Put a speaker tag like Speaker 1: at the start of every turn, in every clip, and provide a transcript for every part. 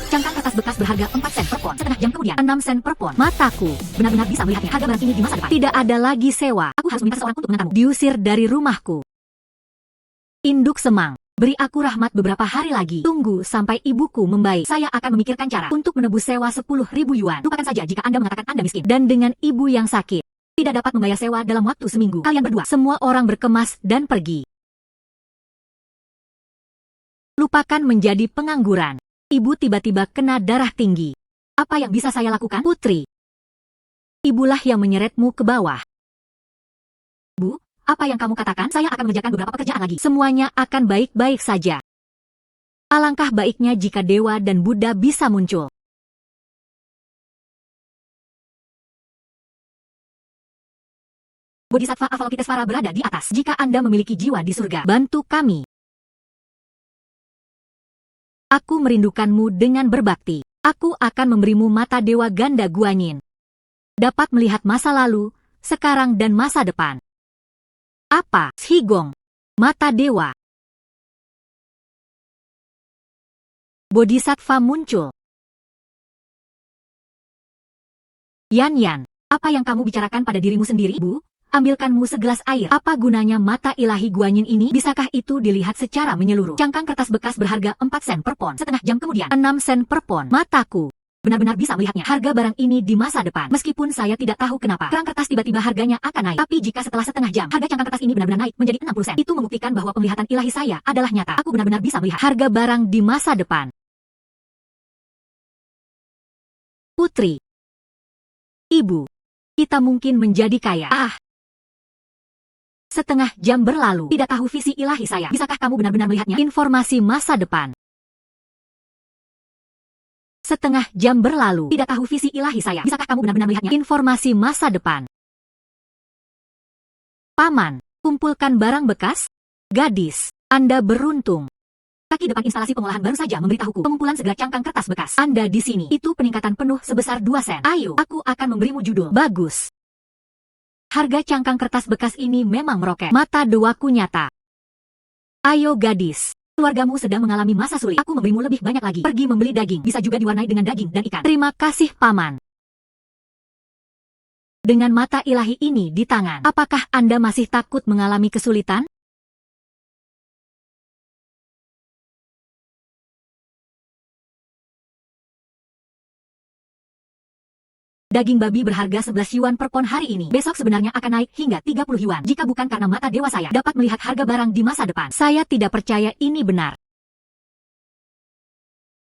Speaker 1: Cangkang kertas bekas berharga 4 sen per pon. Setengah jam kemudian, 6 sen per pon. Mataku benar-benar bisa melihatnya. Harga barang ini di masa depan. Tidak ada lagi sewa. Aku harus meminta seseorang untuk mengantarmu. Diusir dari rumahku. Induk semang. Beri aku rahmat beberapa hari lagi. Tunggu sampai ibuku membaik. Saya akan memikirkan cara untuk menebus sewa 10.000 yuan. Lupakan saja jika Anda mengatakan Anda miskin. Dan dengan ibu yang sakit, tidak dapat membayar sewa dalam waktu seminggu. Kalian berdua, semua orang berkemas dan pergi. Lupakan menjadi pengangguran. Ibu tiba-tiba kena darah tinggi. Apa yang bisa saya lakukan? Putri. Ibulah yang menyeretmu ke bawah. Bu, apa yang kamu katakan? Saya akan mengerjakan beberapa pekerjaan lagi. Semuanya akan baik-baik saja. Alangkah baiknya jika Dewa dan Buddha bisa muncul. Bodhisattva Avalokitesvara berada di atas. Jika Anda memiliki jiwa di surga, bantu kami. Aku merindukanmu dengan berbakti. Aku akan memberimu mata Dewa Ganda Guanyin. Dapat melihat masa lalu, sekarang dan masa depan. Apa? Shigong. Mata Dewa. Bodhisattva muncul. Yan, apa yang kamu bicarakan pada dirimu sendiri, Bu? Ambilkanmu segelas air. Apa gunanya mata ilahi Guanyin ini? Bisakah itu dilihat secara menyeluruh? Cangkang kertas bekas berharga 4 sen per pon. Setengah jam kemudian, 6 sen per pon. Mataku benar-benar bisa melihatnya. Harga barang ini di masa depan. Meskipun saya tidak tahu kenapa kerang kertas tiba-tiba harganya akan naik. Tapi jika setelah setengah jam, harga cangkang kertas ini benar-benar naik menjadi 60 sen. Itu membuktikan bahwa penglihatan ilahi saya adalah nyata. Aku benar-benar bisa melihat harga barang di masa depan. Putri. Ibu. Kita mungkin menjadi kaya. Setengah jam berlalu, tidak tahu visi ilahi saya. Bisakah kamu benar-benar melihatnya? Informasi masa depan. Setengah jam berlalu, tidak tahu visi ilahi saya. Bisakah kamu benar-benar melihatnya? Informasi masa depan. Paman, kumpulkan barang bekas. Gadis, Anda beruntung. Kaki depan instalasi pengolahan baru saja memberitahuku pengumpulan segala cangkang kertas bekas. Anda di sini. Itu peningkatan penuh sebesar 2 sen. Ayo, aku akan memberimu judul. Bagus. Harga cangkang kertas bekas ini memang meroket. Mata doaku nyata. Ayo gadis. Keluargamu sedang mengalami masa sulit. Aku memberimu lebih banyak lagi. Pergi membeli daging. Bisa juga diwarnai dengan daging dan ikan. Terima kasih, Paman. Dengan mata ilahi ini di tangan, apakah Anda masih takut mengalami kesulitan? Daging babi berharga 11 yuan per pon hari ini. Besok sebenarnya akan naik hingga 30 yuan. Jika bukan karena mata dewa saya dapat melihat harga barang di masa depan. Saya tidak percaya ini benar.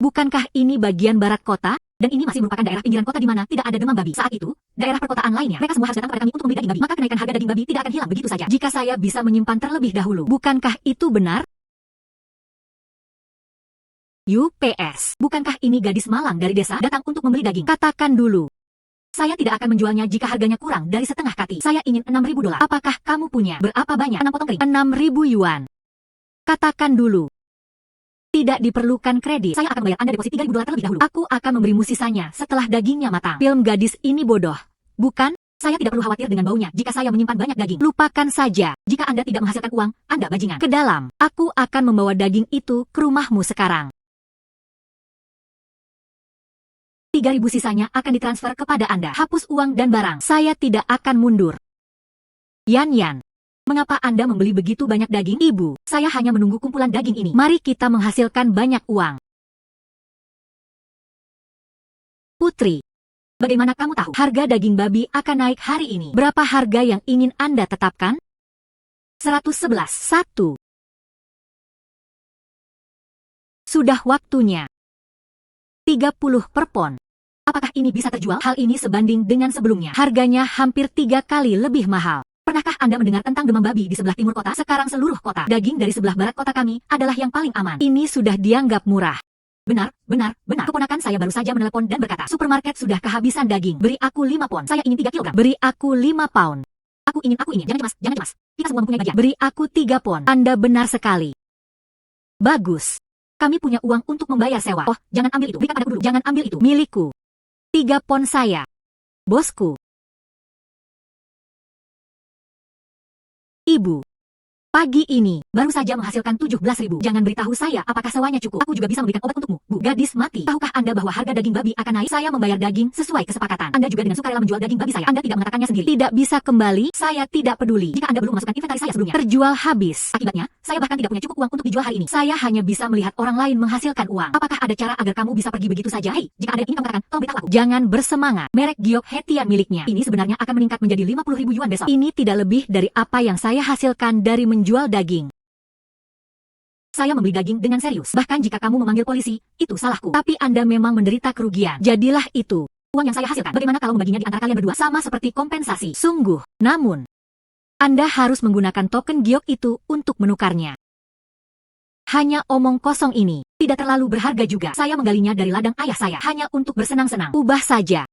Speaker 1: Bukankah ini bagian barat kota? Dan ini masih merupakan daerah pinggiran kota di mana tidak ada demam babi. Saat itu, daerah perkotaan lainnya, mereka semua harus datang kepada kami untuk membeli daging babi. Maka kenaikan harga daging babi tidak akan hilang begitu saja. Jika saya bisa menyimpan terlebih dahulu. Bukankah itu benar? UPS. Bukankah ini gadis malang dari desa datang untuk membeli daging? Katakan dulu. Saya tidak akan menjualnya jika harganya kurang dari setengah kati. Saya ingin 6.000 dolar. Apakah kamu punya? Berapa banyak? 6 potong kering. 6.000 yuan. Katakan dulu. Tidak diperlukan kredit. Saya akan bayar Anda deposit 3.000 dolar terlebih dahulu. Aku akan memberimu sisanya setelah dagingnya matang. Film gadis ini bodoh. Bukan? Saya tidak perlu khawatir dengan baunya jika saya menyimpan banyak daging. Lupakan saja. Jika Anda tidak menghasilkan uang, Anda bajingan. Ke dalam. Aku akan membawa daging itu ke rumahmu sekarang. 3.000 sisanya akan ditransfer kepada Anda. Hapus uang dan barang. Saya tidak akan mundur. Yan, mengapa Anda membeli begitu banyak daging? Ibu, saya hanya menunggu kumpulan daging ini. Mari kita menghasilkan banyak uang. Putri, bagaimana kamu tahu harga daging babi akan naik hari ini? Berapa harga yang ingin Anda tetapkan? 111. 1. Sudah waktunya. 30 per pon. Apakah ini bisa terjual? Hal ini sebanding dengan sebelumnya. Harganya hampir 3 kali lebih mahal. Pernahkah Anda mendengar tentang demam babi di sebelah timur kota? Sekarang seluruh kota. Daging dari sebelah barat kota kami adalah yang paling aman. Ini sudah dianggap murah. Benar. Keponakan saya baru saja menelepon dan berkata, supermarket sudah kehabisan daging. Beri aku 5 pon. Saya ingin 3 kilogram. Beri aku 5 pound. Aku ingin. Jangan cemas. Kita semua mempunyai gajian. Beri aku 3 pon. Anda benar sekali. Bagus. Kami punya uang untuk membayar sewa. Oh, jangan ambil itu. Berikan padaku dulu. Jangan ambil itu. Milikku. 3 pon saya. Bosku. Ibu. Pagi ini, baru saja menghasilkan 17.000. Jangan beritahu saya apakah sewanya cukup. Aku juga bisa memberikan obat untukmu, Bu. Gadis mati. Tahukah Anda bahwa harga daging babi akan naik? Saya membayar daging sesuai kesepakatan. Anda juga dengan sukarela menjual daging babi saya. Anda tidak mengatakannya sendiri. Tidak bisa kembali. Saya tidak peduli jika Anda belum memasukkan inventaris saya sebelumnya. Terjual habis. Akibatnya, saya bahkan tidak punya cukup uang untuk dijual hari ini. Saya hanya bisa melihat orang lain menghasilkan uang. Apakah ada cara agar kamu bisa pergi begitu saja? Hei, jika ada yang ingin kamu katakan, tolong beritahu aku. Jangan bersemangat. Merek Giok Hetian miliknya ini sebenarnya akan meningkat menjadi 50.000 yuan besok. Ini tidak lebih dari apa yang saya hasilkan dari menjual daging. Saya membeli daging dengan serius. Bahkan jika kamu memanggil polisi, itu salahku. Tapi Anda memang menderita kerugian. Jadilah itu uang yang saya hasilkan. Bagaimana kalau membaginya di antara kalian berdua? Sama seperti kompensasi. Sungguh. Namun, Anda harus menggunakan token Giok itu untuk menukarnya. Hanya omong kosong ini tidak terlalu berharga juga. Saya menggalinya dari ladang ayah saya. Hanya untuk bersenang-senang. Ubah saja.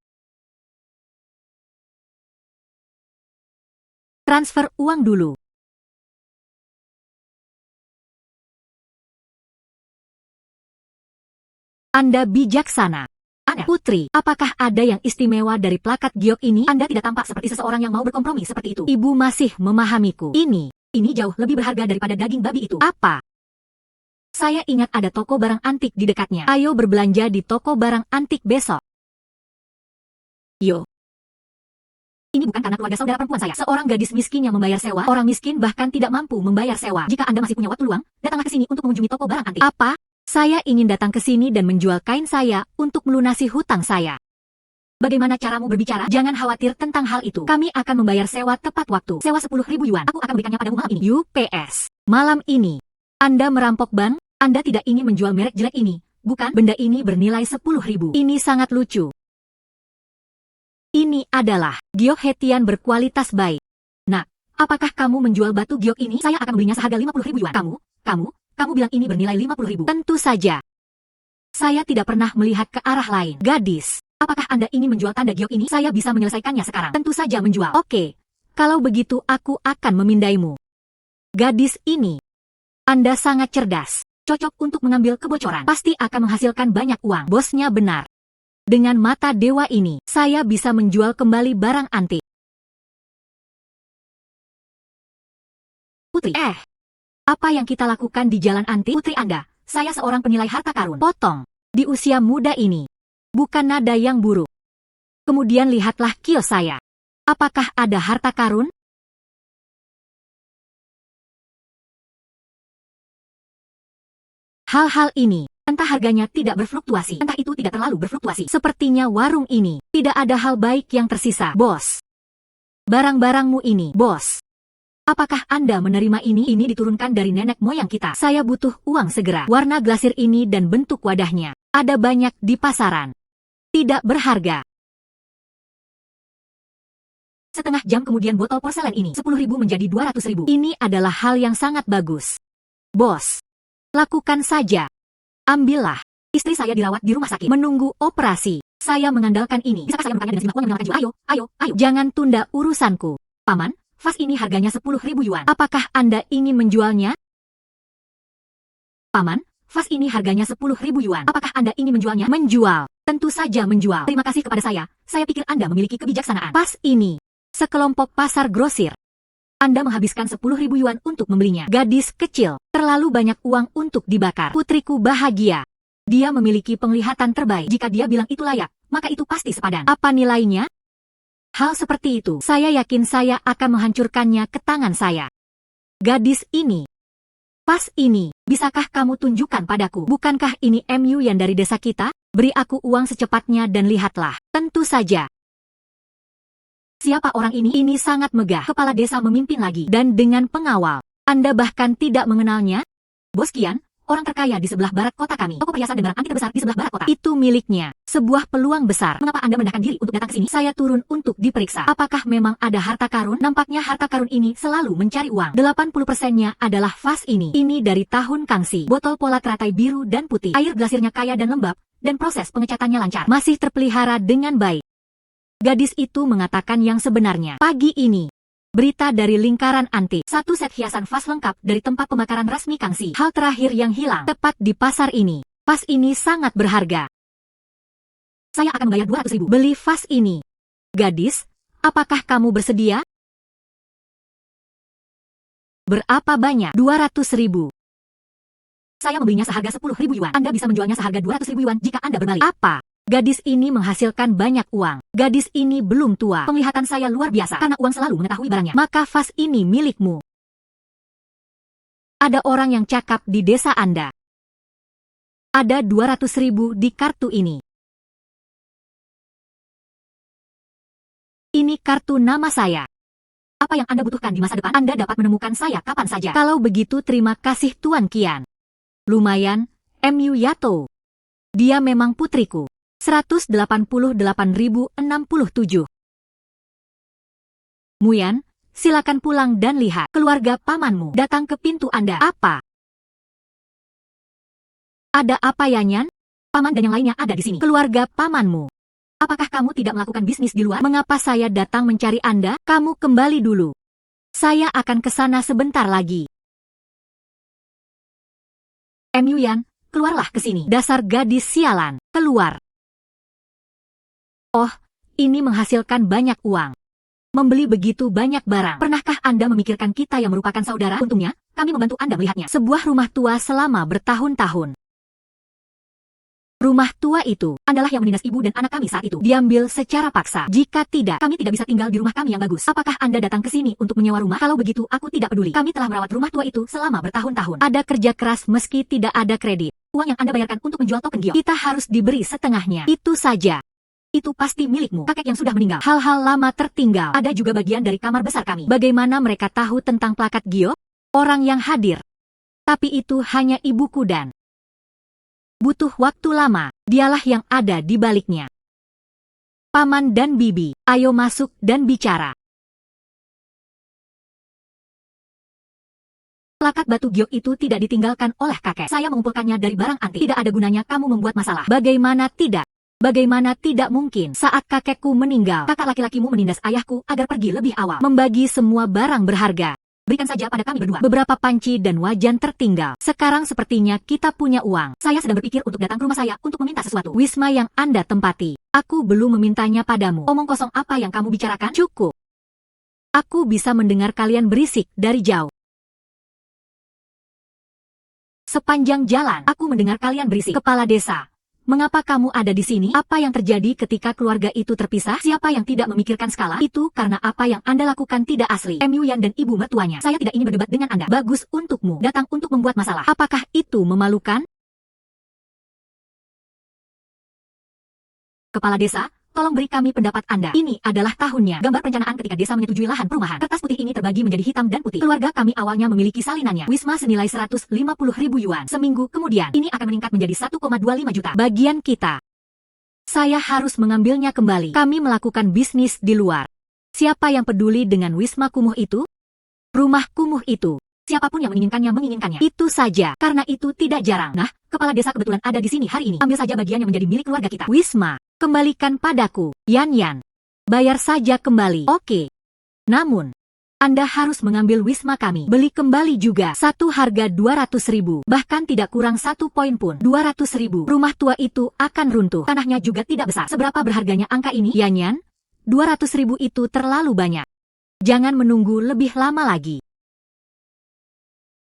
Speaker 1: Transfer uang dulu. Anda bijaksana. Anda, Putri, apakah ada yang istimewa dari plakat Giok ini? Anda tidak tampak seperti seseorang yang mau berkompromi seperti itu. Ibu masih memahamiku. Ini jauh lebih berharga daripada daging babi itu. Apa? Saya ingat ada toko barang antik di dekatnya. Ayo berbelanja di toko barang antik besok. Yo. Ini bukan karena keluarga saudara perempuan saya. Seorang gadis miskin yang membayar sewa. Orang miskin bahkan tidak mampu membayar sewa. Jika Anda masih punya waktu luang, datanglah ke sini untuk mengunjungi toko barang antik. Apa? Saya ingin datang ke sini dan menjual kain saya untuk melunasi hutang saya. Bagaimana caramu berbicara? Jangan khawatir tentang hal itu. Kami akan membayar sewa tepat waktu. Sewa 10.000 yuan. Aku akan memberikannya padamu malam ini. UPS. Malam ini. Anda merampok bank? Anda tidak ingin menjual merek jelek ini, bukan? Benda ini bernilai 10.000. Ini sangat lucu. Ini adalah Giok Hetian berkualitas baik. Nah, apakah kamu menjual batu Giok ini? Saya akan belinya seharga 50.000 yuan. Kamu bilang ini bernilai 50.000. Tentu saja. Saya tidak pernah melihat ke arah lain. Gadis, apakah Anda ingin menjual tanda Giok ini? Saya bisa menyelesaikannya sekarang. Tentu saja menjual. Oke, kalau begitu aku akan memindaimu. Gadis ini, Anda sangat cerdas. Cocok untuk mengambil kebocoran. Pasti akan menghasilkan banyak uang. Bosnya benar. Dengan mata dewa ini, saya bisa menjual kembali barang antik. Putri, apa yang kita lakukan di jalan antik? Putri Anda, saya seorang penilai harta karun. Potong. Di usia muda ini. Bukan nada yang buruk. Kemudian lihatlah kios saya. Apakah ada harta karun? Hal-hal ini, entah harganya tidak berfluktuasi, entah itu tidak terlalu berfluktuasi. Sepertinya warung ini, tidak ada hal baik yang tersisa. Bos. Barang-barangmu ini, bos. Apakah Anda menerima ini? Ini diturunkan dari nenek moyang kita. Saya butuh uang segera. Warna glasir ini dan bentuk wadahnya. Ada banyak di pasaran. Tidak berharga. Setengah jam kemudian botol porselen ini 10.000 menjadi 200.000. Ini adalah hal yang sangat bagus. Bos. Lakukan saja. Ambillah. Istri saya dirawat di rumah sakit. Menunggu operasi. Saya mengandalkan ini. Bisakah saya menukarnya dengan sejumlah uang yang menyelamatkan jiwa? Ayo. Jangan tunda urusanku. Paman, vas ini harganya 10.000 yuan. Apakah Anda ingin menjualnya? Paman, vas ini harganya 10.000 yuan. Apakah Anda ingin menjualnya? Menjual. Tentu saja menjual. Terima kasih kepada saya. Saya pikir Anda memiliki kebijaksanaan. Vas ini. Sekelompok pasar grosir. Anda menghabiskan 10.000 yuan untuk membelinya. Gadis kecil, terlalu banyak uang untuk dibakar. Putriku bahagia. Dia memiliki penglihatan terbaik. Jika dia bilang itu layak, maka itu pasti sepadan. Apa nilainya? Hal seperti itu, saya yakin saya akan menghancurkannya ke tangan saya. Gadis ini. Pas ini, bisakah kamu tunjukkan padaku? Bukankah ini MU yang dari desa kita? Beri aku uang secepatnya dan lihatlah. Tentu saja. Siapa orang ini? Ini sangat megah. Kepala desa memimpin lagi. Dan dengan pengawal. Anda bahkan tidak mengenalnya? Bos Kian, orang terkaya di sebelah barat kota kami. Toko perhiasan dan barang antik terbesar di sebelah barat kota. Itu miliknya. Sebuah peluang besar. Mengapa Anda merendahkan diri untuk datang ke sini? Saya turun untuk diperiksa. Apakah memang ada harta karun? Nampaknya harta karun ini selalu mencari uang. 80%-nya adalah vas ini. Ini dari tahun Kangxi. Botol pola teratai biru dan putih. Air glasirnya kaya dan lembab. Dan proses pengecatannya lancar. Masih terpelihara dengan baik. Gadis itu mengatakan yang sebenarnya. Pagi ini. Berita dari lingkaran antik. Satu set hiasan vas lengkap dari tempat pembakaran resmi Kangxi. Hal terakhir yang hilang. Tepat di pasar ini. Vas ini sangat berharga. Saya akan bayar 200.000. Beli vas ini. Gadis, apakah kamu bersedia? Berapa banyak? 200.000. Saya membelinya seharga 10.000 yuan. Anda bisa menjualnya seharga 200.000 yuan jika Anda berbalik. Apa? Gadis ini menghasilkan banyak uang. Gadis ini belum tua. Penglihatan saya luar biasa karena uang selalu mengetahui barangnya. Maka vas ini milikmu. Ada orang yang cakap di desa Anda. Ada 200.000 di kartu ini. Ini kartu nama saya. Apa yang Anda butuhkan di masa depan, Anda dapat menemukan saya kapan saja. Kalau begitu terima kasih Tuan Qian. Lumayan, Mu Yato. Dia memang putriku. 188.067. Muyan, silakan pulang dan lihat. Keluarga pamanmu datang ke pintu Anda. Apa? Ada apa ya, Nyan? Paman dan yang lainnya ada di sini. Keluarga pamanmu. Apakah kamu tidak melakukan bisnis di luar? Mengapa saya datang mencari Anda? Kamu kembali dulu. Saya akan ke sana sebentar lagi. Mu Yan, keluarlah ke sini. Dasar gadis sialan, keluar. Oh, ini menghasilkan banyak uang. Membeli begitu banyak barang. Pernahkah Anda memikirkan kita yang merupakan saudara? Untungnya, kami membantu Anda melihatnya. Sebuah rumah tua selama bertahun-tahun. Rumah tua itu adalah yang menindas ibu dan anak kami saat itu. Diambil secara paksa. Jika tidak, kami tidak bisa tinggal di rumah kami yang bagus. Apakah Anda datang ke sini untuk menyewa rumah? Kalau begitu, aku tidak peduli. Kami telah merawat rumah tua itu selama bertahun-tahun. Ada kerja keras meski tidak ada kredit. Uang yang Anda bayarkan untuk menjual token giok, kita harus diberi setengahnya. Itu saja. Itu pasti milikmu. Kakek yang sudah meninggal. Hal-hal lama tertinggal. Ada juga bagian dari kamar besar kami. Bagaimana mereka tahu tentang plakat giok? Orang yang hadir. Tapi itu hanya ibuku dan butuh waktu lama, dialah yang ada di baliknya. Paman dan bibi, ayo masuk dan bicara. Plakat batu giok itu tidak ditinggalkan oleh kakek. Saya mengumpulkannya dari barang antik. Tidak ada gunanya kamu membuat masalah. Bagaimana tidak? Bagaimana tidak mungkin? Saat kakekku meninggal, kakak laki-lakimu menindas ayahku agar pergi lebih awal. Membagi semua barang berharga. Berikan saja pada kami berdua. Beberapa panci dan wajan tertinggal. Sekarang sepertinya kita punya uang. Saya sedang berpikir untuk datang ke rumah saya untuk meminta sesuatu. Wisma yang Anda tempati. Aku belum memintanya padamu. Omong kosong apa yang kamu bicarakan? Cukup. Aku bisa mendengar kalian berisik dari jauh. Sepanjang jalan, aku mendengar kalian berisik. Kepala desa. Mengapa kamu ada di sini? Apa yang terjadi ketika keluarga itu terpisah? Siapa yang tidak memikirkan skala? Itu karena apa yang Anda lakukan tidak asli. Mu Yan dan ibu mertuanya. Saya tidak ingin berdebat dengan Anda. Bagus untukmu. Datang untuk membuat masalah. Apakah itu memalukan? Kepala desa, tolong beri kami pendapat Anda. Ini adalah tahunnya. Gambar perencanaan ketika desa menyetujui lahan perumahan. Kertas putih ini terbagi menjadi hitam dan putih. Keluarga kami awalnya memiliki salinannya. Wisma senilai 150.000 yuan. Seminggu kemudian, ini akan meningkat menjadi 1,25 juta. Bagian kita. Saya harus mengambilnya kembali. Kami melakukan bisnis di luar. Siapa yang peduli dengan wisma kumuh itu? Rumah kumuh itu. Siapapun yang menginginkannya. Itu saja. Karena itu tidak jarang. Nah, kepala desa kebetulan ada di sini hari ini. Ambil saja bagian yang menjadi milik keluarga kita. Wisma. Kembalikan padaku, Yan. Bayar saja kembali. Oke. Namun, Anda harus mengambil wisma kami. Beli kembali juga. Satu harga 200.000. Bahkan tidak kurang 1 poin pun. 200.000. Rumah tua itu akan runtuh. Tanahnya juga tidak besar. Seberapa berharganya angka ini? Yan, 200.000 itu terlalu banyak. Jangan menunggu lebih lama lagi.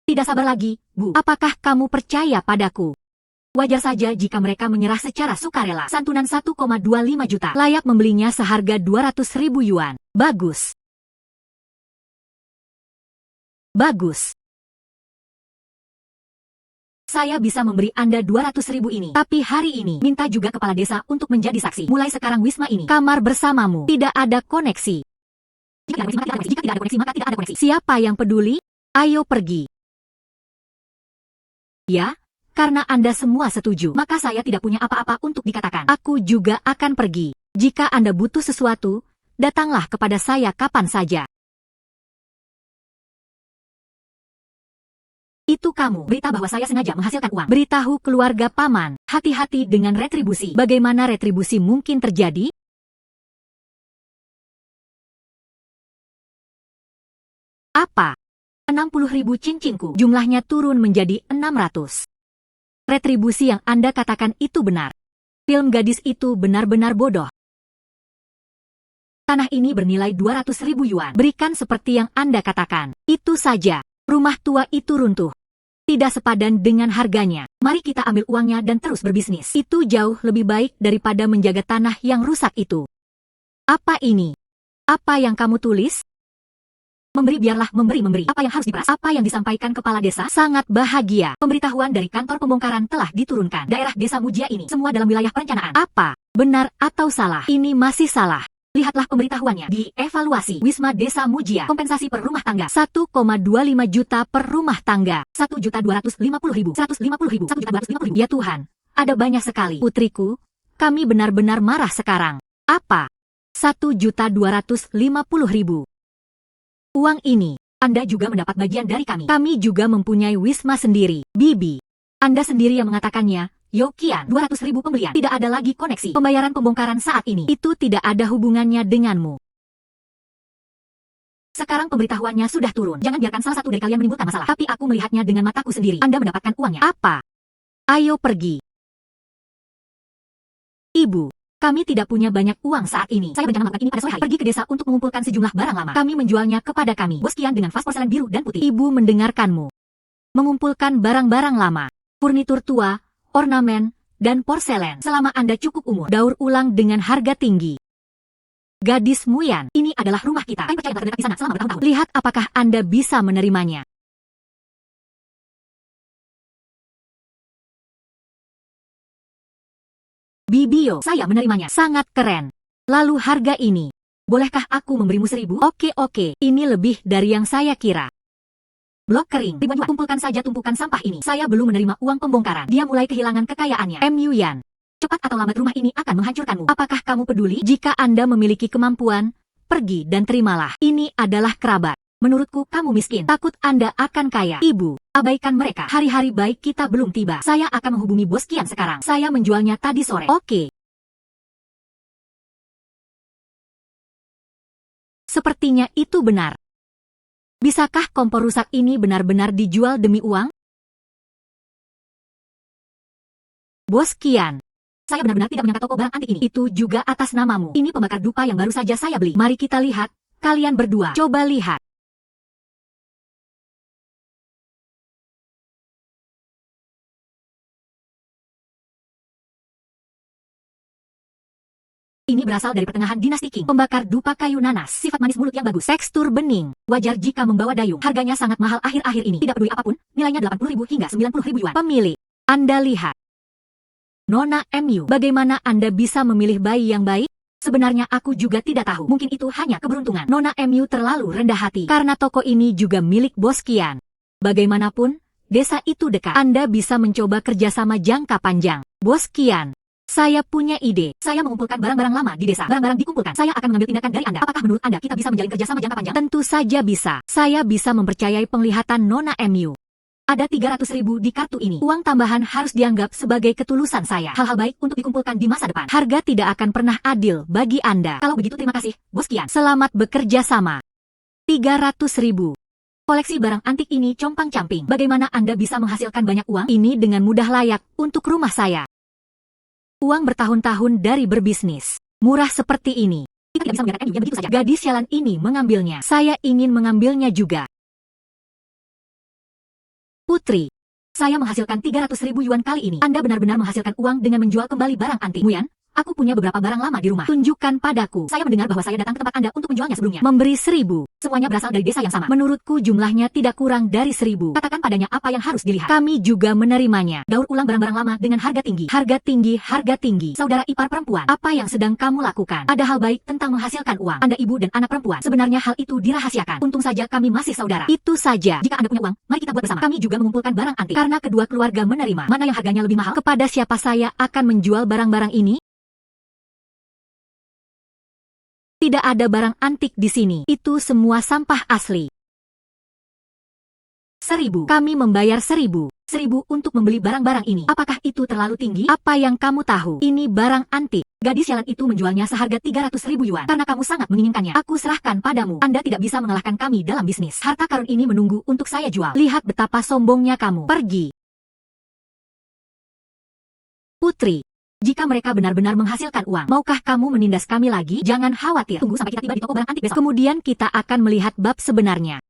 Speaker 1: Tidak sabar lagi, Bu. Apakah kamu percaya padaku? Wajar saja jika mereka menyerah secara sukarela. Santunan 1,25 juta. Layak membelinya seharga 200.000 yuan. Bagus. Bagus. Saya bisa memberi Anda 200.000 ini. Tapi hari ini, minta juga kepala desa untuk menjadi saksi. Mulai sekarang wisma ini, kamar bersamamu. Tidak ada koneksi. Jika tidak ada koneksi, maka tidak ada koneksi. Siapa yang peduli? Ayo pergi. Ya? Karena Anda semua setuju, maka saya tidak punya apa-apa untuk dikatakan. Aku juga akan pergi. Jika Anda butuh sesuatu, datanglah kepada saya kapan saja. Itu kamu. Berita bahwa saya sengaja menghasilkan uang. Beritahu keluarga paman. Hati-hati dengan retribusi. Bagaimana retribusi mungkin terjadi? Apa? 60.000 cincinku. Jumlahnya turun menjadi 600. Retribusi yang Anda katakan itu benar. Film gadis itu benar-benar bodoh. Tanah ini bernilai 200.000 yuan. Berikan seperti yang Anda katakan. Itu saja. Rumah tua itu runtuh. Tidak sepadan dengan harganya. Mari kita ambil uangnya dan terus berbisnis. Itu jauh lebih baik daripada menjaga tanah yang rusak itu. Apa ini? Apa yang kamu tulis? Memberi biarlah memberi. Apa yang harus diperas? Apa yang disampaikan kepala desa? Sangat bahagia. Pemberitahuan dari kantor pembongkaran telah diturunkan. Daerah desa Mujia ini semua dalam wilayah perencanaan. Apa? Benar atau salah? Ini masih salah. Lihatlah pemberitahuannya. Dievaluasi. Wisma Desa Mujia. Kompensasi per rumah tangga. 1,25 juta per rumah tangga. 1.250.000. 150.000. 1.250.000. Ya Tuhan. Ada banyak sekali. Putriku, kami benar-benar marah sekarang. Apa? 1.250.000. Uang ini, Anda juga mendapat bagian dari kami. Kami juga mempunyai wisma sendiri. Bibi, Anda sendiri yang mengatakannya. Yokian, 200.000 pembelian. Tidak ada lagi koneksi. Pembayaran pembongkaran saat ini. Itu tidak ada hubungannya denganmu. Sekarang pemberitahuannya sudah turun. Jangan biarkan salah satu dari kalian menimbulkan masalah. Tapi aku melihatnya dengan mataku sendiri. Anda mendapatkan uangnya. Apa? Ayo pergi. Ibu, kami tidak punya banyak uang saat ini. Saya berencana melakukan ini pada sore hari. Pergi ke desa untuk mengumpulkan sejumlah barang lama. Kami menjualnya kepada kami. Boskian dengan vas porselen biru dan putih. Ibu mendengarkanmu. Mengumpulkan barang-barang lama. Furnitur tua, ornamen, dan porselen. Selama Anda cukup umur. Daur ulang dengan harga tinggi. Gadis Muyan, ini adalah rumah kita. Kami percaya terdekat di sana selama bertahun-tahun. Lihat apakah Anda bisa menerimanya. Bibio, saya menerimanya. Sangat keren. Lalu harga ini. Bolehkah aku memberimu 1.000? Oke, ini lebih dari yang saya kira. Blok kering, ribuan juta. Kumpulkan saja tumpukan sampah ini. Saya belum menerima uang pembongkaran. Dia mulai kehilangan kekayaannya. Mu Yan. Cepat atau lambat rumah ini akan menghancurkanmu. Apakah kamu peduli? Jika Anda memiliki kemampuan, pergi dan terimalah. Ini adalah kerabat. Menurutku kamu miskin. Takut Anda akan kaya. Ibu, abaikan mereka. Hari-hari baik kita belum tiba. Saya akan menghubungi bos Kian sekarang. Saya menjualnya tadi sore. Oke. Sepertinya itu benar. Bisakah kompor rusak ini benar-benar dijual demi uang? Bos Kian. Saya benar-benar tidak menyangka toko barang antik ini. Itu juga atas namamu. Ini pembakar dupa yang baru saja saya beli. Mari kita lihat. Kalian berdua. Coba lihat. Ini berasal dari pertengahan dinasti Qing. Pembakar dupa kayu nanas. Sifat manis mulut yang bagus. Tekstur bening. Wajar jika membawa dayung. Harganya sangat mahal akhir-akhir ini. Tidak peduli apapun. Nilainya 80.000 hingga 90.000 yuan. Pemilik. Anda lihat. Nona Mu. Bagaimana Anda bisa memilih bayi yang baik? Sebenarnya aku juga tidak tahu. Mungkin itu hanya keberuntungan. Nona Mu terlalu rendah hati. Karena toko ini juga milik Bos Kian. Bagaimanapun, desa itu dekat. Anda bisa mencoba kerjasama jangka panjang. Bos Kian. Saya punya ide. Saya mengumpulkan barang-barang lama di desa. Barang-barang dikumpulkan. Saya akan mengambil tindakan dari Anda. Apakah menurut Anda kita bisa menjalin kerjasama jangka panjang? Tentu saja bisa. Saya bisa mempercayai penglihatan Nona Mu. Ada 300.000 di kartu ini. Uang tambahan harus dianggap sebagai ketulusan saya. Hal-hal baik untuk dikumpulkan di masa depan. Harga tidak akan pernah adil bagi Anda. Kalau begitu terima kasih, Bos Kian. Selamat bekerja sama. 300.000. Koleksi barang antik ini compang-camping. Bagaimana Anda bisa menghasilkan banyak uang ini dengan mudah layak untuk rumah saya? Uang bertahun-tahun dari berbisnis. Murah seperti ini. Kita tidak bisa membiarkan MU-nya begitu saja. Gadis sialan ini mengambilnya. Saya ingin mengambilnya juga. Putri, saya menghasilkan 300.000 yuan kali ini. Anda benar-benar menghasilkan uang dengan menjual kembali barang antik. Muyan, aku punya beberapa barang lama di rumah. Tunjukkan padaku. Saya mendengar bahwa saya datang ke tempat Anda untuk menjualnya sebelumnya. Memberi 1.000. Semuanya berasal dari desa yang sama. Menurutku jumlahnya tidak kurang dari 1.000. Katakan padanya apa yang harus dilihat. Kami juga menerimanya. Daur ulang barang-barang lama dengan harga tinggi. Harga tinggi, harga tinggi. Saudara ipar perempuan, apa yang sedang kamu lakukan? Ada hal baik tentang menghasilkan uang. Anda ibu dan anak perempuan. Sebenarnya hal itu dirahasiakan. Untung saja kami masih saudara. Itu saja. Jika Anda punya uang, mari kita buat bersama. Kami juga mengumpulkan barang antik. Karena kedua keluarga menerima. Mana yang harganya lebih mahal? Kepada siapa saya akan menjual barang-barang ini? Tidak ada barang antik di sini. Itu semua sampah asli. 1.000. Kami membayar 1.000. 1.000 untuk membeli barang-barang ini. Apakah itu terlalu tinggi? Apa yang kamu tahu? Ini barang antik. Gadis sialan itu menjualnya seharga 300.000 yuan. Karena kamu sangat menginginkannya. Aku serahkan padamu. Anda tidak bisa mengalahkan kami dalam bisnis. Harta karun ini menunggu untuk saya jual. Lihat betapa sombongnya kamu. Pergi. Putri. Jika mereka benar-benar menghasilkan uang, maukah kamu menindas kami lagi? Jangan khawatir. Tunggu sampai kita tiba di toko barang antik besok. Kemudian kita akan melihat bab sebenarnya.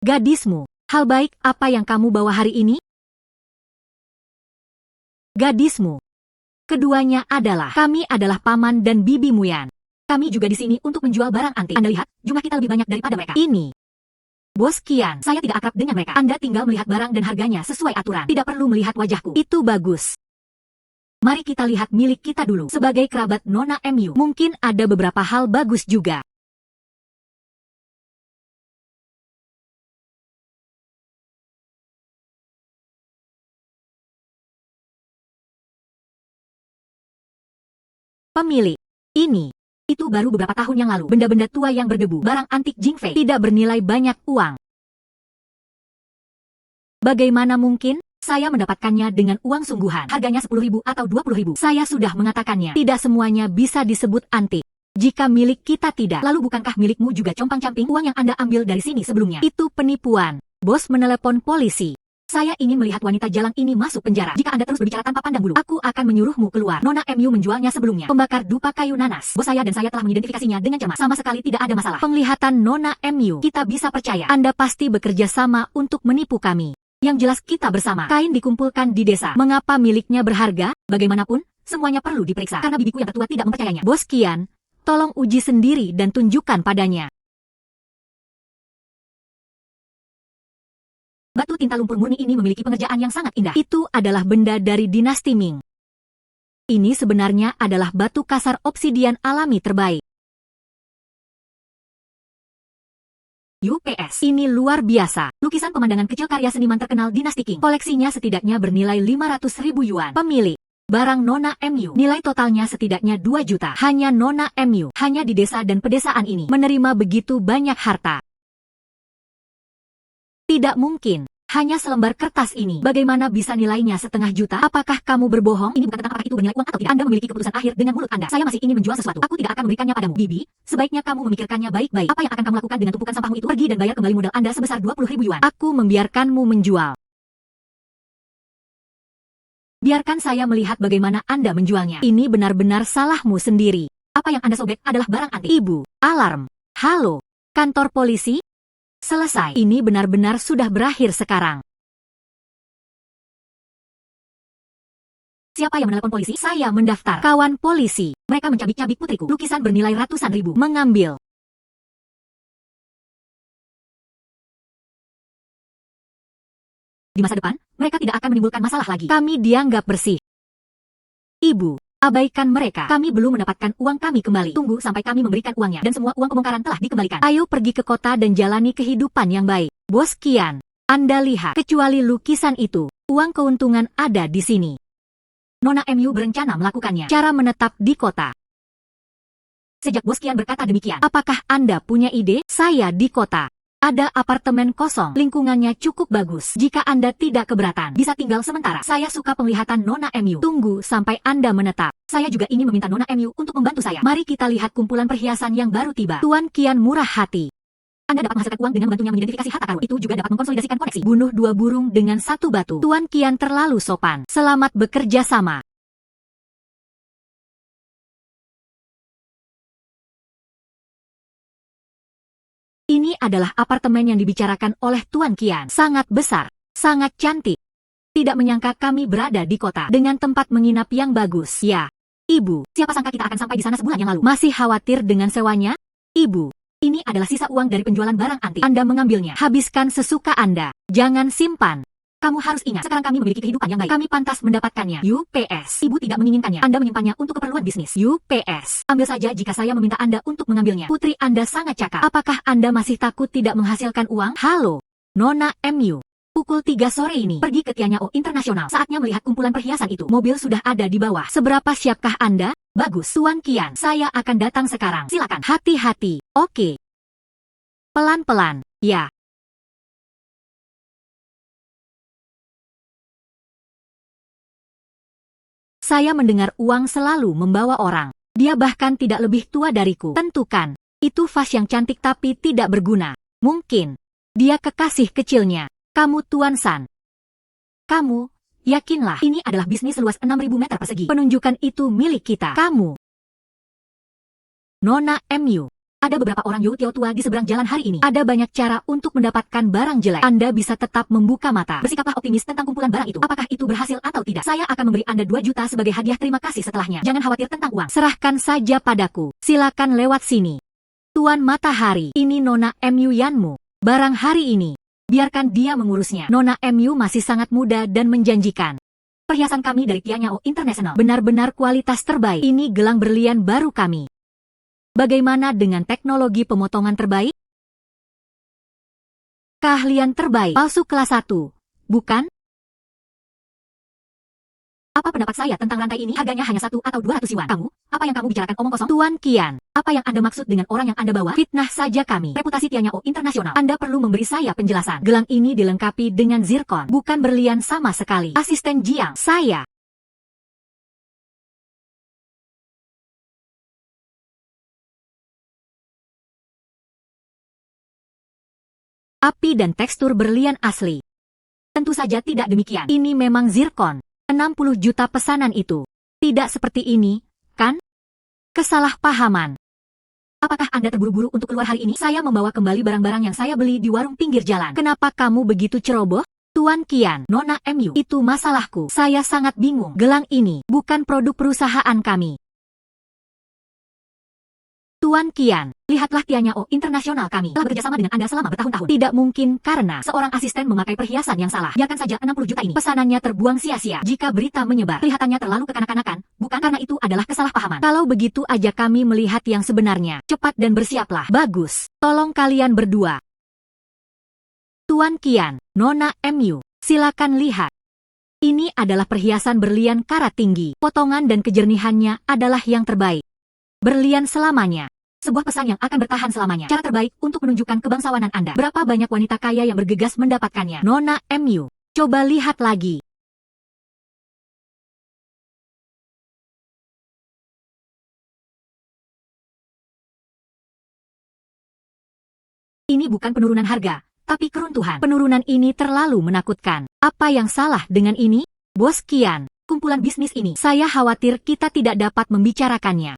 Speaker 1: Gadismu, hal baik apa yang kamu bawa hari ini? Gadismu. Keduanya kami adalah Paman dan Bibi Muyan. Kami juga di sini untuk menjual barang antik. Anda lihat, jumlah kita lebih banyak daripada mereka. Ini. Bos Qian, saya tidak akrab dengan mereka. Anda tinggal melihat barang dan harganya sesuai aturan. Tidak perlu melihat wajahku. Itu bagus. Mari kita lihat milik kita dulu. Sebagai kerabat Nona MU, mungkin ada beberapa hal bagus juga. Pemilik. Ini. Itu baru beberapa tahun yang lalu. Benda-benda tua yang berdebu. Barang antik Jingfei. Tidak bernilai banyak uang. Bagaimana mungkin? Saya mendapatkannya dengan uang sungguhan. Harganya 10.000 atau 20.000. Saya sudah mengatakannya. Tidak semuanya bisa disebut antik. Jika milik kita tidak, lalu bukankah milikmu juga compang-camping? Uang yang Anda ambil dari sini sebelumnya. Itu penipuan. Bos menelepon polisi. Saya ingin melihat wanita jalang ini masuk penjara. Jika Anda terus berbicara tanpa pandang bulu, aku akan menyuruhmu keluar. Nona MU menjualnya sebelumnya. Pembakar dupa kayu nanas. Bos saya dan saya telah mengidentifikasinya dengan cermat. Sama sekali tidak ada masalah. Penglihatan Nona MU. Kita bisa percaya. Anda pasti bekerja sama untuk menipu kami. Yang jelas kita bersama. Kain dikumpulkan di desa. Mengapa miliknya berharga? Bagaimanapun, semuanya perlu diperiksa. Karena bibiku yang tertua tidak mempercayainya. Bos Qian, tolong uji sendiri dan tunjukkan padanya. Batu tinta lumpur murni ini memiliki pengerjaan yang sangat indah. Itu adalah benda dari dinasti Ming. Ini sebenarnya adalah batu kasar obsidian alami terbaik. UPS. Ini luar biasa. Lukisan pemandangan kecil karya seniman terkenal dinasti Qing. Koleksinya setidaknya bernilai 500.000 yuan. Pemilik. Barang Nona MU. Nilai totalnya setidaknya 2 juta. Hanya Nona MU. Hanya di desa dan pedesaan ini. Menerima begitu banyak harta. Tidak mungkin. Hanya selembar kertas ini. Bagaimana bisa nilainya 1,5 juta? Apakah kamu berbohong? Ini bukan tentang apakah itu bernilai uang atau tidak. Anda memiliki keputusan akhir dengan mulut Anda. Saya masih ingin menjual sesuatu. Aku tidak akan memberikannya padamu. Bibi, sebaiknya kamu memikirkannya baik-baik. Apa yang akan kamu lakukan dengan tumpukan sampahmu itu? Pergi dan bayar kembali modal Anda sebesar 20.000 yuan. Aku membiarkanmu menjual. Biarkan saya melihat bagaimana Anda menjualnya. Ini benar-benar salahmu sendiri. Apa yang Anda sobek adalah barang antik. Ibu, alarm. Halo, kantor polisi? Selesai. Ini benar-benar sudah berakhir sekarang. Siapa yang menelpon polisi? Saya mendaftar. Kawan polisi. Mereka mencabik-cabik putriku. Lukisan bernilai ratusan ribu. Mengambil. Di masa depan, mereka tidak akan menimbulkan masalah lagi. Kami dianggap bersih. Ibu. Abaikan mereka. Kami belum mendapatkan uang kami kembali. Tunggu sampai kami memberikan uangnya. Dan semua uang pembongkaran telah dikembalikan. Ayo pergi ke kota dan jalani kehidupan yang baik. Bos Qian, Anda lihat. Kecuali lukisan itu, uang keuntungan ada di sini. Nona MU berencana melakukannya. Cara menetap di kota. Sejak Bos Qian berkata demikian, apakah Anda punya ide? Saya di kota. Ada apartemen kosong, lingkungannya cukup bagus. Jika Anda tidak keberatan, bisa tinggal sementara. Saya suka penglihatan Nona MU. Tunggu sampai Anda menetap. Saya juga ingin meminta Nona MU untuk membantu saya. Mari kita lihat kumpulan perhiasan yang baru tiba. Tuan Qian murah hati. Anda dapat menghasilkan uang dengan membantunya mengidentifikasi harta karun. Itu juga dapat mengkonsolidasikan koneksi. Bunuh 2 burung dengan 1 batu. Tuan Qian terlalu sopan. Selamat bekerja sama. Ini adalah apartemen yang dibicarakan oleh Tuan Qian. Sangat besar, sangat cantik. Tidak menyangka kami berada di kota dengan tempat menginap yang bagus. Ya, Ibu, siapa sangka kita akan sampai di sana sebulan yang lalu. Masih khawatir dengan sewanya? Ibu, ini adalah sisa uang dari penjualan barang antik. Anda mengambilnya. Habiskan sesuka Anda. Jangan simpan. Kamu harus ingat, sekarang kami memiliki kehidupan yang baik. Kami pantas mendapatkannya. UPS. Ibu tidak menginginkannya. Anda menyimpannya untuk keperluan bisnis. UPS. Ambil saja jika saya meminta Anda untuk mengambilnya. Putri Anda sangat cakap. Apakah Anda masih takut tidak menghasilkan uang? Halo, Nona MU. Pukul 3 sore ini, pergi ke Tianyao Internasional. Saatnya melihat kumpulan perhiasan itu. Mobil sudah ada di bawah. Seberapa siapkah Anda? Bagus, Tuan Qian. Saya akan datang sekarang. Silakan. Hati-hati. Oke. Pelan-pelan. Ya. Saya mendengar uang selalu membawa orang. Dia bahkan tidak lebih tua dariku. Tentukan. Itu vas yang cantik tapi tidak berguna. Mungkin. Dia kekasih kecilnya. Kamu Tuan San. Kamu, yakinlah ini adalah bisnis seluas 6.000 meter persegi. Penunjukan itu milik kita. Kamu. Nona MU. Ada beberapa orang Youtio tua di seberang jalan hari ini. Ada banyak cara untuk mendapatkan barang jelek. Anda bisa tetap membuka mata. Bersikaplah optimis tentang kumpulan barang itu. Apakah itu berhasil atau tidak? Saya akan memberi Anda 2 juta sebagai hadiah terima kasih setelahnya. Jangan khawatir tentang uang. Serahkan saja padaku. Silakan lewat sini. Tuan Matahari, ini Nona MU Yanmu. Barang hari ini. Biarkan dia mengurusnya. Nona MU masih sangat muda dan menjanjikan. Perhiasan kami dari Tianyao International. Benar-benar kualitas terbaik. Ini gelang berlian baru kami. Bagaimana dengan teknologi pemotongan terbaik? Keahlian terbaik. Palsu kelas 1. Bukan? Apa pendapat saya tentang rantai ini? Harganya hanya 1 atau 200 yuan. Kamu? Apa yang kamu bicarakan omong kosong? Tuan Qian, apa yang Anda maksud dengan orang yang Anda bawa? Fitnah saja kami. Reputasi Tianyao Internasional. Anda perlu memberi saya penjelasan. Gelang ini dilengkapi dengan zirkon. Bukan berlian sama sekali. Asisten Jiang, saya. Api dan tekstur berlian asli. Tentu saja tidak demikian. Ini memang zirkon. 60 juta pesanan itu. Tidak seperti ini, kan? Kesalahpahaman. Apakah Anda terburu-buru untuk keluar hari ini? Saya membawa kembali barang-barang yang saya beli di warung pinggir jalan. Kenapa kamu begitu ceroboh? Tuan Qian, Nona MU, itu masalahku. Saya sangat bingung. Gelang ini bukan produk perusahaan kami. Tuan Qian, lihatlah Tianyao Internasional kami telah bekerjasama dengan Anda selama bertahun-tahun. Tidak mungkin karena seorang asisten memakai perhiasan yang salah. Biarkan saja 60 juta ini. Pesanannya terbuang sia-sia. Jika berita menyebar, kelihatannya terlalu kekanak-kanakan, bukan karena itu adalah kesalahpahaman. Kalau begitu aja kami melihat yang sebenarnya. Cepat dan bersiaplah. Bagus. Tolong kalian berdua. Tuan Qian, Nona MU, silakan lihat. Ini adalah perhiasan berlian karat tinggi. Potongan dan kejernihannya adalah yang terbaik. Berlian selamanya. Sebuah pesan yang akan bertahan selamanya. Cara terbaik untuk menunjukkan kebangsawanan Anda. Berapa banyak wanita kaya yang bergegas mendapatkannya? Nona MU. Coba lihat lagi. Ini bukan penurunan harga, tapi keruntuhan. Penurunan ini terlalu menakutkan. Apa yang salah dengan ini? Bos Qian, kumpulan bisnis ini. Saya khawatir kita tidak dapat membicarakannya.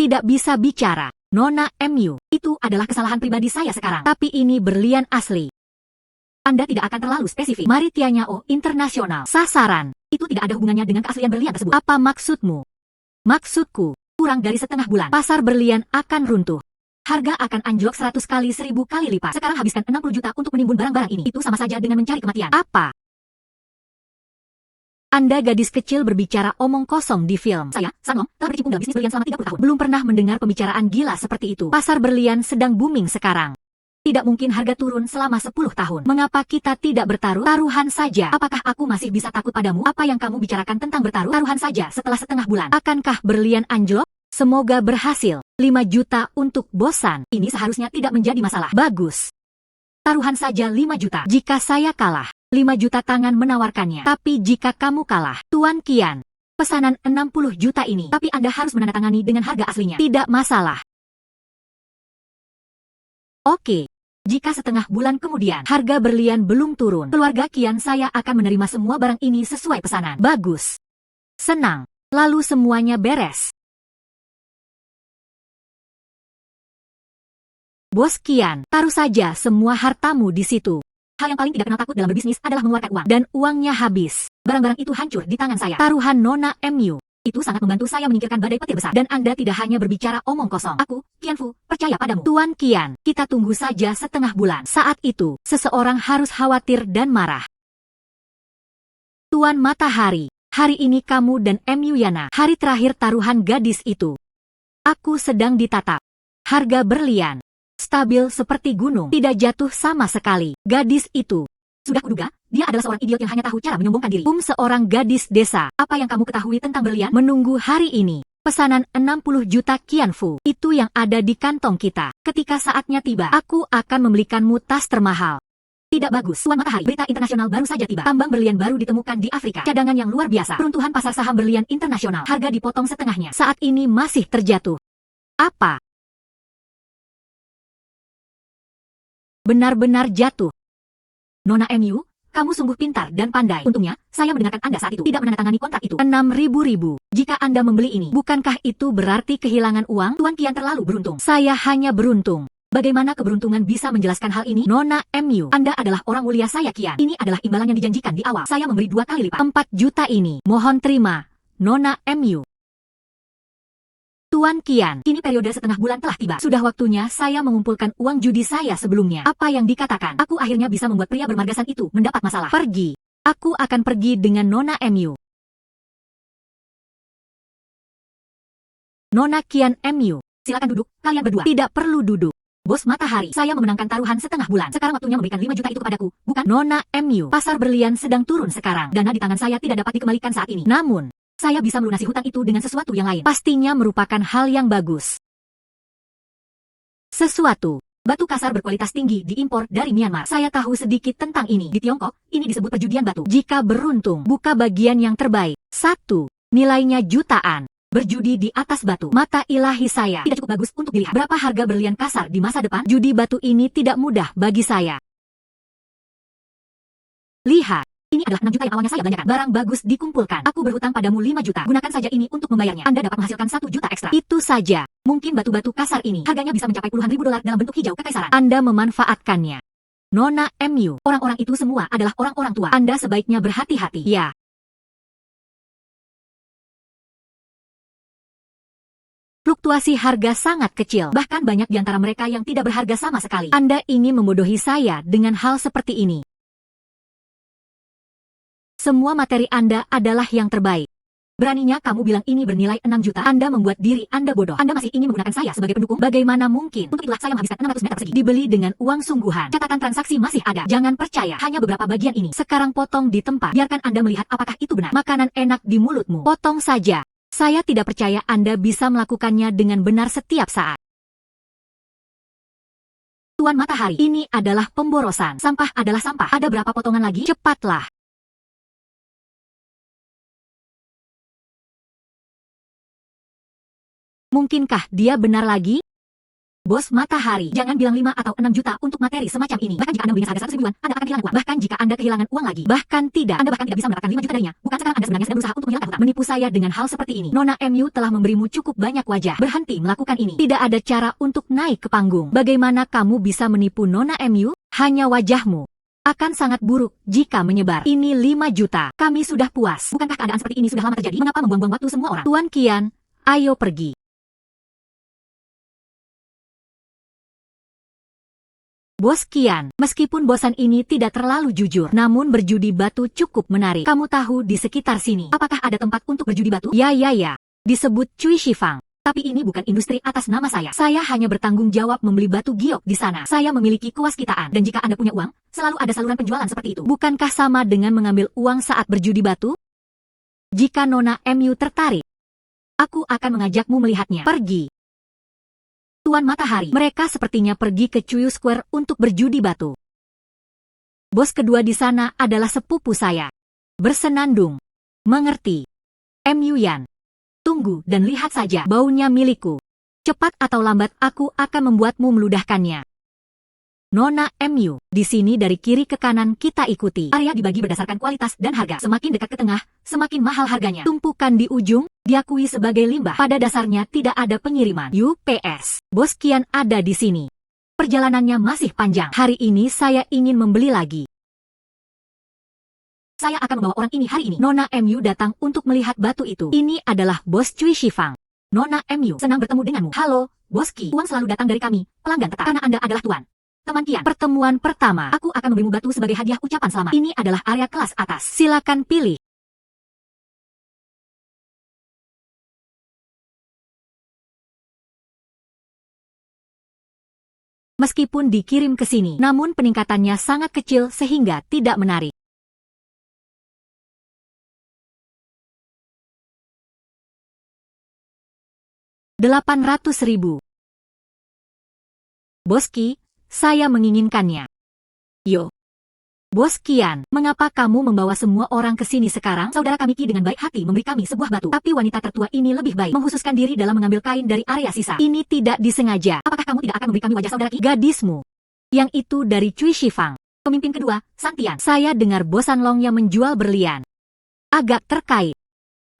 Speaker 1: Tidak bisa bicara. Nona MU, itu adalah kesalahan pribadi saya sekarang. Tapi ini berlian asli. Anda tidak akan terlalu spesifik. Mari Tianyao Internasional. Sasaran. Itu tidak ada hubungannya dengan keaslian berlian tersebut. Apa maksudmu? Maksudku, kurang dari setengah bulan. Pasar berlian akan runtuh. Harga akan anjlok 100 kali 1000 kali lipat. Sekarang habiskan 60 juta untuk menimbun barang-barang ini. Itu sama saja dengan mencari kematian. Apa? Anda gadis kecil berbicara omong kosong di film. Saya, Sanlong, telah berkecimpung dalam bisnis berlian selama 30 tahun. Belum pernah mendengar pembicaraan gila seperti itu. Pasar berlian sedang booming sekarang. Tidak mungkin harga turun selama 10 tahun. Mengapa kita tidak bertaruh? Taruhan saja. Apakah aku masih bisa takut padamu? Apa yang kamu bicarakan tentang bertaruh? Taruhan saja setelah setengah bulan. Akankah berlian anjlok? Semoga berhasil. 5 juta untuk bosan. Ini seharusnya tidak menjadi masalah. Bagus. Taruhan saja 5 juta. Jika saya kalah, 5 juta tangan menawarkannya. Tapi jika kamu kalah, Tuan Qian, pesanan 60 juta ini. Tapi Anda harus menandatangani dengan harga aslinya. Tidak masalah. Oke. Jika setengah bulan kemudian harga berlian belum turun, keluarga Qian saya akan menerima semua barang ini sesuai pesanan. Bagus. Senang. Lalu semuanya beres. Bos Qian, taruh saja semua hartamu di situ. Hal yang paling tidak kenal takut dalam berbisnis adalah mengeluarkan uang. Dan uangnya habis. Barang-barang itu hancur di tangan saya. Taruhan Nona MU. Itu sangat membantu saya menyingkirkan badai petir besar. Dan Anda tidak hanya berbicara omong kosong. Aku, Qianfu, percaya padamu. Tuan Qian, kita tunggu saja setengah bulan. Saat itu, seseorang harus khawatir dan marah. Tuan Matahari, hari ini kamu dan MU Yana. Hari terakhir taruhan gadis itu. Aku sedang ditatap. Harga berlian. Stabil seperti gunung, tidak jatuh sama sekali. Gadis itu. Sudah kuduga, dia adalah seorang idiot yang hanya tahu cara menyombongkan diri. Seorang gadis desa. Apa yang kamu ketahui tentang berlian? Menunggu hari ini. Pesanan 60 juta Qianfu. Itu yang ada di kantong kita. Ketika saatnya tiba, aku akan membelikanmu tas termahal. Tidak bagus. Tuan Matahari, berita internasional baru saja tiba. Tambang berlian baru ditemukan di Afrika. Cadangan yang luar biasa. Peruntuhan pasar saham berlian internasional. Harga dipotong setengahnya. Saat ini masih terjatuh. Apa? Benar-benar jatuh. Nona MU, Kamu sungguh pintar dan pandai. Untungnya, saya mendengarkan Anda saat itu tidak menandatangani kontrak itu. 6.000 ribu. Jika Anda membeli ini, bukankah itu berarti kehilangan uang? Tuan Qian terlalu beruntung. Saya hanya beruntung. Bagaimana keberuntungan bisa menjelaskan hal ini? Nona MU, Anda adalah orang mulia saya Qian. Ini adalah imbalan yang dijanjikan di awal. Saya memberi 2 kali lipat. 4 juta ini. Mohon terima, Nona MU. Tuan Qian, kini periode setengah bulan telah tiba. Sudah waktunya saya mengumpulkan uang judi saya sebelumnya. Apa yang dikatakan? Aku akhirnya bisa membuat pria bermargasan itu mendapat masalah. Pergi. Aku akan pergi dengan Nona MU. Nona Qian MU, silakan duduk, kalian berdua. Tidak perlu duduk. Bos Matahari, saya memenangkan taruhan setengah bulan. Sekarang waktunya memberikan 5 juta itu kepadaku, bukan? Nona MU, pasar berlian sedang turun sekarang. Dana di tangan saya tidak dapat dikembalikan saat ini. Namun, saya bisa melunasi hutang itu dengan sesuatu yang lain. Pastinya merupakan hal yang bagus. Sesuatu. Batu kasar berkualitas tinggi diimpor dari Myanmar. Saya tahu sedikit tentang ini. Di Tiongkok, ini disebut perjudian batu. Jika beruntung, buka bagian yang terbaik. 1. Nilainya jutaan. Berjudi di atas batu. Mata ilahi saya tidak cukup bagus untuk dilihat. Berapa harga berlian kasar di masa depan? Judi batu ini tidak mudah bagi saya. Lihat. Ini adalah 6 juta yang awalnya saya belanjakan. Barang bagus dikumpulkan. Aku berhutang padamu 5 juta. Gunakan saja ini untuk membayarnya. Anda dapat menghasilkan 1 juta ekstra. Itu saja. Mungkin batu-batu kasar ini harganya bisa mencapai puluhan ribu dolar dalam bentuk hijau kekaisaran. Anda memanfaatkannya. Nona MU, orang-orang itu semua adalah orang-orang tua. Anda sebaiknya berhati-hati. Ya. Fluktuasi harga sangat kecil. Bahkan banyak di antara mereka yang tidak berharga sama sekali. Anda ingin membodohi saya dengan hal seperti ini. Semua materi Anda adalah yang terbaik. Beraninya kamu bilang ini bernilai 6 juta. Anda membuat diri Anda bodoh. Anda masih ingin menggunakan saya sebagai pendukung? Bagaimana mungkin? Untuk itulah saya menghabiskan 600 meter persegi. Dibeli dengan uang sungguhan. Catatan transaksi masih ada. Jangan percaya. Hanya beberapa bagian ini. Sekarang potong di tempat. Biarkan Anda melihat apakah itu benar. Makanan enak di mulutmu. Potong saja. Saya tidak percaya Anda bisa melakukannya dengan benar setiap saat. Tuan Matahari, ini adalah pemborosan. Sampah adalah sampah. Ada berapa potongan lagi? Cepatlah. Mungkinkah dia benar lagi? Bos Matahari, jangan bilang 5 atau 6 juta untuk materi semacam ini. Bahkan jika Anda belinya seharga 100 ribuan, Anda akan kehilangan uang. Bahkan jika Anda kehilangan uang lagi, bahkan tidak, Anda bahkan tidak bisa mendapatkan 5 juta darinya. Bukan sekarang Anda sebenarnya sedang berusaha untuk menghilangkan hutang. Menipu saya dengan hal seperti ini. Nona MU telah memberimu cukup banyak wajah. Berhenti melakukan ini. Tidak ada cara untuk naik ke panggung. Bagaimana kamu bisa menipu Nona MU? Hanya wajahmu akan sangat buruk jika menyebar. Ini 5 juta. Kami sudah puas. Bukankah keadaan seperti ini sudah lama terjadi? Mengapa membuang-buang waktu semua orang? Tuan Qian, ayo pergi. Bos Qian, meskipun bosan ini tidak terlalu jujur, namun berjudi batu cukup menarik. Kamu tahu di sekitar sini, apakah ada tempat untuk berjudi batu? Ya. Disebut Cui Shifang. Tapi ini bukan industri atas nama saya. Saya hanya bertanggung jawab membeli batu giok di sana. Saya memiliki kewaskitaan. Dan jika Anda punya uang, selalu ada saluran penjualan seperti itu. Bukankah sama dengan mengambil uang saat berjudi batu? Jika Nona MU tertarik, aku akan mengajakmu melihatnya. Pergi. Tuan Matahari, mereka sepertinya pergi ke Chuyu Square untuk berjudi batu. Bos kedua di sana adalah sepupu saya. Bersenandung. Mengerti. MU Yan. Tunggu dan lihat saja, baunya milikku. Cepat atau lambat aku akan membuatmu meludahkannya. Nona MU, di sini dari kiri ke kanan kita ikuti. Area dibagi berdasarkan kualitas dan harga. Semakin dekat ke tengah, semakin mahal harganya. Tumpukan di ujung, diakui sebagai limbah. Pada dasarnya tidak ada pengiriman. UPS. Bos Qian ada di sini. Perjalanannya masih panjang. Hari ini saya ingin membeli lagi. Saya akan membawa orang ini hari ini. Nona MU datang untuk melihat batu itu. Ini adalah Bos Cui Shifang. Nona MU, senang bertemu denganmu. Halo, Bos Qi. Uang selalu datang dari kami, pelanggan tetap. Karena Anda adalah tuan. Teman Qian, pertemuan pertama. Aku akan memberimu batu sebagai hadiah ucapan selamat. Ini adalah area kelas atas. Silakan pilih. Meskipun dikirim ke sini, namun peningkatannya sangat kecil sehingga tidak menarik. $800.000. Bos Qi, saya menginginkannya. Yo. Bos Qian, mengapa kamu membawa semua orang ke sini sekarang? Saudara kami Qi dengan baik hati memberi kami sebuah batu. Tapi wanita tertua ini lebih baik menghususkan diri dalam mengambil kain dari area sisa. Ini tidak disengaja. Apakah kamu tidak akan memberi kami wajah saudara Qi? Gadismu. Yang itu dari Cui Shifang. Pemimpin kedua, Santian. Saya dengar Bos Sanlong yang menjual berlian. Agak terkait.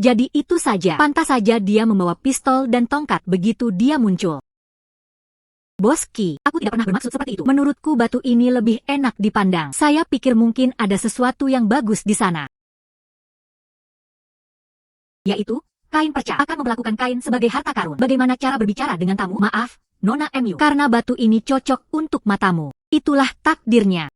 Speaker 1: Jadi itu saja. Pantas saja dia membawa pistol dan tongkat begitu dia muncul. Bos Qi, aku tidak pernah bermaksud seperti itu. Menurutku batu ini lebih enak dipandang. Saya pikir mungkin ada sesuatu yang bagus di sana. Yaitu, kain perca. Akan memperlakukan kain sebagai harta karun. Bagaimana cara berbicara dengan tamu? Maaf, Nona MU. Karena batu ini cocok untuk matamu. Itulah takdirnya.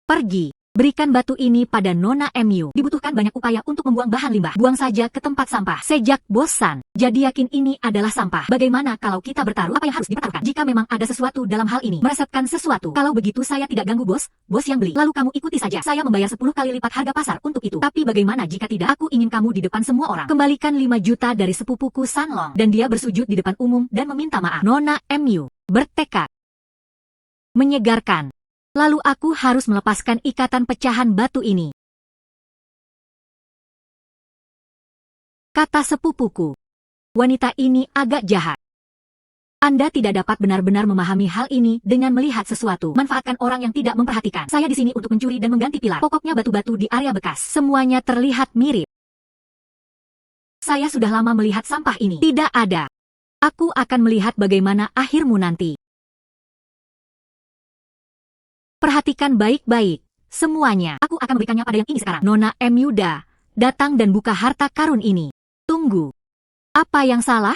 Speaker 1: Pergi. Berikan batu ini pada Nona MU. Dibutuhkan banyak upaya untuk membuang bahan limbah. Buang saja ke tempat sampah. Sejak bosan. Jadi yakin ini adalah sampah. Bagaimana kalau kita bertaruh? Apa yang harus dipertaruhkan? Jika memang ada sesuatu dalam hal ini. Meresepkan sesuatu. Kalau begitu saya tidak ganggu bos. Bos yang beli. Lalu kamu ikuti saja. Saya membayar 10 kali lipat harga pasar untuk itu. Tapi bagaimana jika tidak? Aku ingin kamu di depan semua orang. Kembalikan 5 juta dari sepupuku Sanlong. Dan dia bersujud di depan umum dan meminta maaf. Nona MU bertekad. Menyegarkan. Lalu aku harus melepaskan ikatan pecahan batu ini. Kata sepupuku. Wanita ini agak jahat. Anda tidak dapat benar-benar memahami hal ini dengan melihat sesuatu. Manfaatkan orang yang tidak memperhatikan. Saya di sini untuk mencuri dan mengganti pilar. Pokoknya batu-batu di area bekas. Semuanya terlihat mirip. Saya sudah lama melihat sampah ini. Tidak ada. Aku akan melihat bagaimana akhirmu nanti. Perhatikan baik-baik. Semuanya. Aku akan memberikannya pada yang ini sekarang. Nona MU datang dan buka harta karun ini. Tunggu. Apa yang salah?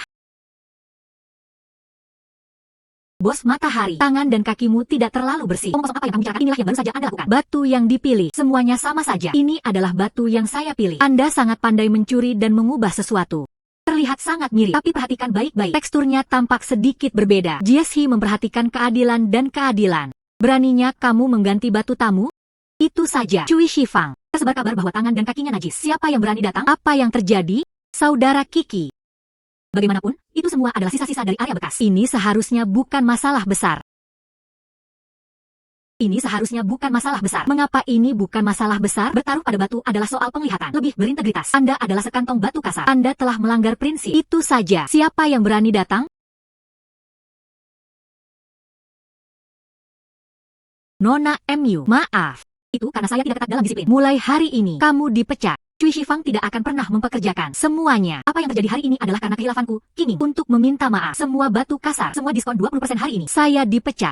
Speaker 1: Bos Matahari, tangan dan kakimu tidak terlalu bersih. Omong kosong apa yang kamu bicarakan? Inilah yang baru saja Anda lakukan. Batu yang dipilih. Semuanya sama saja. Ini adalah batu yang saya pilih. Anda sangat pandai mencuri dan mengubah sesuatu. Terlihat sangat mirip. Tapi perhatikan baik-baik. Teksturnya tampak sedikit berbeda. Jieshi memperhatikan keadilan dan keadilan. Beraninya kamu mengganti batu tamu? Itu saja. Cui Shifang. Tersebar kabar bahwa tangan dan kakinya najis. Siapa yang berani datang? Apa yang terjadi? Saudara Kiki. Bagaimanapun, itu semua adalah sisa-sisa dari area bekas. Ini seharusnya bukan masalah besar. Ini seharusnya bukan masalah besar. Mengapa ini bukan masalah besar? Bertaruh pada batu adalah soal penglihatan. Lebih berintegritas. Anda adalah sekantong batu kasar. Anda telah melanggar prinsip. Itu saja. Siapa yang berani datang? Nona MU, maaf. Itu karena saya tidak ketat dalam disiplin. Mulai hari ini, kamu dipecat. Cui Shifang tidak akan pernah mempekerjakan semuanya. Apa yang terjadi hari ini adalah karena kehilafanku, Kinging, untuk meminta maaf. Semua batu kasar, semua diskon 20% hari ini. Saya dipecat.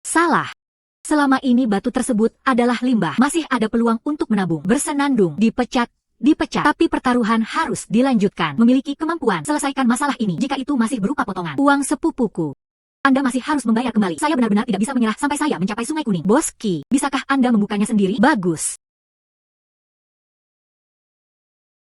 Speaker 1: Salah. Selama ini batu tersebut adalah limbah. Masih ada peluang untuk menabung. Bersenandung, dipecat. Tapi pertaruhan harus dilanjutkan. Memiliki kemampuan selesaikan masalah ini. Jika itu masih berupa potongan uang sepupuku. Anda masih harus membayar kembali. Saya benar-benar tidak bisa menyerah sampai saya mencapai Sungai Kuning. Bos Qi, bisakah Anda membukanya sendiri? Bagus.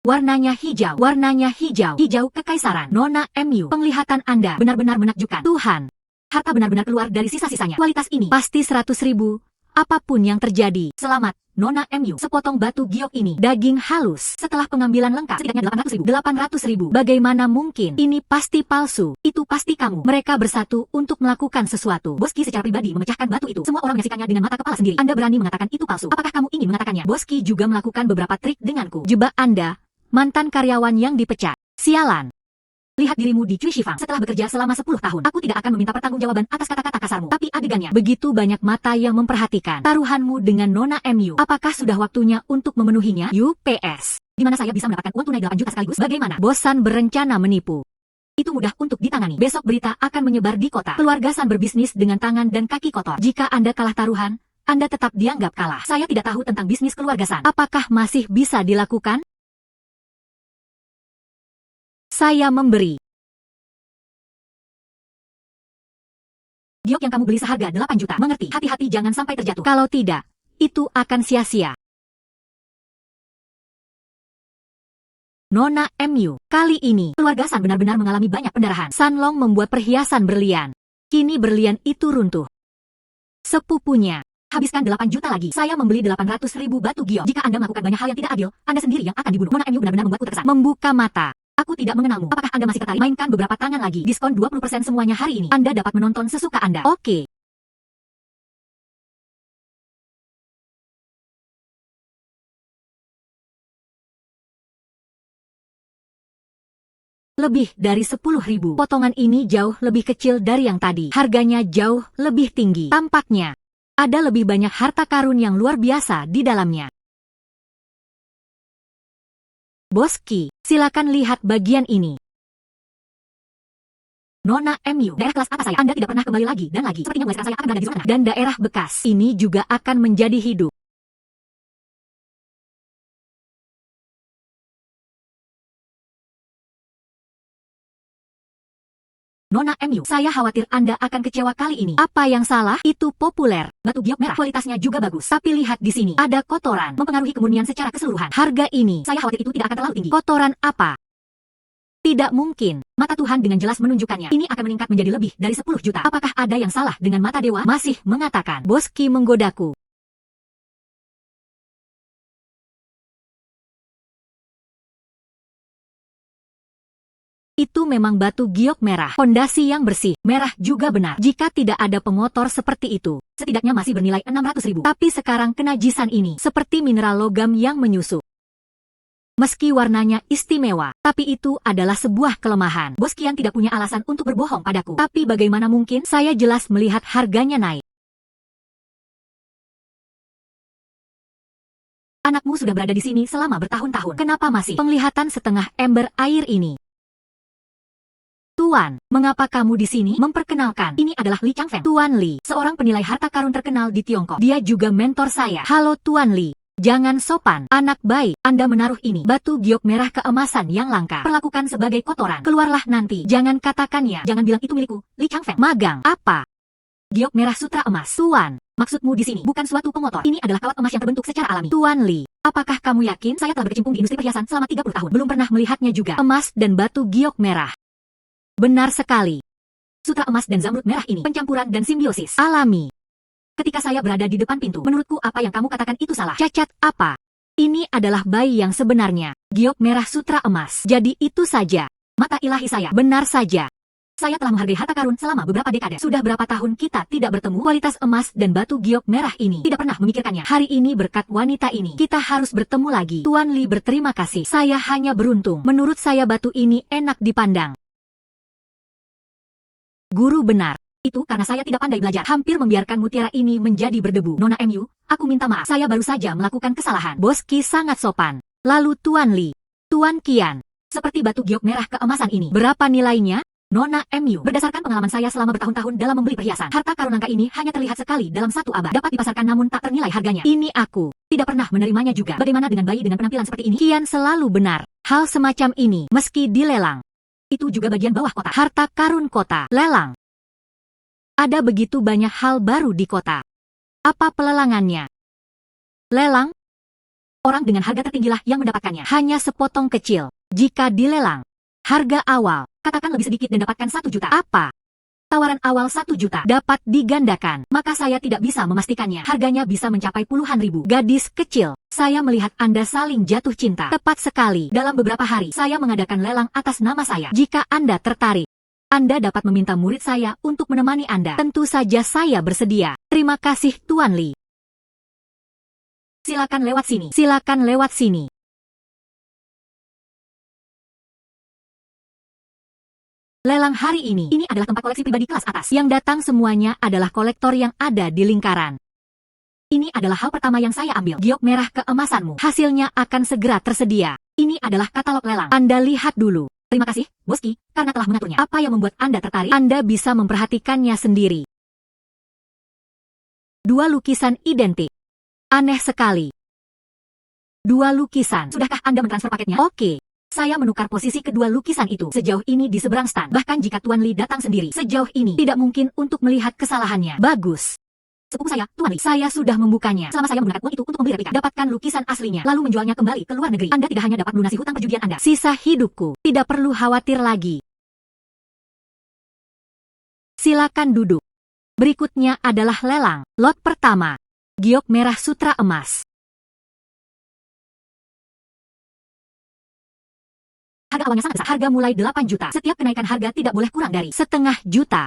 Speaker 1: Warnanya hijau. Warnanya hijau. Hijau kekaisaran. Nona MU, penglihatan Anda benar-benar menakjubkan. Tuhan, harta benar-benar keluar dari sisa-sisanya. Kualitas ini pasti 100.000. Apapun yang terjadi. Selamat, Nona MU. Sepotong batu giok ini. Daging halus. Setelah pengambilan lengkap, setidaknya 800.000. 800.000. Bagaimana mungkin? Ini pasti palsu. Itu pasti kamu. Mereka bersatu untuk melakukan sesuatu. Bos Qi secara pribadi memecahkan batu itu. Semua orang menyaksikannya dengan mata kepala sendiri. Anda berani mengatakan itu palsu. Apakah kamu ingin mengatakannya? Bos Qi juga melakukan beberapa trik denganku. Jebak Anda, mantan karyawan yang dipecat. Sialan. Lihat dirimu di Cui Shifang. Setelah bekerja selama 10 tahun, aku tidak akan meminta pertanggungjawaban atas kata-kata kasarmu. Tapi adegannya, begitu banyak mata yang memperhatikan taruhanmu dengan Nona MU. Apakah sudah waktunya untuk memenuhinya? UPS. Di mana saya bisa mendapatkan uang tunai 8 juta sekaligus? Bagaimana? Bosan berencana menipu. Itu mudah untuk ditangani. Besok berita akan menyebar di kota. Keluarga San berbisnis dengan tangan dan kaki kotor. Jika Anda kalah taruhan, Anda tetap dianggap kalah. Saya tidak tahu tentang bisnis keluarga San. Apakah masih bisa dilakukan? Saya memberi. Giok yang kamu beli seharga 8 juta. Mengerti? Hati-hati jangan sampai terjatuh. Kalau tidak, itu akan sia-sia. Nona MU, kali ini, keluarga San benar-benar mengalami banyak pendarahan. Sanlong membuat perhiasan berlian. Kini berlian itu runtuh. Sepupunya. Habiskan 8 juta lagi. Saya membeli 800.000 batu giok. Jika Anda melakukan banyak hal yang tidak adil, Anda sendiri yang akan dibunuh. Nona MU benar-benar membuatku terkesan. Membuka mata. Aku tidak mengenalmu. Apakah Anda masih tertarik? Mainkan beberapa tangan lagi. Diskon 20% semuanya hari ini. Anda dapat menonton sesuka Anda. Oke. Lebih dari 10.000. Potongan ini jauh lebih kecil dari yang tadi. Harganya jauh lebih tinggi. Tampaknya Ada lebih banyak harta karun yang luar biasa di dalamnya. Boski, silakan lihat bagian ini. Nona MU, daerah kelas atas saya. Anda tidak pernah kembali lagi dan lagi. Sepertinya mulai sekarang saya akan berada di zona. Dan daerah bekas ini juga akan menjadi hidup. Nona MU, saya khawatir Anda akan kecewa kali ini. Apa yang salah? Itu populer. Batu giok merah, kualitasnya juga bagus. Tapi lihat di sini, ada kotoran, mempengaruhi kemurnian secara keseluruhan. Harga ini, saya khawatir itu tidak akan terlalu tinggi. Kotoran apa? Tidak mungkin. Mata Tuhan dengan jelas menunjukkannya. Ini akan meningkat menjadi lebih dari 10 juta. Apakah ada yang salah dengan mata dewa? Masih mengatakan, Boski menggodaku. Itu memang batu giok merah. Fondasi yang bersih, merah juga benar. Jika tidak ada pengotor seperti itu, setidaknya masih bernilai 600.000. Tapi sekarang kenajisan ini seperti mineral logam yang menyusup. Meski warnanya istimewa, tapi itu adalah sebuah kelemahan. Boskian tidak punya alasan untuk berbohong padaku. Tapi bagaimana mungkin? Saya jelas melihat harganya naik. Anakmu sudah berada di sini selama bertahun-tahun. Kenapa masih penglihatan setengah ember air ini? Tuan, mengapa kamu di sini? Memperkenalkan, ini adalah Li Changfeng. Tuan Li, seorang penilai harta karun terkenal di Tiongkok. Dia juga mentor saya. Halo Tuan Li. Jangan sopan, anak baik. Anda menaruh ini, batu giok merah keemasan yang langka. Perlakukan sebagai kotoran. Keluarlah nanti. Jangan katakannya. Jangan bilang itu milikku. Li Changfeng. Magang. Apa? Giok merah sutra emas. Tuan, maksudmu di sini bukan suatu pengotor. Ini adalah kawat emas yang terbentuk secara alami. Tuan Li, apakah kamu yakin? Saya telah berkecimpung di industri perhiasan selama 30 tahun. Belum pernah melihatnya juga. Emas dan batu giok merah. Benar sekali. Sutra emas dan zamrud merah ini pencampuran dan simbiosis alami. Ketika saya berada di depan pintu, menurutku apa yang kamu katakan itu salah. Cacat apa? Ini adalah bayi yang sebenarnya. Giok merah sutra emas. Jadi itu saja. Mata ilahi saya. Benar saja. Saya telah menghargai harta karun selama beberapa dekade. Sudah berapa tahun kita tidak bertemu. Kualitas emas dan batu giok merah ini tidak pernah memikirkannya. Hari ini berkat wanita ini, kita harus bertemu lagi. Tuan Li berterima kasih. Saya hanya beruntung. Menurut saya batu ini enak dipandang. Guru benar. Itu karena saya tidak pandai belajar. Hampir membiarkan mutiara ini menjadi berdebu. Nona MU, aku minta maaf. Saya baru saja melakukan kesalahan. Boski sangat sopan. Lalu Tuan Li. Tuan Qian. Seperti batu giok merah keemasan ini. Berapa nilainya? Nona MU. Berdasarkan pengalaman saya selama bertahun-tahun dalam membeli perhiasan, harta karun langka ini hanya terlihat sekali dalam satu abad. Dapat dipasarkan namun tak ternilai harganya. Ini aku. Tidak pernah menerimanya juga. Bagaimana dengan bayi dengan penampilan seperti ini? Qian selalu benar. Hal semacam ini, meski dilelang, itu juga bagian bawah kota. Harta karun kota. Lelang. Ada begitu banyak hal baru di kota. Apa pelelangannya? Lelang? Orang dengan harga tertinggilah yang mendapatkannya. Hanya sepotong kecil. Jika dilelang, harga awal, katakan lebih sedikit dan dapatkan 1 juta. Apa? Tawaran awal 1 juta dapat digandakan. Maka saya tidak bisa memastikannya. Harganya bisa mencapai puluhan ribu. Gadis kecil, saya melihat Anda saling jatuh cinta. Tepat sekali. Dalam beberapa hari, saya mengadakan lelang atas nama saya. Jika Anda tertarik, Anda dapat meminta murid saya untuk menemani Anda. Tentu saja saya bersedia. Terima kasih Tuan Li. Silakan lewat sini. Silakan lewat sini. Lelang hari ini adalah tempat koleksi pribadi kelas atas. Yang datang semuanya adalah kolektor yang ada di lingkaran. Ini adalah hal pertama yang saya ambil. Giok merah keemasanmu. Hasilnya akan segera tersedia. Ini adalah katalog lelang. Anda lihat dulu. Terima kasih, Boski, karena telah mengaturnya. Apa yang membuat Anda tertarik? Anda bisa memperhatikannya sendiri. 2 lukisan identik. Aneh sekali. 2 lukisan. Sudahkah Anda mentransfer paketnya? Oke. Saya menukar posisi kedua lukisan itu sejauh ini di seberang stand. Bahkan jika Tuan Li datang sendiri, sejauh ini tidak mungkin untuk melihat kesalahannya. Bagus. Sepupu saya, Tuan Li, saya sudah membukanya. Selama saya menggunakan uang itu untuk membeli replika, dapatkan lukisan aslinya, lalu menjualnya kembali ke luar negeri. Anda tidak hanya dapat melunasi hutang perjudian Anda. Sisa hidupku, tidak perlu khawatir lagi. Silakan duduk. Berikutnya adalah lelang. Lot pertama. Giok merah sutra emas. Harga awalnya sangat besar. Harga mulai 8 juta. Setiap kenaikan harga tidak boleh kurang dari setengah juta.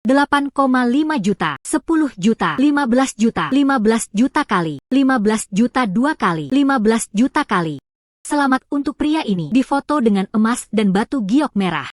Speaker 1: 8,5 juta, 10 juta, 15 juta, 15 juta kali, 15 juta 2 kali, 15 juta kali. Selamat untuk pria ini, difoto dengan emas dan batu giok merah.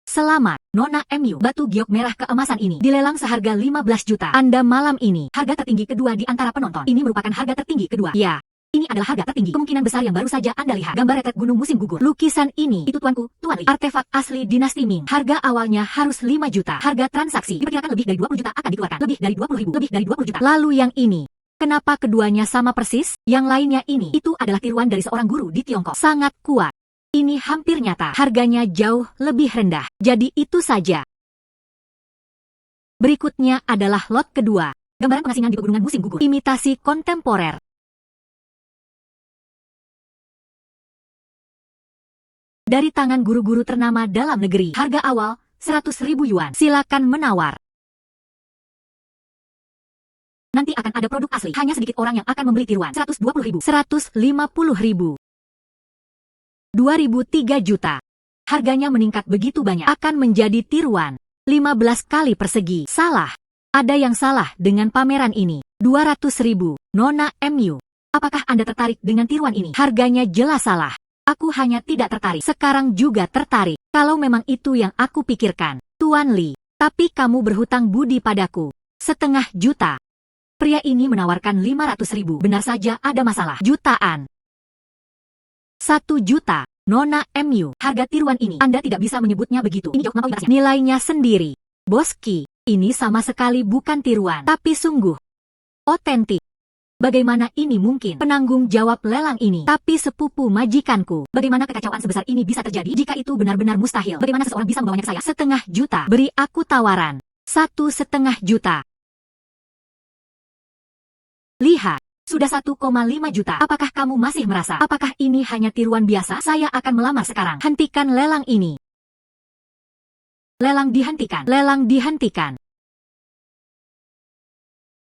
Speaker 1: Selamat, Nona MU. Batu giok merah keemasan ini dilelang seharga 15 juta. Anda malam ini harga tertinggi kedua di antara penonton. Ini merupakan harga tertinggi kedua. Ya, ini adalah harga tertinggi. Kemungkinan besar yang baru saja Anda lihat. Gambar retret gunung musim gugur. Lukisan ini, itu tuanku, Tuan Li. Artefak asli dinasti Ming. Harga awalnya harus 5 juta. Harga transaksi diperkirakan lebih dari 20 juta akan dikeluarkan. Lebih dari 20 ribu. Lebih dari 20 juta. Lalu yang ini. Kenapa keduanya sama persis? Yang lainnya ini, itu adalah tiruan dari seorang guru di Tiongkok. Sangat kuat. Ini hampir nyata. Harganya jauh lebih rendah. Jadi itu saja. Berikutnya adalah lot kedua. Gambaran pengasingan di pegunungan musim gugur. Imitasi kontemporer. Dari tangan guru-guru ternama dalam negeri. Harga awal 100.000 yuan. Silakan menawar. Nanti akan ada produk asli. Hanya sedikit orang yang akan membeli tiruan. 120.000. 150.000. 2003 juta. Harganya meningkat begitu banyak. Akan menjadi tiruan. 15 kali persegi. Salah. Ada yang salah dengan pameran ini. 200.000. Nona MU. Apakah Anda tertarik dengan tiruan ini? Harganya jelas salah. Aku hanya tidak tertarik. Sekarang juga tertarik. Kalau memang itu yang aku pikirkan. Tuan Li. Tapi kamu berhutang budi padaku. 0,5 juta. Pria ini menawarkan 500.000. Benar saja ada masalah. Jutaan. 1 juta. Nona MU. Harga tiruan ini. Anda tidak bisa menyebutnya begitu. Ini jauh melampaui batasnya. Nilainya sendiri. Boski. Ini sama sekali bukan tiruan. Tapi sungguh otentik. Bagaimana ini mungkin? Penanggung jawab lelang ini. Tapi sepupu majikanku. Bagaimana kekacauan sebesar ini bisa terjadi? Jika itu benar-benar mustahil. Bagaimana seseorang bisa membawanya ke saya? 0,5 juta. Beri aku tawaran. 1,5 juta. Lihat. Sudah 1,5 juta. Apakah kamu masih merasa? Apakah ini hanya tiruan biasa? Saya akan melamar sekarang. Hentikan lelang ini. Lelang dihentikan. Lelang dihentikan.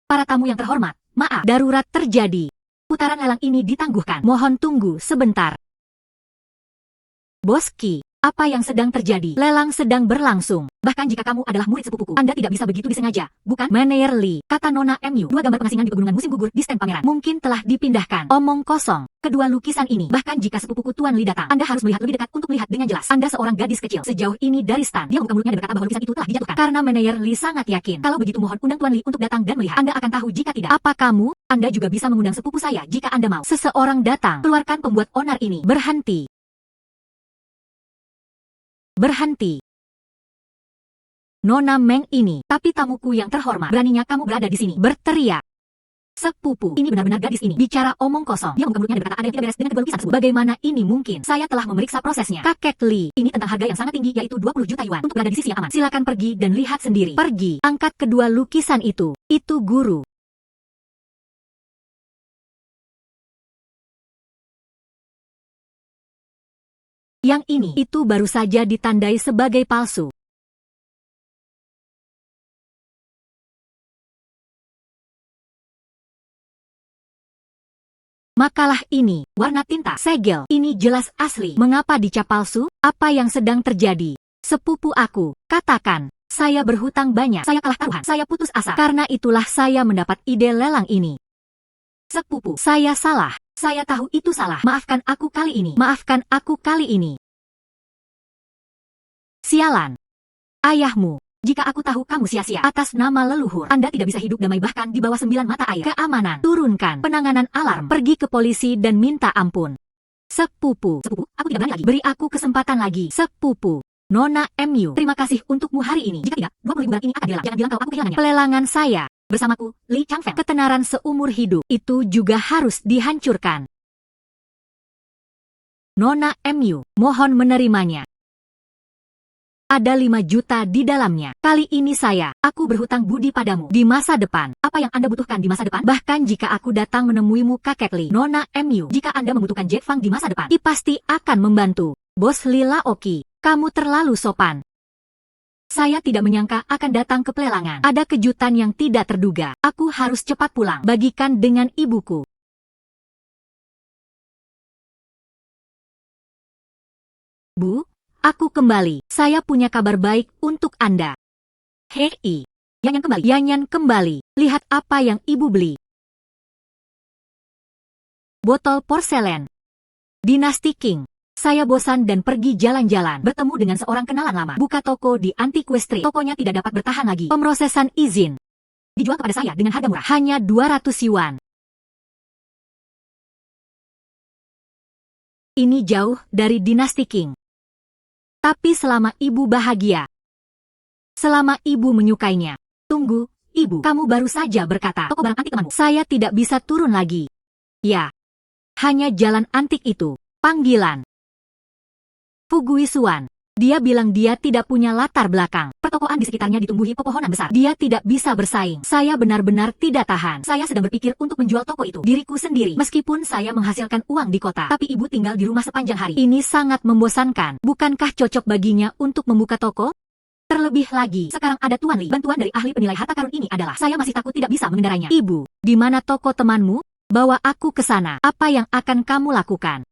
Speaker 1: Para tamu yang terhormat, maaf, darurat terjadi. Putaran lelang ini ditangguhkan. Mohon tunggu sebentar. Boski. Apa yang sedang terjadi? Lelang sedang berlangsung. Bahkan jika kamu adalah murid sepupuku, Anda tidak bisa begitu disengaja, bukan? Manayer Li, kata Nona MU. 2 gambar pengasingan di pegunungan musim gugur di stand pameran. Mungkin telah dipindahkan. Omong kosong. Kedua lukisan ini, bahkan jika sepupuku Tuan Li datang, Anda harus melihat lebih dekat untuk melihat dengan jelas. Anda seorang gadis kecil. Sejauh ini dari stand, dia membuka mulutnya dan berkata bahwa lukisan itu telah dijatuhkan. Karena Manayer Li sangat yakin. Kalau begitu mohon undang Tuan Li untuk datang dan melihat. Anda akan tahu jika tidak. Apa kamu? Anda juga bisa mengundang sepupu saya jika Anda mau. Seseorang datang. Keluarkan pembuat onar ini. Berhenti. Berhenti. Nona Meng ini, tapi tamuku yang terhormat, beraninya kamu berada di sini, berteriak. Sepupu, ini benar-benar gadis ini, bicara omong kosong. Dia membuka mulutnya dan berkata ada yang tidak beres dengan kedua lukisan tersebut. Bagaimana ini mungkin? Saya telah memeriksa prosesnya. Kakek Li, ini tentang harga yang sangat tinggi, yaitu 20 juta yuan, untuk berada di sisi yang aman. Silakan pergi dan lihat sendiri. Pergi, angkat kedua lukisan itu guru. Yang ini, itu baru saja ditandai sebagai palsu. Makalah ini, warna tinta, segel, ini jelas asli. Mengapa dicap palsu? Apa yang sedang terjadi? Sepupu aku, katakan, saya berhutang banyak, saya kalah taruhan, saya putus asa. Karena itulah saya mendapat ide lelang ini. Sepupu, saya salah. Saya tahu itu salah. Maafkan aku kali ini. Maafkan aku kali ini. Sialan. Ayahmu. Jika aku tahu kamu sia-sia atas nama leluhur, Anda tidak bisa hidup damai bahkan di bawah 9 mata air. Keamanan. Turunkan penanganan alarm. Pergi ke polisi dan minta ampun. Sepupu. Sepupu, aku tidak berani lagi. Beri aku kesempatan lagi. Sepupu. Nona MU. Terima kasih untukmu hari ini. Jika tidak, 20.000 bulan ini akan dilelang. Jangan bilang kalau aku kehilangannya. Pelelangan saya. Bersamaku, Li Changfeng. Ketenaran seumur hidup. Itu juga harus dihancurkan. Nona MU. Mohon menerimanya. Ada 5 juta di dalamnya. Kali ini aku berhutang budi padamu. Di masa depan, apa yang Anda butuhkan di masa depan? Bahkan jika aku datang menemuimu kakek Li, Nona MU, jika Anda membutuhkan Jack Fang di masa depan, I pasti akan membantu. Bos Li Laoki, kamu terlalu sopan. Saya tidak menyangka akan datang ke pelelangan. Ada kejutan yang tidak terduga. Aku harus cepat pulang. Bagikan dengan ibuku. Bu? Aku kembali. Saya punya kabar baik untuk Anda. Hei, Yanyan kembali. Yanyan kembali. Lihat apa yang ibu beli. Botol porselen. Dinasti Qing. Saya bosan dan pergi jalan-jalan. Bertemu dengan seorang kenalan lama. Buka toko di Antiquestry. Tokonya tidak dapat bertahan lagi. Pemrosesan izin. Dijual kepada saya dengan harga murah. Hanya 200 yuan. Ini jauh dari dinasti Qing. Tapi selama ibu bahagia. Selama ibu menyukainya. Tunggu, ibu. Kamu baru saja berkata, toko barang antik temanmu. Saya tidak bisa turun lagi. Ya. Hanya jalan antik itu. Panggilan. Fuguisuan. Dia bilang dia tidak punya latar belakang. Pertokoan di sekitarnya ditumbuhi pepohonan besar. Dia tidak bisa bersaing. Saya benar-benar tidak tahan. Saya sedang berpikir untuk menjual toko itu. Diriku sendiri. Meskipun saya menghasilkan uang di kota. Tapi ibu tinggal di rumah sepanjang hari. Ini sangat membosankan. Bukankah cocok baginya untuk membuka toko? Terlebih lagi, sekarang ada Tuan Li. Bantuan dari ahli penilai harta karun ini adalah saya masih takut tidak bisa mengendarainya. Ibu, di mana toko temanmu? Bawa aku ke sana. Apa yang akan kamu lakukan?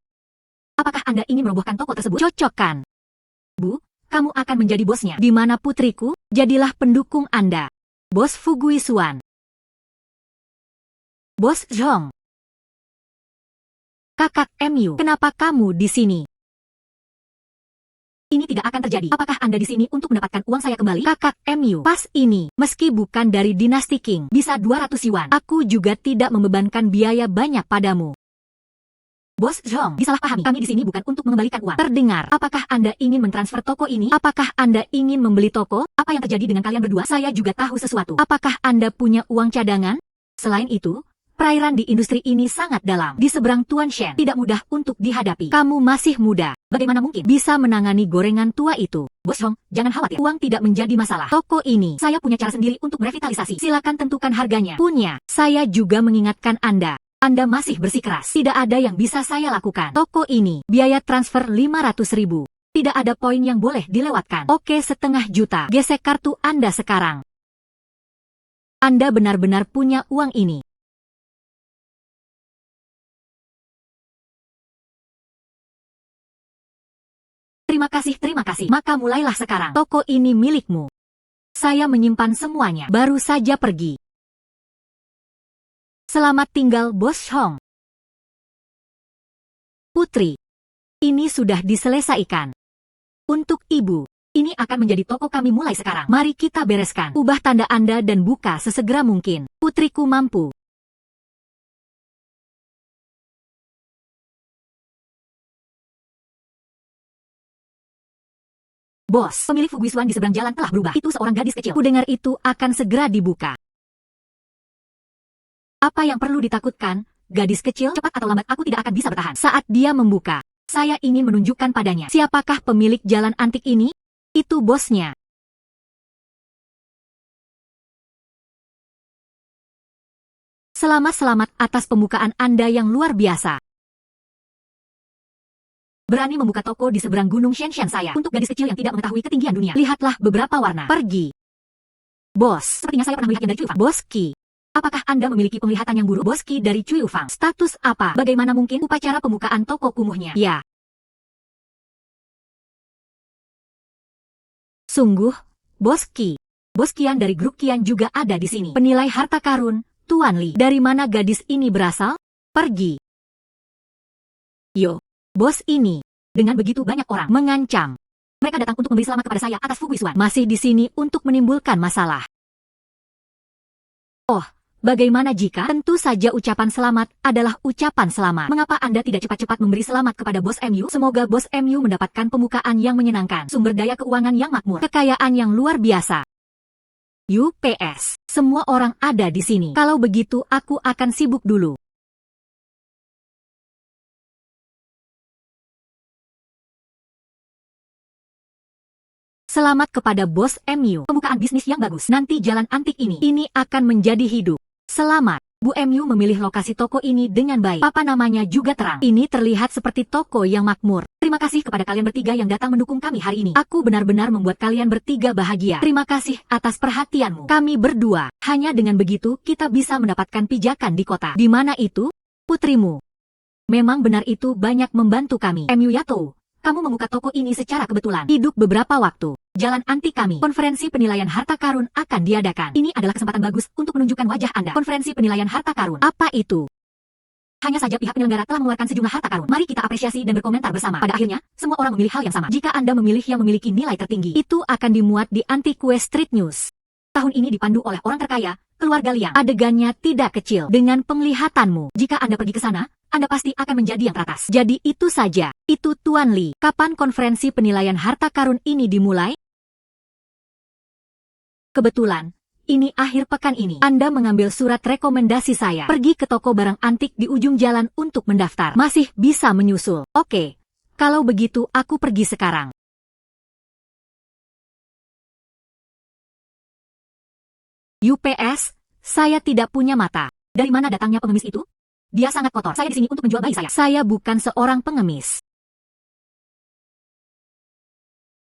Speaker 1: Apakah Anda ingin merobohkan toko tersebut? Cocok kan? Bu, kamu akan menjadi bosnya. Di mana putriku? Jadilah pendukung Anda. Bos Fuguisuan. Bos Zhong. Kakak MU, kenapa kamu di sini? Ini tidak akan terjadi. Apakah Anda di sini untuk mendapatkan uang saya kembali? Kakak MU, pas ini, meski bukan dari dinasti Qing, bisa 200 yuan. Aku juga tidak membebankan biaya banyak padamu. Bos Zhong, disalahpahami. Kami di sini bukan untuk mengembalikan uang. Terdengar, apakah Anda ingin mentransfer toko ini? Apakah Anda ingin membeli toko? Apa yang terjadi dengan kalian berdua? Saya juga tahu sesuatu. Apakah Anda punya uang cadangan? Selain itu, perairan di industri ini sangat dalam. Di seberang Tuan Shen, tidak mudah untuk dihadapi. Kamu masih muda. Bagaimana mungkin bisa menangani gorengan tua itu? Bos Zhong, jangan khawatir. Uang tidak menjadi masalah. Toko ini, saya punya cara sendiri untuk merevitalisasi. Silakan tentukan harganya. Punya. Saya juga mengingatkan Anda. Anda masih bersikeras. Tidak ada yang bisa saya lakukan. Toko ini, biaya transfer 500.000. Tidak ada poin yang boleh dilewatkan. Oke, 0,5 juta. Gesek kartu Anda sekarang. Anda benar-benar punya uang ini. Terima kasih. Maka mulailah sekarang. Toko ini milikmu. Saya menyimpan semuanya. Baru saja pergi. Selamat tinggal, Bos Hong. Putri, ini sudah diselesaikan. Untuk ibu, ini akan menjadi toko kami mulai sekarang. Mari kita bereskan. Ubah tanda Anda dan buka sesegera mungkin. Putriku mampu. Bos, pemilik Fuguisuan di seberang jalan telah berubah. Itu seorang gadis kecil. Kudengar itu akan segera dibuka. Apa yang perlu ditakutkan? Gadis kecil, cepat atau lambat aku tidak akan bisa bertahan. Saat dia membuka, saya ingin menunjukkan padanya. Siapakah pemilik jalan antik ini? Itu bosnya. Selamat atas pembukaan Anda yang luar biasa. Berani membuka toko di seberang gunung Shenshan saya. Untuk gadis kecil yang tidak mengetahui ketinggian dunia. Lihatlah beberapa warna. Pergi. Bos, sepertinya saya pernah melihat yang dari Cuifang. Bos Qi. Apakah Anda memiliki penglihatan yang buruk? Bos Qi dari Cuifang. Status apa? Bagaimana mungkin upacara pembukaan toko kumuhnya? Ya. Sungguh, Bos Qi. Bos Qian dari grup Qian juga ada di sini. Penilai harta karun, Tuan Li. Dari mana gadis ini berasal? Pergi. Yo. Bos ini, dengan begitu banyak orang, mengancam. Mereka datang untuk memberi selamat kepada saya atas Fuguisuan. Masih di sini untuk menimbulkan masalah. Oh, bagaimana jika? Tentu saja ucapan selamat adalah ucapan selamat. Mengapa Anda tidak cepat-cepat memberi selamat kepada Bos MU? Semoga Bos MU mendapatkan pembukaan yang menyenangkan, sumber daya keuangan yang makmur, kekayaan yang luar biasa. UPS, semua orang ada di sini. Kalau begitu aku akan sibuk dulu. Selamat kepada Bos MU. Pembukaan bisnis yang bagus. Nanti jalan antik ini akan menjadi hidup. Selamat. Bu MU memilih lokasi toko ini dengan baik. Papa namanya juga terang. Ini terlihat seperti toko yang makmur. Terima kasih kepada kalian bertiga yang datang mendukung kami hari ini. Aku benar-benar membuat kalian bertiga bahagia. Terima kasih atas perhatianmu. Kami berdua. Hanya dengan begitu kita bisa mendapatkan pijakan di kota. Di mana itu? Putrimu. Memang benar itu banyak membantu kami. MU Yato. Kamu membuka toko ini secara kebetulan. Hidup beberapa waktu. Jalan antik kami. Konferensi penilaian harta karun akan diadakan. Ini adalah kesempatan bagus untuk menunjukkan wajah Anda. Konferensi penilaian harta karun. Apa itu? Hanya saja pihak penyelenggara telah mengeluarkan sejumlah harta karun. Mari kita apresiasi dan berkomentar bersama. Pada akhirnya, semua orang memilih hal yang sama. Jika Anda memilih yang memiliki nilai tertinggi, itu akan dimuat di Antique Street News. Tahun ini dipandu oleh orang terkaya, keluarga Liang. Adegannya tidak kecil. Dengan penglihatanmu, jika Anda pergi ke sana, Anda pasti akan menjadi yang teratas. Jadi itu saja. Itu Tuan Li. Kapan konferensi penilaian harta karun ini dimulai? Kebetulan, ini akhir pekan ini. Anda mengambil surat rekomendasi saya. Pergi ke toko barang antik di ujung jalan untuk mendaftar. Masih bisa menyusul. Oke. Kalau begitu aku pergi sekarang. UPS, saya tidak punya mata. Dari mana datangnya pengemis itu? Dia sangat kotor. Saya di sini untuk menjual bayi saya. Saya bukan seorang pengemis.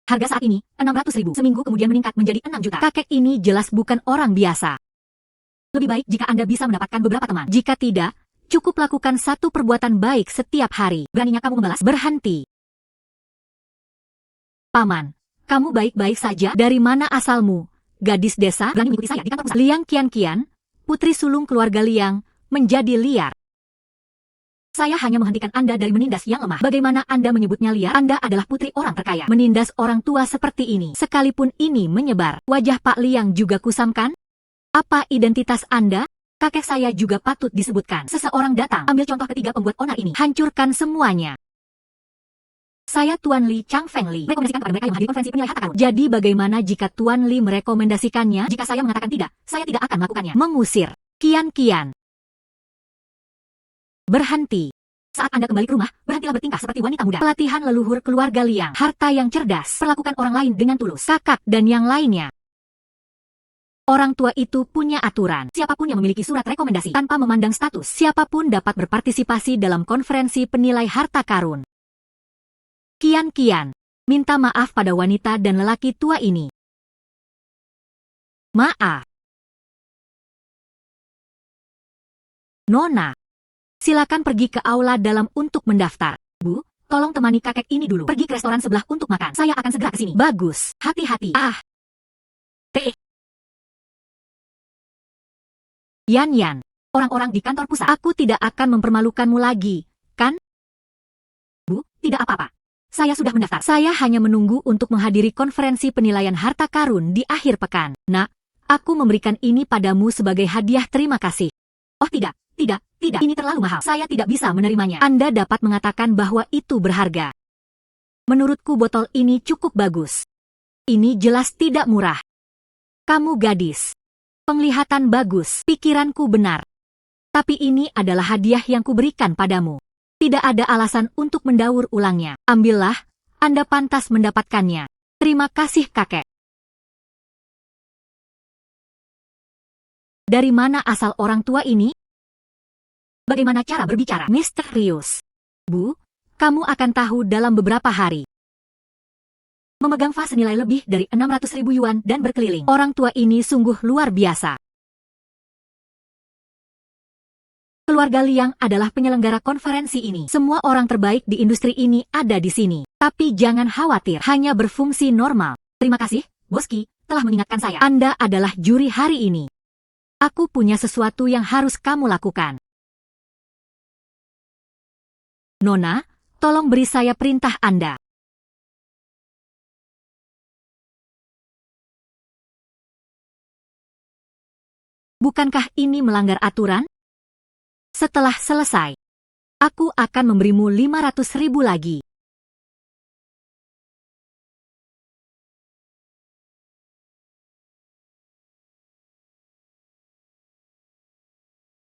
Speaker 1: Harga saat ini, 600.000. Seminggu kemudian meningkat menjadi 6 juta. Kakek ini jelas bukan orang biasa. Lebih baik jika Anda bisa mendapatkan beberapa teman. Jika tidak, cukup lakukan satu perbuatan baik setiap hari. Beraninya kamu membalas? Berhenti. Paman, kamu baik-baik saja? Dari mana asalmu? Gadis desa? Berani mengikuti saya di kantor pusat. Liang Qianqian, putri sulung keluarga Liang, menjadi liar. Saya hanya menghentikan Anda dari menindas yang lemah. Bagaimana Anda menyebutnya liar? Anda adalah putri orang terkaya. Menindas orang tua seperti ini. Sekalipun ini menyebar. Wajah Pak Liang juga kusam kan? Apa identitas Anda? Kakek saya juga patut disebutkan. Seseorang datang. Ambil contoh ketiga pembuat onar ini. Hancurkan semuanya. Saya Tuan Li Chang Feng Li. Rekomendasikan kepada mereka yang menghadiri konferensi penilai harta karun. Jadi bagaimana jika Tuan Li merekomendasikannya? Jika saya mengatakan tidak, saya tidak akan melakukannya. Mengusir. Qianqian. Berhenti. Saat Anda kembali ke rumah, berhentilah bertingkah seperti wanita muda. Pelatihan leluhur keluarga Liang. Harta yang cerdas. Perlakukan orang lain dengan tulus. Kakak dan yang lainnya. Orang tua itu punya aturan. Siapapun yang memiliki surat rekomendasi tanpa memandang status, siapapun dapat berpartisipasi dalam konferensi penilai harta karun. Qianqian, minta maaf pada wanita dan lelaki tua ini. Maaf. Nona. Silakan pergi ke aula dalam untuk mendaftar. Bu, tolong temani kakek ini dulu. Pergi ke restoran sebelah untuk makan. Saya akan segera ke sini. Bagus. Hati-hati. Yan. Orang-orang di kantor pusat. Aku tidak akan mempermalukanmu lagi, kan? Bu, tidak apa-apa. Saya sudah mendaftar. Saya hanya menunggu untuk menghadiri konferensi penilaian harta karun di akhir pekan. Nak, aku memberikan ini padamu sebagai hadiah terima kasih. Oh tidak. Tidak, ini terlalu mahal. Saya tidak bisa menerimanya. Anda dapat mengatakan bahwa itu berharga. Menurutku botol ini cukup bagus. Ini jelas tidak murah. Kamu gadis. Penglihatan bagus. Pikiranku benar. Tapi ini adalah hadiah yang kuberikan padamu. Tidak ada alasan untuk mendaur ulangnya. Ambillah, Anda pantas mendapatkannya. Terima kasih kakek. Dari mana asal orang tua ini? Bagaimana cara berbicara? Misterius. Bu, kamu akan tahu dalam beberapa hari. Memegang vas senilai lebih dari 600.000 yuan dan berkeliling. Orang tua ini sungguh luar biasa. Keluarga Liang adalah penyelenggara konferensi ini. Semua orang terbaik di industri ini ada di sini. Tapi jangan khawatir, hanya berfungsi normal. Terima kasih, Boski, telah mengingatkan saya. Anda adalah juri hari ini. Aku punya sesuatu yang harus kamu lakukan. Nona, tolong beri saya perintah Anda. Bukankah ini melanggar aturan? Setelah selesai, aku akan memberimu 500.000 lagi.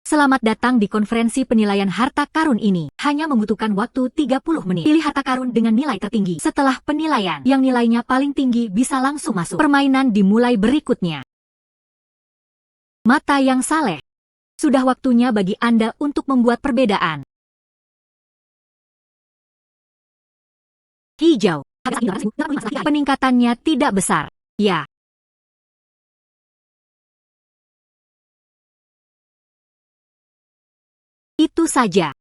Speaker 1: Selamat datang di konferensi penilaian harta karun ini. Hanya membutuhkan waktu 30 menit. Pilih harta karun dengan nilai tertinggi. Setelah penilaian, yang nilainya paling tinggi bisa langsung masuk. Permainan dimulai berikutnya. Mata yang saleh. Sudah waktunya bagi Anda untuk membuat perbedaan. Hijau. Peningkatannya tidak besar. Ya. Itu saja.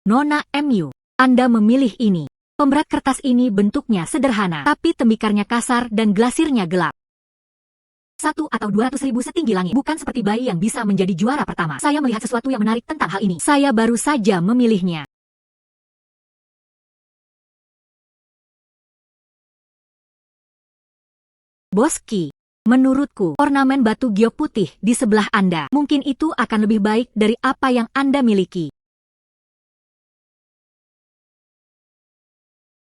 Speaker 1: Nona MU, Anda memilih ini. Pemberat kertas ini bentuknya sederhana, tapi tembikarnya kasar dan glasirnya gelap. 1 atau 200.000 setinggi langit. Bukan seperti bayi yang bisa menjadi juara pertama. Saya melihat sesuatu yang menarik tentang hal ini. Saya baru saja memilihnya. Boski, menurutku, ornamen batu giok putih di sebelah Anda, mungkin itu akan lebih baik dari apa yang Anda miliki.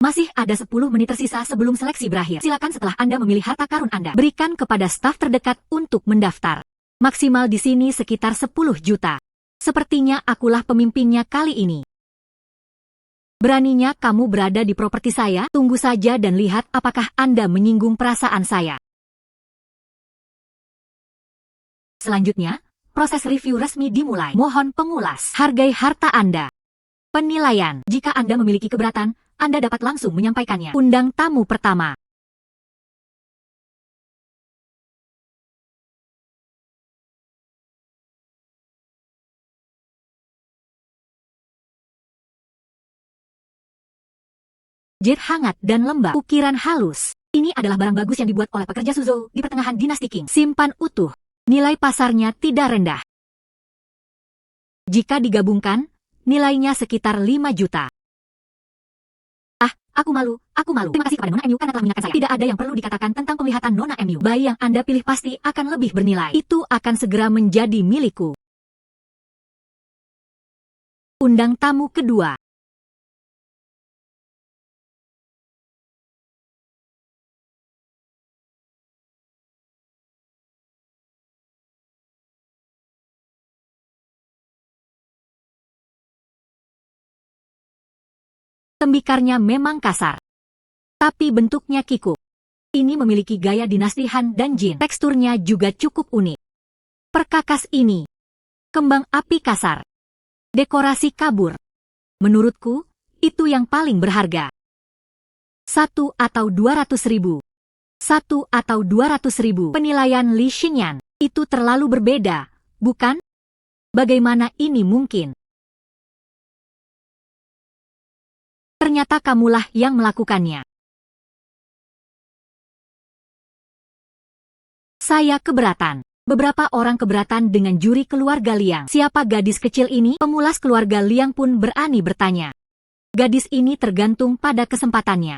Speaker 1: Masih ada 10 menit tersisa sebelum seleksi berakhir. Silakan setelah Anda memilih harta karun Anda, berikan kepada staf terdekat untuk mendaftar. Maksimal di sini sekitar 10 juta. Sepertinya akulah pemimpinnya kali ini. Beraninya kamu berada di properti saya? Tunggu saja dan lihat apakah Anda menyinggung perasaan saya. Selanjutnya, proses review resmi dimulai. Mohon pengulas. Hargai harta Anda. Penilaian. Jika Anda memiliki keberatan, Anda dapat langsung menyampaikannya. Undang tamu pertama. Jet hangat dan lembab. Ukiran halus. Ini adalah barang bagus yang dibuat oleh pekerja Suzhou di pertengahan dinasti Qing. Simpan utuh. Nilai pasarnya tidak rendah. Jika digabungkan, nilainya sekitar 5 juta. Aku malu. Terima kasih kepada Nona MU karena telah mengingatkan saya. Tidak ada yang perlu dikatakan tentang penglihatan Nona MU. Bayi yang Anda pilih pasti akan lebih bernilai. Itu akan segera menjadi milikku. Undang tamu kedua. Tembikarnya memang kasar, tapi bentuknya kikuk. Ini memiliki gaya dinasti Han dan Jin. Teksturnya juga cukup unik. Perkakas ini. Kembang api kasar. Dekorasi kabur. Menurutku, itu yang paling berharga. 1 atau 200.000. 1 atau 200.000. Penilaian Li Xingyan. Itu terlalu berbeda, bukan? Bagaimana ini mungkin? Ternyata kamulah yang melakukannya. Saya keberatan. Beberapa orang keberatan dengan juri keluarga Liang. Siapa gadis kecil ini? Pemulas keluarga Liang pun berani bertanya. Gadis ini tergantung pada kesempatannya.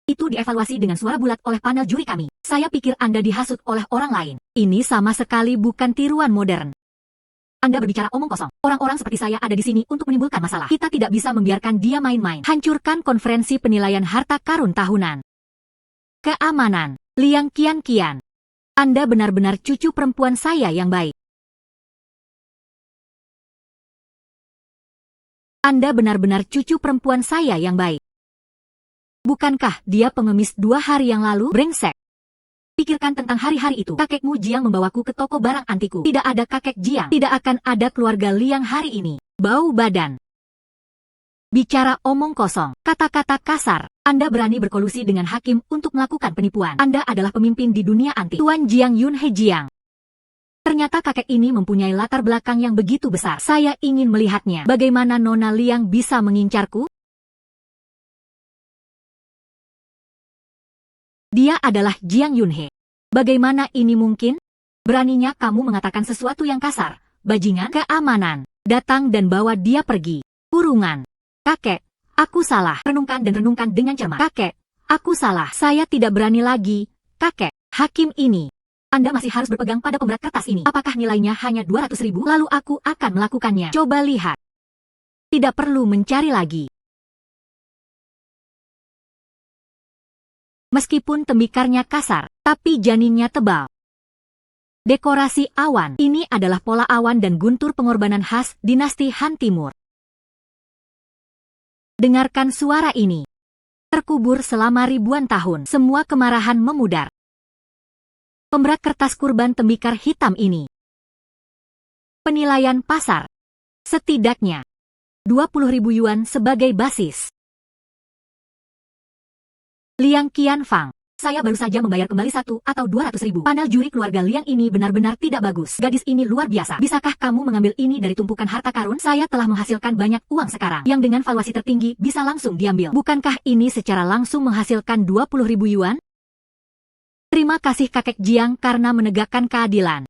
Speaker 1: Itu dievaluasi dengan suara bulat oleh panel juri kami. Saya pikir Anda dihasut oleh orang lain. Ini sama sekali bukan tiruan modern. Anda berbicara omong kosong. Orang-orang seperti saya ada di sini untuk menimbulkan masalah. Kita tidak bisa membiarkan dia main-main. Hancurkan konferensi penilaian harta karun tahunan. Keamanan. Liang Qian. Anda benar-benar cucu perempuan saya yang baik. Anda benar-benar cucu perempuan saya yang baik. Bukankah dia pengemis 2 hari yang lalu? Brengsek. Pikirkan tentang hari-hari itu. Kakekmu Jiang membawaku ke toko barang antiku. Tidak ada kakek Jiang. Tidak akan ada keluarga Liang hari ini. Bau badan. Bicara omong kosong. Kata-kata kasar. Anda berani berkolusi dengan hakim untuk melakukan penipuan. Anda adalah pemimpin di dunia antik. Tuan Jiang Yunhe Jiang. Ternyata kakek ini mempunyai latar belakang yang begitu besar. Saya ingin melihatnya. Bagaimana Nona Liang bisa mengincarku? Dia adalah Jiang Yunhe. Bagaimana ini mungkin? Beraninya kamu mengatakan sesuatu yang kasar. Bajingan. Keamanan. Datang dan bawa dia pergi. Kurungan. Kakek, aku salah. Renungkan dan renungkan dengan cermat. Kakek, aku salah. Saya tidak berani lagi. Kakek, hakim ini. Anda masih harus berpegang pada pemberat kertas ini. Apakah nilainya hanya 200.000? Lalu aku akan melakukannya. Coba lihat. Tidak perlu mencari lagi. Meskipun tembikarnya kasar, tapi janinnya tebal. Dekorasi awan. Ini adalah pola awan dan guntur pengorbanan khas dinasti Han Timur. Dengarkan suara ini. Terkubur selama ribuan tahun, semua kemarahan memudar. Pemberat kertas kurban tembikar hitam ini. Penilaian pasar. Setidaknya 20.000 yuan sebagai basis. Liang Qianfang. Saya baru saja membayar kembali 1 atau 200.000. Panel juri keluarga Liang ini benar-benar tidak bagus. Gadis ini luar biasa. Bisakah kamu mengambil ini dari tumpukan harta karun? Saya telah menghasilkan banyak uang sekarang. Yang dengan valuasi tertinggi bisa langsung diambil. Bukankah ini secara langsung menghasilkan 20.000 yuan? Terima kasih kakek Jiang karena menegakkan keadilan.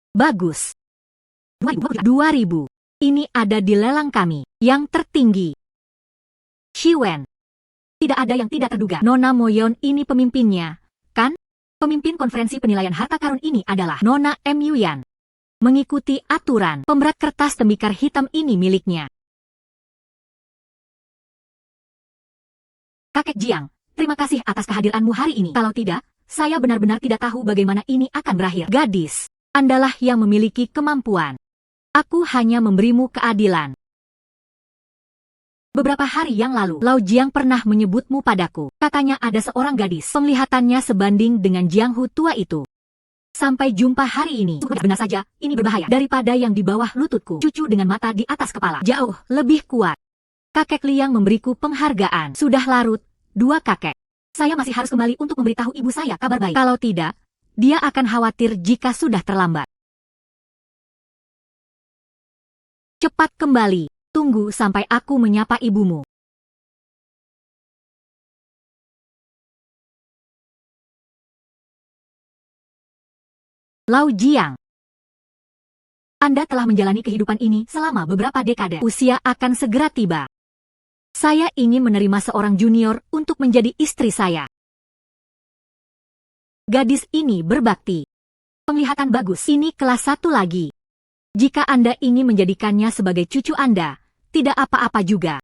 Speaker 1: Bagus. 2000. Ini ada di lelang kami, yang tertinggi. Shiwen. Tidak ada yang tidak terduga. Nona Moyon ini pemimpinnya, kan? Pemimpin konferensi penilaian harta karun ini adalah Nona M. Yuyan. Mengikuti aturan, pemberat kertas tembikar hitam ini miliknya. Kakek Jiang, terima kasih atas kehadiranmu hari ini. Kalau tidak, saya benar-benar tidak tahu bagaimana ini akan berakhir. Gadis, Andalah yang memiliki kemampuan. Aku hanya memberimu keadilan. Beberapa hari yang lalu, Lao Jiang pernah menyebutmu padaku. Katanya ada seorang gadis, penglihatannya sebanding dengan Jiang Hu tua itu. Sampai jumpa hari ini. Benar saja, ini berbahaya daripada yang di bawah lututku. Cucu dengan mata di atas kepala. Jauh lebih kuat. Kakek Liang memberiku penghargaan. Sudah larut, 2 kakek. Saya masih harus kembali untuk memberitahu ibu saya kabar baik. Kalau tidak, dia akan khawatir jika sudah terlambat. Cepat kembali. Tunggu sampai aku menyapa ibumu. Lao Jiang. Anda telah menjalani kehidupan ini selama beberapa dekade. Usia akan segera tiba. Saya ingin menerima seorang junior untuk menjadi istri saya. Gadis ini berbakti. Penglihatan bagus. Ini kelas 1 lagi. Jika Anda ingin menjadikannya sebagai cucu Anda, tidak apa-apa juga.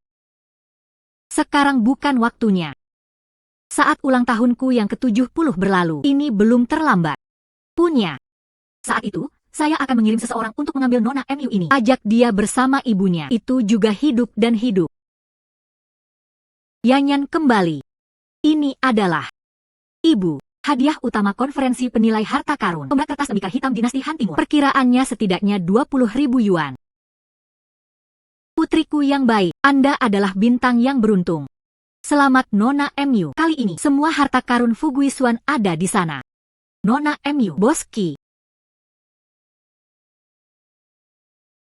Speaker 1: Sekarang bukan waktunya. Saat ulang tahunku yang ke-70 berlalu, ini belum terlambat. Punya. Saat itu, saya akan mengirim seseorang untuk mengambil Nona MU ini. Ajak dia bersama ibunya. Itu juga hidup dan hidup. Yanyan kembali. Ini adalah ibu. Hadiah utama konferensi penilai harta karun. Pemberat kertas tembikar hitam dinasti Han Timur. Perkiraannya setidaknya 20.000 yuan. Putriku yang baik, Anda adalah bintang yang beruntung. Selamat Nona MU. Kali ini, semua harta karun Fuguisuan ada di sana. Nona MU, Boski.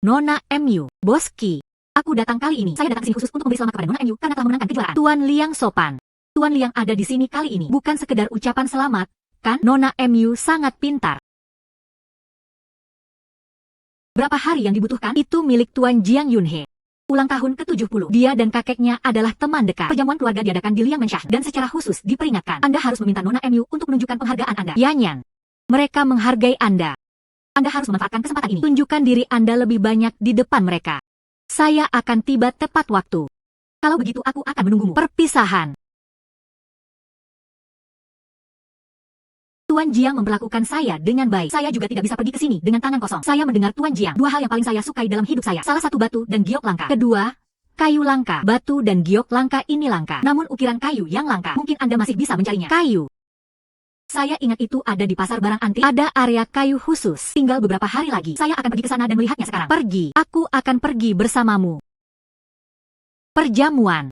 Speaker 1: Nona MU, Boski. Aku datang kali ini. Saya datang ke sini khusus untuk memberi selamat kepada Nona MU karena telah memenangkan kejuaraan. Tuan Liang sopan. Tuan Liang ada di sini kali ini. Bukan sekedar ucapan selamat, kan? Nona MU sangat pintar. Berapa hari yang dibutuhkan? Itu milik Tuan Jiang Yunhe. Ulang tahun ke-70. Dia dan kakeknya adalah teman dekat. Perjamuan keluarga diadakan di Liang Menshah dan secara khusus diperingatkan. Anda harus meminta Nona MU untuk menunjukkan penghargaan Anda. Yanyan. Mereka menghargai Anda. Anda harus memanfaatkan kesempatan ini. Tunjukkan diri Anda lebih banyak di depan mereka. Saya akan tiba tepat waktu. Kalau begitu aku akan menunggumu. Perpisahan. Tuan Jiang memperlakukan saya dengan baik. Saya juga tidak bisa pergi ke sini dengan tangan kosong. Saya mendengar Tuan Jiang. 2 hal yang paling saya sukai dalam hidup saya. Salah satu batu dan giok langka. Kedua, kayu langka. Batu dan giok langka ini langka. Namun ukiran kayu yang langka. Mungkin Anda masih bisa mencarinya. Kayu. Saya ingat itu ada di pasar barang antik. Ada area kayu khusus. Tinggal beberapa hari lagi. Saya akan pergi ke sana dan melihatnya sekarang. Pergi. Aku akan pergi bersamamu. Perjamuan.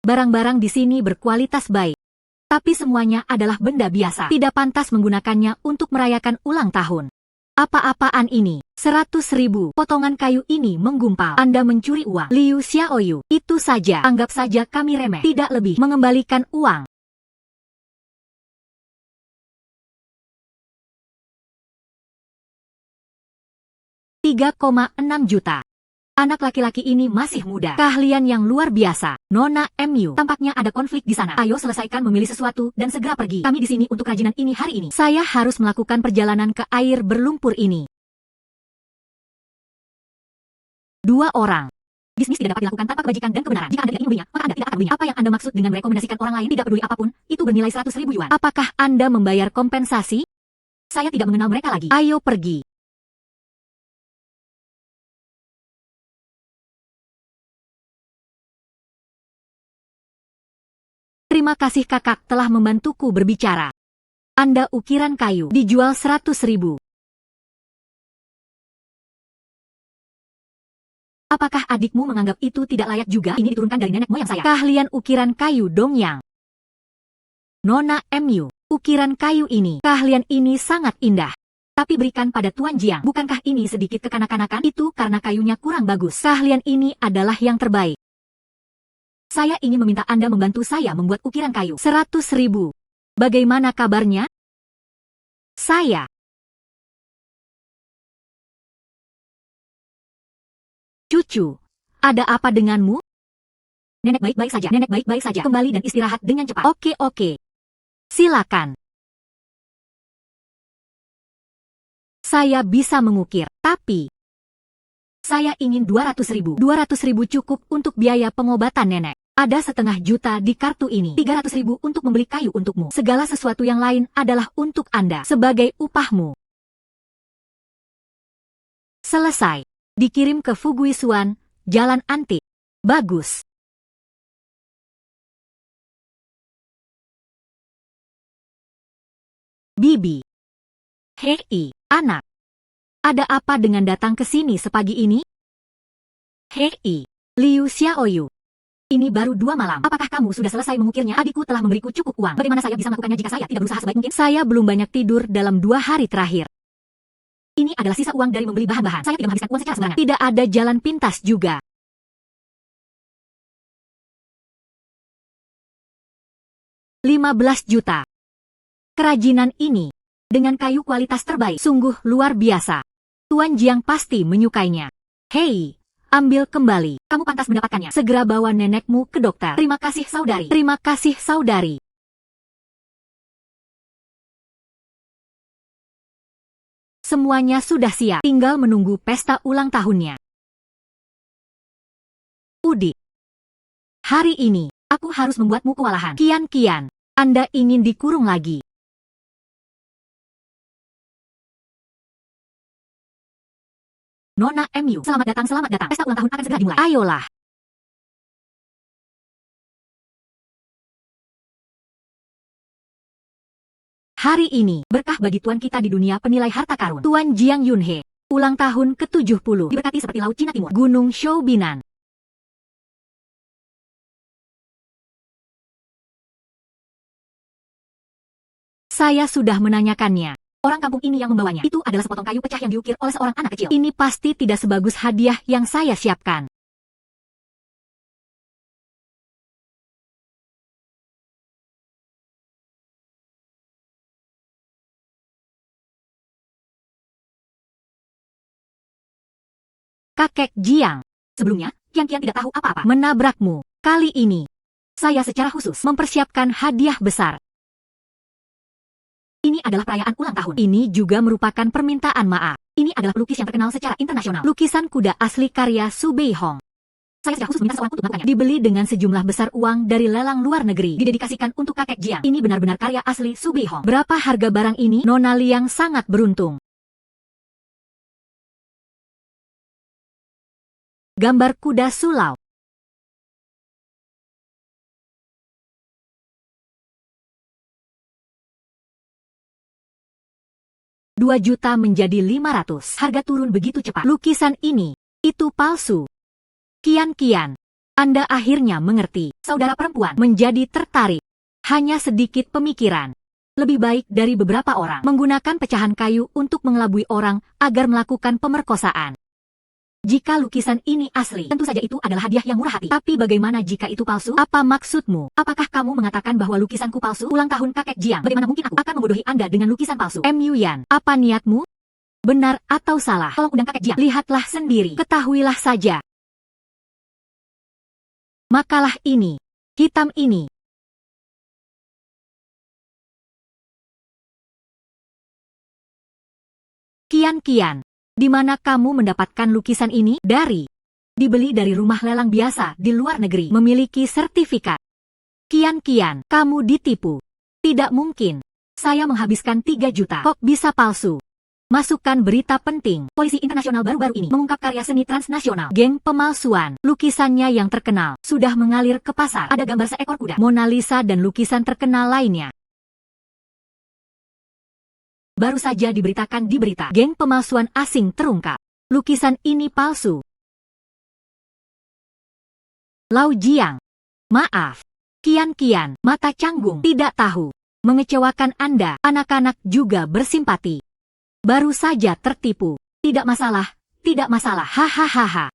Speaker 1: Barang-barang di sini berkualitas baik. Tapi semuanya adalah benda biasa. Tidak pantas menggunakannya untuk merayakan ulang tahun. Apa-apaan ini? 100.000. Potongan kayu ini menggumpal. Anda mencuri uang. Liu Xiaoyu. Itu saja. Anggap saja kami remeh. Tidak lebih. Mengembalikan uang. $3,6 juta. Anak laki-laki ini masih muda. Keahlian yang luar biasa. Nona MU. Tampaknya ada konflik di sana. Ayo selesaikan memilih sesuatu dan segera pergi. Kami di sini untuk kerajinan ini hari ini. Saya harus melakukan perjalanan ke air berlumpur ini. 2 orang. Bisnis tidak dapat dilakukan tanpa kebajikan dan kebenaran. Jika Anda tidak ingin membelinya, maka Anda tidak akan membelinya. Apa yang Anda maksud dengan merekomendasikan orang lain tidak peduli apapun, itu bernilai 100.000 yuan. Apakah Anda membayar kompensasi? Saya tidak mengenal mereka lagi. Ayo pergi. Terima kasih kakak telah membantuku berbicara. Anda ukiran kayu dijual 100.000. Apakah adikmu menganggap itu tidak layak juga? Ini diturunkan dari nenek moyang saya. Keahlian ukiran kayu Dongyang. Nona MU. Ukiran kayu ini. Keahlian ini sangat indah. Tapi berikan pada Tuan Jiang. Bukankah ini sedikit kekanak-kanakan? Itu karena kayunya kurang bagus. Keahlian ini adalah yang terbaik. Saya ingin meminta Anda membantu saya membuat ukiran kayu. 100.000. Bagaimana kabarnya? Saya. Cucu, ada apa denganmu? Nenek baik-baik saja. Nenek baik-baik saja. Kembali dan istirahat dengan cepat. Oke. Silakan. Saya bisa mengukir, tapi saya ingin 200.000. 200.000 cukup untuk biaya pengobatan nenek. Ada 500 juta di kartu ini. 300.000 untuk membeli kayu untukmu. Segala sesuatu yang lain adalah untuk Anda sebagai upahmu. Selesai. Dikirim ke Fuguisuan, Jalan Antik. Bagus. Bibi. Hei, anak. Ada apa dengan datang ke sini sepagi ini? Hei, Liu Xiaoyu. Ini baru 2 malam. Apakah kamu sudah selesai mengukirnya? Adikku telah memberiku cukup uang. Bagaimana saya bisa melakukannya jika saya tidak berusaha sebaik mungkin? Saya belum banyak tidur dalam 2 hari terakhir. Ini adalah sisa uang dari membeli bahan-bahan. Saya tidak menghabiskan uang secara sembarangan. Tidak ada jalan pintas juga. $15 juta. Kerajinan ini, dengan kayu kualitas terbaik, sungguh luar biasa. Tuan Jiang pasti menyukainya. Hei, ambil kembali. Kamu pantas mendapatkannya. Segera bawa nenekmu ke dokter. Terima kasih, saudari. Terima kasih, saudari. Semuanya sudah siap. Tinggal menunggu pesta ulang tahunnya. Udik. Hari ini, aku harus membuatmu kewalahan. Kian, Anda ingin dikurung lagi. Nona MU, selamat datang. Pesta ulang tahun akan segera dimulai. Ayolah. Hari ini, berkah bagi tuan kita di dunia penilai harta karun. Tuan Jiang Yunhe, ulang tahun ke-70. Diberkati seperti Laut Cina Timur. Gunung Shoubinan. Saya sudah menanyakannya. Orang kampung ini yang membawanya. Itu adalah sepotong kayu pecah yang diukir oleh seorang anak kecil. Ini pasti tidak sebagus hadiah yang saya siapkan. Kakek Jiang. Sebelumnya, Kian tidak tahu apa-apa. Menabrakmu. Kali ini, saya secara khusus mempersiapkan hadiah besar. Ini adalah perayaan ulang tahun. Ini juga merupakan permintaan maaf. Ini adalah pelukis yang terkenal secara internasional. Lukisan kuda asli karya Su Beihong. Saya secara khusus meminta seorang untuk melakukannya. Dibeli dengan sejumlah besar uang dari lelang luar negeri. Didedikasikan untuk kakek Jiang. Ini benar-benar karya asli Su Beihong. Berapa harga barang ini? Nona Liang sangat beruntung. Gambar kuda sulao. $2 juta menjadi 500. Harga turun begitu cepat. Lukisan ini, itu palsu. Kian, Anda akhirnya mengerti. Saudara perempuan menjadi tertarik. Hanya sedikit pemikiran. Lebih baik dari beberapa orang menggunakan pecahan kayu untuk mengelabui orang agar melakukan pemerkosaan. Jika lukisan ini asli, tentu saja itu adalah hadiah yang murah hati. Tapi bagaimana jika itu palsu? Apa maksudmu? Apakah kamu mengatakan bahwa lukisanku palsu? Ulang tahun kakek Jiang. Bagaimana mungkin aku akan membodohi Anda dengan lukisan palsu? MU Yan, apa niatmu? Benar atau salah? Tolong undang kakek Jiang. Lihatlah sendiri. Ketahuilah saja. Makalah ini. Hitam ini. Kian. Di mana kamu mendapatkan lukisan ini? Dibeli dari rumah lelang biasa di luar negeri. Memiliki sertifikat. Kian, kamu ditipu. Tidak mungkin. Saya menghabiskan 3 juta. Kok bisa palsu? Masukkan berita penting. Polisi internasional baru-baru ini mengungkap karya seni transnasional. Geng pemalsuan. Lukisannya yang terkenal sudah mengalir ke pasar. Ada gambar seekor kuda, Mona Lisa dan lukisan terkenal lainnya. Baru saja diberitakan di berita, geng pemalsuan asing terungkap. Lukisan ini palsu. Lau Jiang. Maaf. Kian, mata canggung. Tidak tahu. Mengecewakan Anda, anak-anak juga bersimpati. Baru saja tertipu. Tidak masalah, hahaha.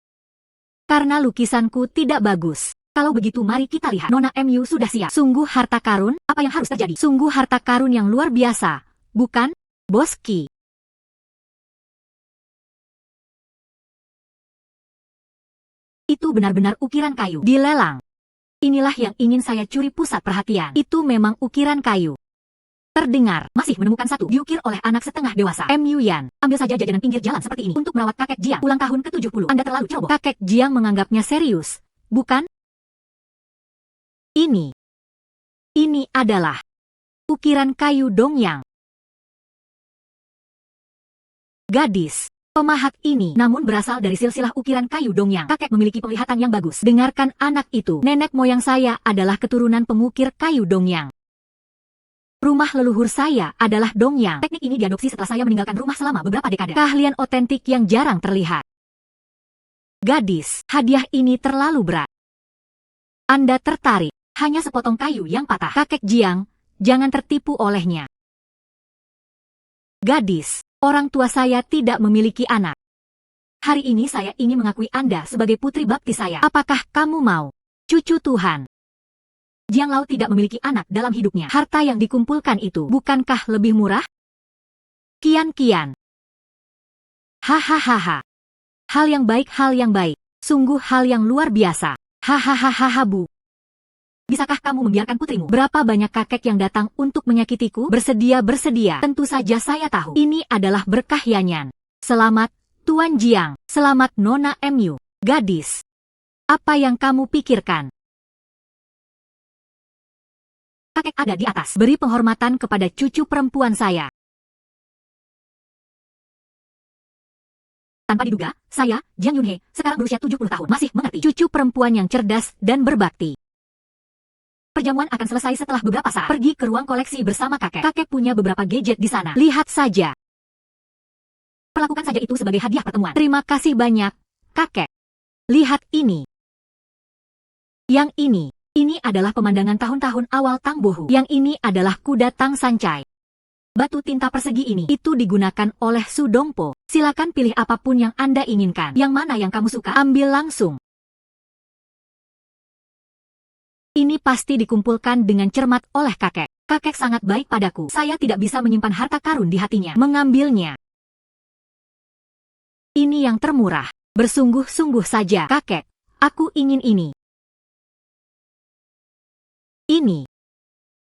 Speaker 1: Karena lukisanku tidak bagus. Kalau begitu mari kita lihat. Nona MU sudah siap. Sungguh harta karun, apa yang harus terjadi? Sungguh harta karun yang luar biasa, bukan, Boski? Itu benar-benar ukiran kayu. Dilelang. Inilah yang ingin saya curi pusat perhatian. Itu memang ukiran kayu. Terdengar, masih menemukan satu, diukir oleh anak setengah dewasa. MU Yan, ambil saja jajanan pinggir jalan seperti ini untuk merawat kakek Jiang ulang tahun ke-70. Anda terlalu ceroboh. Kakek Jiang menganggapnya serius, bukan? Ini adalah ukiran kayu Dongyang. Gadis pemahat ini namun berasal dari silsilah ukiran kayu Dongyang. Kakek memiliki penglihatan yang bagus. Dengarkan anak itu. Nenek moyang saya adalah keturunan pengukir kayu Dongyang. Rumah leluhur saya adalah Dongyang. Teknik ini diadopsi setelah saya meninggalkan rumah selama beberapa dekade. Keahlian otentik yang jarang terlihat. Gadis, hadiah ini terlalu berat. Anda tertarik. Hanya sepotong kayu yang patah. Kakek Jiang, jangan tertipu olehnya. Gadis, orang tua saya tidak memiliki anak. Hari ini saya ingin mengakui Anda sebagai putri bakti saya. Apakah kamu mau? Cucu Tuhan. Jiang Lao tidak memiliki anak dalam hidupnya. Harta yang dikumpulkan itu, bukankah lebih murah? Kian-kian. Hahaha. Hal yang baik. Sungguh hal yang luar biasa. Hahaha Bu. Bisakah kamu membiarkan putrimu? Berapa banyak kakek yang datang untuk menyakitiku? Bersedia. Tentu saja saya tahu. Ini adalah berkah Yanyan. Selamat, Tuan Jiang. Selamat Nona MU. Gadis. Apa yang kamu pikirkan? Kakek ada di atas. Beri penghormatan kepada cucu perempuan saya. Tanpa diduga, saya, Jiang Yunhe, sekarang berusia 70 tahun. Masih mengerti. Cucu perempuan yang cerdas dan berbakti. Perjamuan akan selesai setelah beberapa saat. Pergi ke ruang koleksi bersama kakek. Kakek punya beberapa gadget di sana. Lihat saja. Perlakukan saja itu sebagai hadiah pertemuan. Terima kasih banyak, kakek. Lihat ini. Yang ini adalah pemandangan tahun-tahun awal Tang Bohu. Yang ini adalah kuda Tang Sancai. Batu tinta persegi ini itu digunakan oleh Su Dongpo. Silakan pilih apapun yang Anda inginkan. Yang mana yang kamu suka, ambil langsung. Ini pasti dikumpulkan dengan cermat oleh kakek. Kakek sangat baik padaku. Saya tidak bisa menyimpan harta karun di hatinya. Mengambilnya. Ini yang termurah. Bersungguh-sungguh saja, kakek. Aku ingin ini. Ini.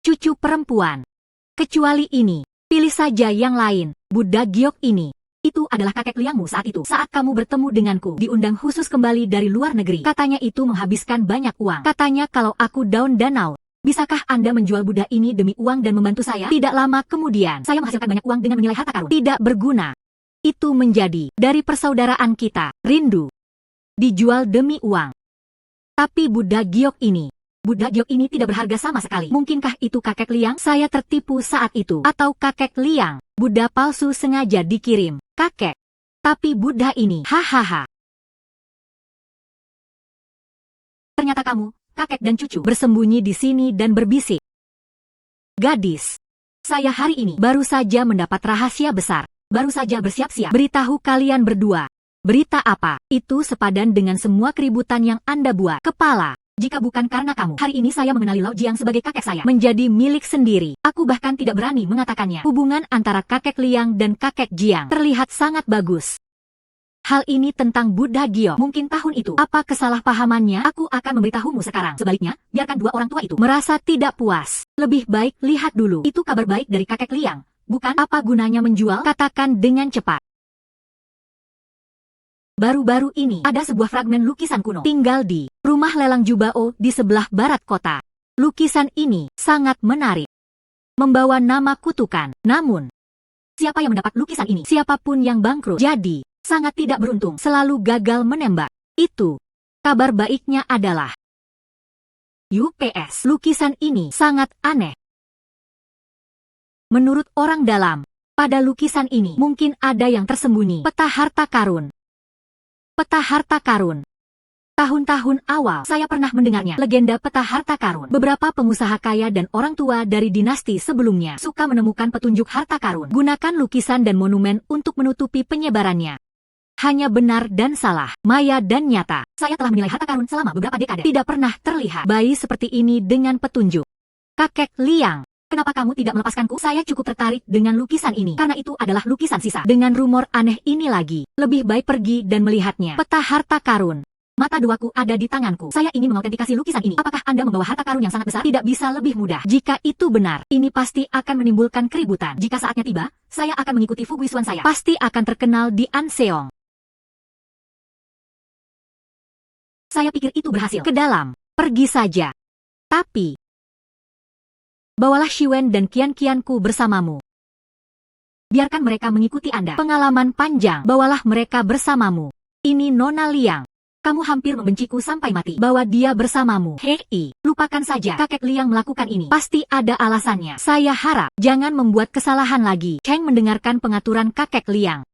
Speaker 1: Cucu perempuan. Kecuali ini. Pilih saja yang lain. Buddha Giok ini. Itu adalah kakek Liangmu saat itu. Saat kamu bertemu denganku, diundang khusus kembali dari luar negeri. Katanya itu menghabiskan banyak uang. Katanya kalau aku daun danau, bisakah Anda menjual Buddha ini demi uang dan membantu saya? Tidak lama kemudian, saya menghasilkan banyak uang dengan menilai harta karun. Tidak berguna. Itu menjadi dari persaudaraan kita. Rindu. Dijual demi uang. Tapi Buddha Giok ini tidak berharga sama sekali. Mungkinkah itu kakek Liang? Saya tertipu saat itu. Atau kakek Liang, Buddha palsu sengaja dikirim. Kakek. Tapi Buddha ini, hahaha. Ternyata kamu, kakek dan cucu, bersembunyi di sini dan berbisik. Gadis. Saya hari ini baru saja mendapat rahasia besar. Baru saja bersiap-siap. Beritahu kalian berdua. Berita apa? Itu sepadan dengan semua keributan yang Anda buat. Kepala. Jika bukan karena kamu, hari ini saya mengenali Lao Jiang sebagai kakek saya. Menjadi milik sendiri. Aku bahkan tidak berani mengatakannya. Hubungan antara kakek Liang dan kakek Jiang terlihat sangat bagus. Hal ini tentang Buddha Giok. Mungkin tahun itu. Apa kesalahpahamannya? Aku akan memberitahumu sekarang. Sebaliknya, biarkan dua orang tua itu merasa tidak puas. Lebih baik lihat dulu. Itu kabar baik dari kakek Liang. Bukan apa gunanya menjual? Katakan dengan cepat. Baru-baru ini ada sebuah fragmen lukisan kuno tinggal di rumah lelang Jubao di sebelah barat kota. Lukisan ini sangat menarik. Membawa nama kutukan. Namun, siapa yang mendapat lukisan ini? Siapapun yang bangkrut. Jadi, sangat tidak beruntung. Selalu gagal menembak. Itu. Kabar baiknya adalah UPS. Lukisan ini sangat aneh. Menurut orang dalam, pada lukisan ini mungkin ada yang tersembunyi. Peta harta karun. Peta harta karun. Tahun-tahun awal, saya pernah mendengarnya. Legenda peta harta karun. Beberapa pengusaha kaya dan orang tua dari dinasti sebelumnya suka menemukan petunjuk harta karun. Gunakan lukisan dan monumen untuk menutupi penyebarannya. Hanya benar dan salah, maya dan nyata. Saya telah menilai harta karun selama beberapa dekade. Tidak pernah terlihat bayi seperti ini dengan petunjuk. Kakek Liang, kenapa kamu tidak melepaskanku? Saya cukup tertarik dengan lukisan ini, karena itu adalah lukisan sisa. Dengan rumor aneh ini lagi, lebih baik pergi dan melihatnya. Peta harta karun. Mata duaku ada di tanganku. Saya ingin mengautentikasi lukisan ini. Apakah Anda membawa harta karun yang sangat besar? Tidak bisa lebih mudah. Jika itu benar, ini pasti akan menimbulkan keributan. Jika saatnya tiba, saya akan mengikuti Fuguisuan saya. Pasti akan terkenal di Anseong. Saya pikir itu berhasil. Ke dalam, pergi saja. Tapi, bawalah Shiwen dan kian-kianku bersamamu. Biarkan mereka mengikuti Anda. Pengalaman panjang, bawalah mereka bersamamu. Ini Nona Liang. Kamu hampir membenciku sampai mati. Bawa dia bersamamu. Hei, lupakan saja. Kakek Liang melakukan ini. Pasti ada alasannya. Saya harap jangan membuat kesalahan lagi. Cheng mendengarkan pengaturan kakek Liang.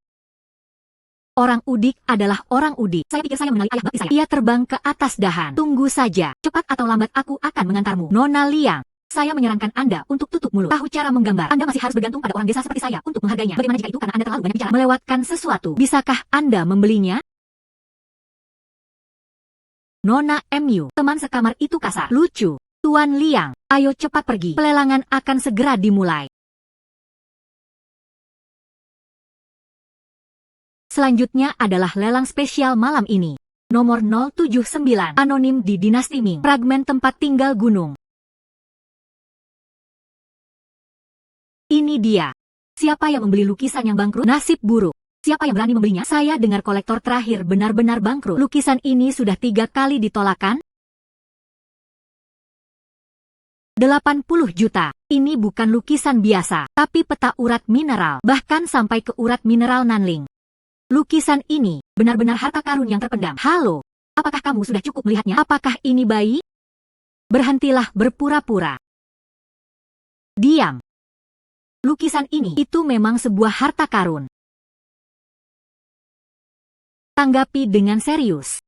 Speaker 1: Orang udik adalah orang udik. Saya pikir saya mengenali ayah bakti saya. Ia terbang ke atas dahan. Tunggu saja. Cepat atau lambat aku akan mengantarmu. Nona Liang. Saya menyarankan Anda untuk tutup mulut. Tahu cara menggambar. Anda masih harus bergantung pada orang desa seperti saya untuk menghargainya. Bagaimana jika itu karena Anda terlalu banyak bicara? Melewatkan sesuatu. Bisakah Anda membelinya? Nona MU, teman sekamar itu kasar. Lucu. Tuan Liang, ayo cepat pergi. Pelelangan akan segera dimulai. Selanjutnya adalah lelang spesial malam ini. Nomor 079, anonim di Dinasti Ming. Fragmen tempat tinggal gunung. Ini dia. Siapa yang membeli lukisan yang bangkrut? Nasib buruk. Siapa yang berani membelinya? Saya dengar kolektor terakhir benar-benar bangkrut. Lukisan ini sudah 3 kali ditolakkan. 80 juta. Ini bukan lukisan biasa, tapi peta urat mineral, bahkan sampai ke urat mineral Nanling. Lukisan ini benar-benar harta karun yang terpendam. Halo, apakah kamu sudah cukup melihatnya? Apakah ini bayi? Berhentilah berpura-pura. Diam. Lukisan ini itu memang sebuah harta karun. Tanggapi dengan serius.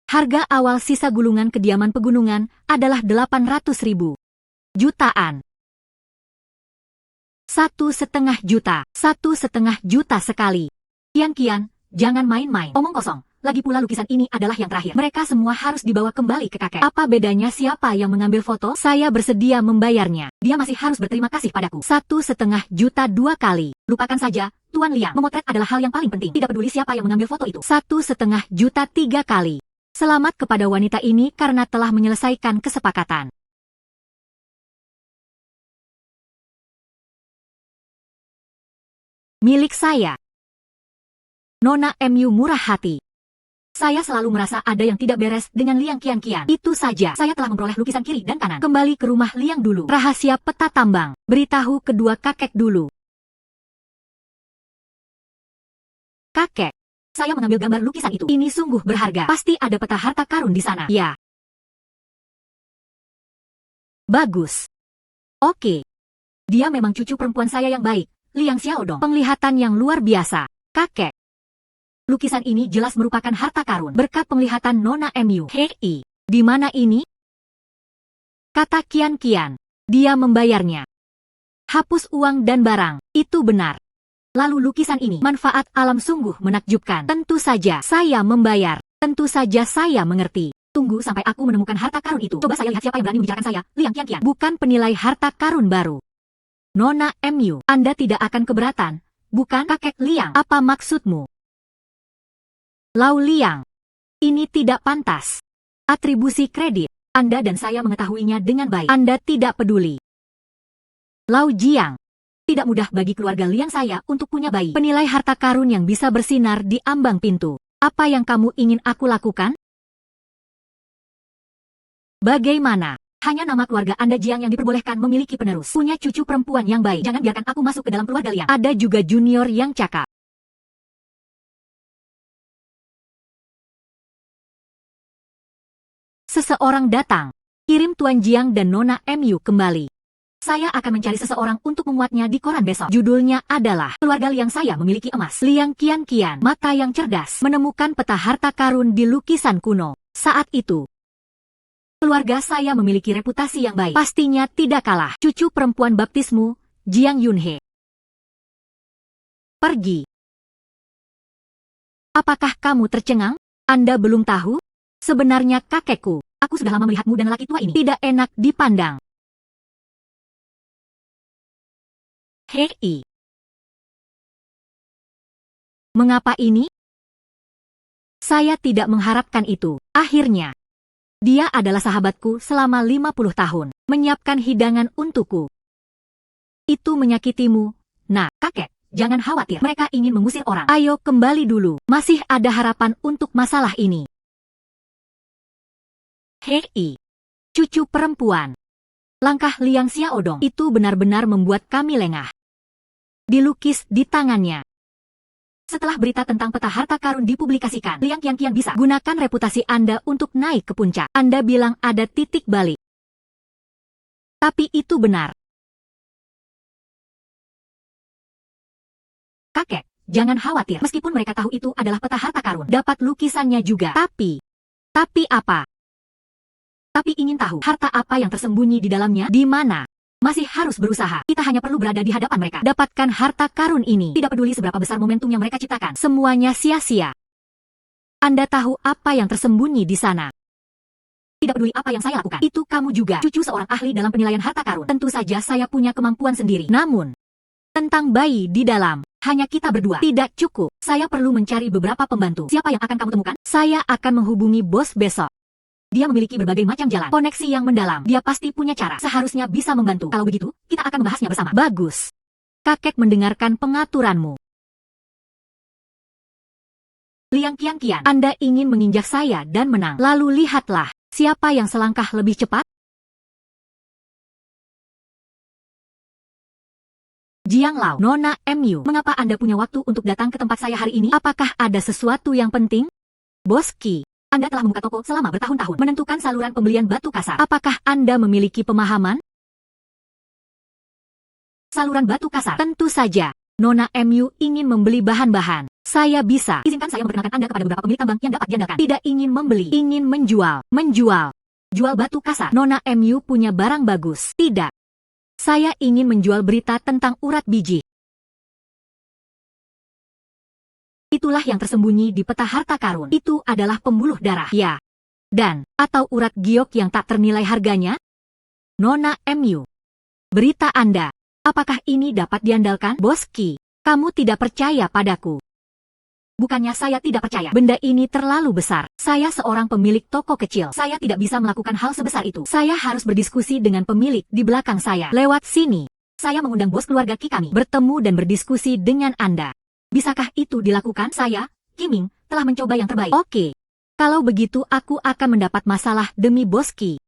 Speaker 1: Harga awal sisa gulungan kediaman pegunungan adalah 800.000 jutaan. 1,5 juta. 1,5 juta sekali. Kian, jangan main-main. Omong kosong. Lagi pula lukisan ini adalah yang terakhir. Mereka semua harus dibawa kembali ke kakek. Apa bedanya siapa yang mengambil foto? Saya bersedia membayarnya. Dia masih harus berterima kasih padaku. 1,5 juta 2 kali. Lupakan saja, Tuan Liang. Memotret adalah hal yang paling penting. Tidak peduli siapa yang mengambil foto itu. 1,5 juta 3 kali. Selamat kepada wanita ini karena telah menyelesaikan kesepakatan. Milik saya. Nona MU murah hati. Saya selalu merasa ada yang tidak beres dengan Liang Qianqian. Itu saja. Saya telah memperoleh lukisan kiri dan kanan. Kembali ke rumah Liang dulu. Rahasia peta tambang. Beritahu kedua kakek dulu. Kakek, saya mengambil gambar lukisan itu. Ini sungguh berharga. Pasti ada peta harta karun di sana. Ya. Bagus. Oke. Dia memang cucu perempuan saya yang baik, Liang Xiaodong. Penglihatan yang luar biasa. Kakek. Lukisan ini jelas merupakan harta karun berkat penglihatan Nona MU. Hei, di mana ini? Kata Qianqian. Dia membayarnya. Hapus uang dan barang. Itu benar. Lalu lukisan ini, manfaat alam sungguh menakjubkan. Tentu saja saya membayar. Tentu saja saya mengerti. Tunggu sampai aku menemukan harta karun itu. Coba saya lihat siapa yang berani membicarakan saya. Liang Qianqian. Bukan penilai harta karun baru. Nona MU, Anda tidak akan keberatan. Bukan kakek Liang. Apa maksudmu? Lau Liang. Ini tidak pantas. Atribusi kredit. Anda dan saya mengetahuinya dengan baik. Anda tidak peduli. Lau Jiang. Tidak mudah bagi keluarga Liang saya untuk punya bayi. Penilai harta karun yang bisa bersinar di ambang pintu. Apa yang kamu ingin aku lakukan? Bagaimana? Hanya nama keluarga Anda Jiang yang diperbolehkan memiliki penerus. Punya cucu perempuan yang baik. Jangan biarkan aku masuk ke dalam keluarga Liang. Ada juga junior yang cakap. Seseorang datang. Kirim Tuan Jiang dan Nona MU kembali. Saya akan mencari seseorang untuk memuatnya di koran besok. Judulnya adalah Keluarga Liang Saya Memiliki Emas. Liang Qianqian, mata yang cerdas, menemukan peta harta karun di lukisan kuno. Saat itu, keluarga saya memiliki reputasi yang baik. Pastinya tidak kalah. Cucu perempuan baptismu, Jiang Yunhe, pergi. Apakah kamu tercengang? Anda belum tahu? Sebenarnya kakekku, aku sudah lama melihatmu dan lelaki tua ini tidak enak dipandang. Hei. Mengapa ini? Saya tidak mengharapkan itu. Akhirnya, dia adalah sahabatku selama 50 tahun, menyiapkan hidangan untukku. Itu menyakitimu. Nah, kakek, jangan khawatir. Mereka ingin mengusir orang. Ayo kembali dulu. Masih ada harapan untuk masalah ini. Hei, cucu perempuan. Langkah Liang Xiaodong itu benar-benar membuat kami lengah. Dilukis di tangannya. Setelah berita tentang peta harta karun dipublikasikan, Liang Qianqian bisa gunakan reputasi Anda untuk naik ke puncak. Anda bilang ada titik balik. Tapi itu benar. Kakek, jangan khawatir. Meskipun mereka tahu itu adalah peta harta karun, dapat lukisannya juga. Tapi apa? Tapi ingin tahu harta apa yang tersembunyi di dalamnya? Di mana? Masih harus berusaha. Kita hanya perlu berada di hadapan mereka. Dapatkan harta karun ini. Tidak peduli seberapa besar momentum yang mereka ciptakan. Semuanya sia-sia. Anda tahu apa yang tersembunyi di sana. Tidak peduli apa yang saya lakukan. Itu kamu juga. Cucu seorang ahli dalam penilaian harta karun. Tentu saja saya punya kemampuan sendiri. Namun, tentang bayi di dalam, hanya kita berdua. Tidak cukup. Saya perlu mencari beberapa pembantu. Siapa yang akan kamu temukan? Saya akan menghubungi bos besok. Dia memiliki berbagai macam jalan, koneksi yang mendalam. Dia pasti punya cara. Seharusnya bisa membantu. Kalau begitu, kita akan membahasnya bersama. Bagus. Kakek mendengarkan pengaturanmu. Liang Qianqian, Anda ingin menginjak saya dan menang. Lalu lihatlah, siapa yang selangkah lebih cepat? Jiang Lao, Nona MU, mengapa Anda punya waktu untuk datang ke tempat saya hari ini? Apakah ada sesuatu yang penting? Bos Qi, Anda telah membuka toko selama bertahun-tahun, menentukan saluran pembelian batu kasar. Apakah Anda memiliki pemahaman? Saluran batu kasar? Tentu saja. Nona MU ingin membeli bahan-bahan. Saya bisa. Izinkan saya memperkenalkan Anda kepada beberapa pemilik tambang yang dapat diandalkan. Tidak ingin membeli, ingin menjual. Menjual. Jual batu kasar. Nona MU punya barang bagus. Tidak. Saya ingin menjual berita tentang urat biji. Itulah yang tersembunyi di peta harta karun. Itu adalah pembuluh darah. Ya. Dan, atau urat giok yang tak ternilai harganya? Nona MU. Berita Anda. Apakah ini dapat diandalkan? Bos Qi, kamu tidak percaya padaku. Bukannya saya tidak percaya. Benda ini terlalu besar. Saya seorang pemilik toko kecil. Saya tidak bisa melakukan hal sebesar itu. Saya harus berdiskusi dengan pemilik di belakang saya. Lewat sini. Saya mengundang bos keluarga Qi kami. Bertemu dan berdiskusi dengan Anda. Bisakah itu dilakukan? Saya, Qiming, telah mencoba yang terbaik. Oke. Kalau begitu aku akan mendapat masalah demi bos Qi.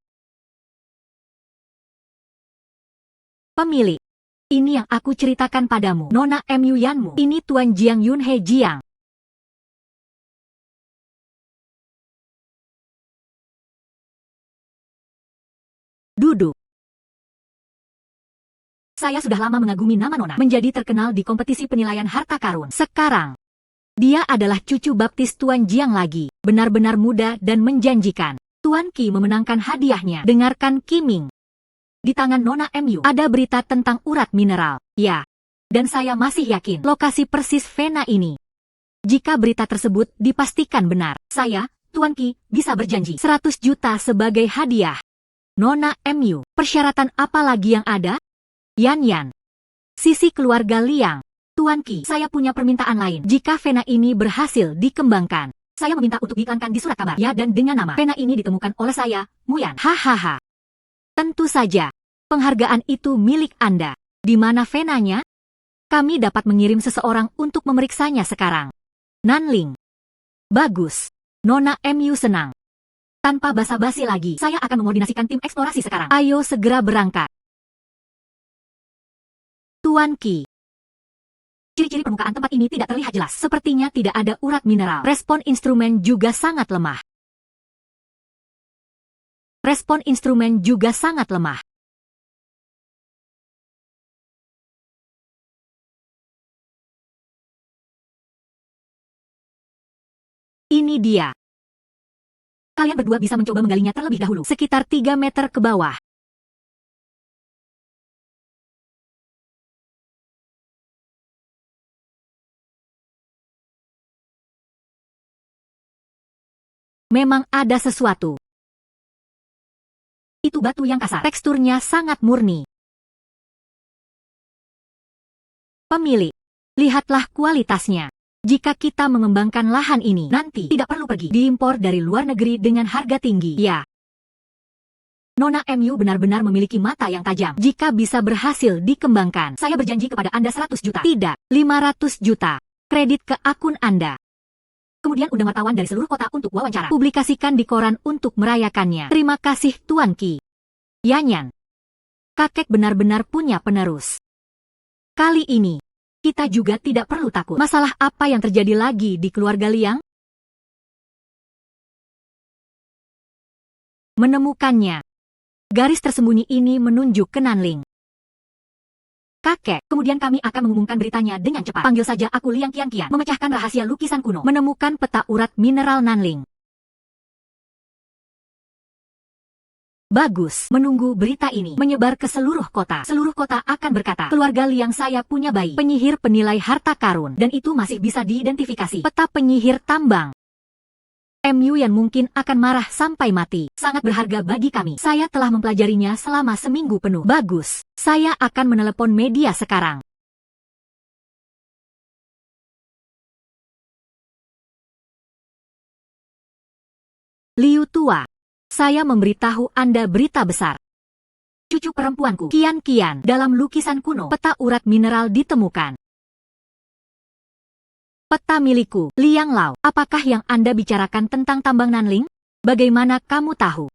Speaker 1: Pemilik. Ini yang aku ceritakan padamu. Nona MU Yanmu. Ini Tuan Jiang Yunhe Jiang. Duduk. Saya sudah lama mengagumi nama Nona. Menjadi terkenal di kompetisi penilaian harta karun. Sekarang, dia adalah cucu baptis Tuan Jiang lagi. Benar-benar muda dan menjanjikan. Tuan Qi memenangkan hadiahnya. Dengarkan Qiming. Di tangan Nona MU ada berita tentang urat mineral. Ya. Dan saya masih yakin lokasi persis Vena ini. Jika berita tersebut dipastikan benar, saya, Tuan Qi, bisa berjanji 100 juta sebagai hadiah. Nona MU, persyaratan apa lagi yang ada? Yan. Sisi keluarga Liang. Tuan Qi, saya punya permintaan lain. Jika Vena ini berhasil dikembangkan, saya meminta untuk diiklankan di surat kabar. Ya, dan dengan nama Vena ini ditemukan oleh saya, Muyan. Hahaha. Tentu saja, penghargaan itu milik Anda. Di mana Venanya? Kami dapat mengirim seseorang untuk memeriksanya sekarang. Nanling. Bagus. Nona MU senang. Tanpa basa-basi lagi, saya akan mengordinasikan tim eksplorasi sekarang. Ayo segera berangkat. Tuan Qi. Ciri-ciri permukaan tempat ini tidak terlihat jelas. Sepertinya tidak ada urat mineral. Respon instrumen juga sangat lemah. Respon instrumen juga sangat lemah. Ini dia. Kalian berdua bisa mencoba menggalinya terlebih dahulu, sekitar 3 meter ke bawah. Memang ada sesuatu. Itu batu yang kasar. Teksturnya sangat murni. Pemilik, lihatlah kualitasnya. Jika kita mengembangkan lahan ini, nanti tidak perlu pergi diimpor dari luar negeri dengan harga tinggi. Ya. Nona MU benar-benar memiliki mata yang tajam. Jika bisa berhasil dikembangkan, saya berjanji kepada Anda 100 juta. Tidak, 500 juta. Kredit ke akun Anda. Kemudian undang wartawan dari seluruh kota untuk wawancara. Publikasikan di koran untuk merayakannya. Terima kasih Tuan Qi. Yanyan. Kakek benar-benar punya penerus. Kali ini, kita juga tidak perlu takut. Masalah apa yang terjadi lagi di keluarga Liang? Menemukannya. Garis tersembunyi ini menunjuk ke Nanling. Kakek, kemudian kami akan mengumumkan beritanya dengan cepat. Panggil saja aku Liang Qianqian. Memecahkan rahasia lukisan kuno. Menemukan peta urat mineral Nanling. Bagus. Menunggu berita ini menyebar ke seluruh kota. Seluruh kota akan berkata, keluarga Liang saya punya bayi. Penyihir penilai harta karun. Dan itu masih bisa diidentifikasi. Peta penyihir tambang. MU yang mungkin akan marah sampai mati. Sangat berharga bagi kami. Saya telah mempelajarinya selama seminggu penuh. Bagus. Saya akan menelepon media sekarang. Liu Tua. Saya memberitahu Anda berita besar. Cucu perempuanku, Qian, dalam lukisan kuno, peta urat mineral ditemukan. Peta milikku, Liang Lao. Apakah yang Anda bicarakan tentang tambang Nanling? Bagaimana kamu tahu?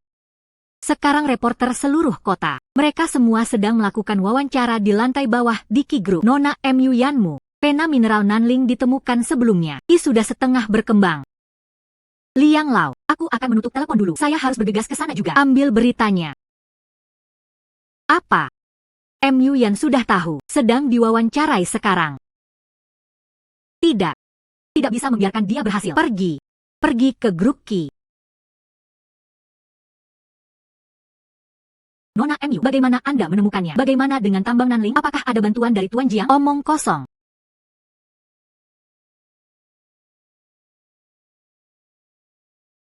Speaker 1: Sekarang reporter seluruh kota. Mereka semua sedang melakukan wawancara di lantai bawah di Qi Group. Nona MU Yanmu. Pena mineral Nanling ditemukan sebelumnya. Qi sudah setengah berkembang. Liang Lao, aku akan menutup telepon dulu. Saya harus bergegas ke sana juga. Ambil beritanya. Apa? MU Yan sudah tahu, sedang diwawancarai sekarang. Tidak. Tidak bisa membiarkan dia berhasil. Pergi. Pergi ke grup Qi. Nona MU, bagaimana Anda menemukannya? Bagaimana dengan tambang Nanling? Apakah ada bantuan dari Tuan Jiang? Omong kosong.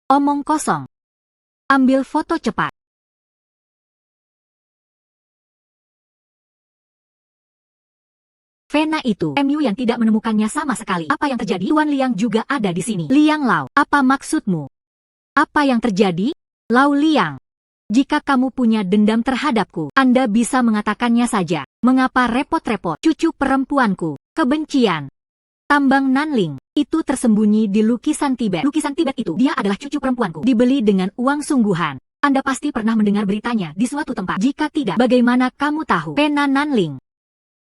Speaker 1: Omong kosong. Ambil foto cepat. Vena itu, MU yang tidak menemukannya sama sekali. Apa yang terjadi? Tuan Liang juga ada di sini. Liang Lao, apa maksudmu? Apa yang terjadi? Lao Liang, jika kamu punya dendam terhadapku, Anda bisa mengatakannya saja. Mengapa repot-repot? Cucu perempuanku, kebencian. Tambang Nanling, itu tersembunyi di lukisan Tibet. Lukisan Tibet itu, dia adalah cucu perempuanku. Dibeli dengan uang sungguhan. Anda pasti pernah mendengar beritanya di suatu tempat. Jika tidak, bagaimana kamu tahu? Pena Nanling.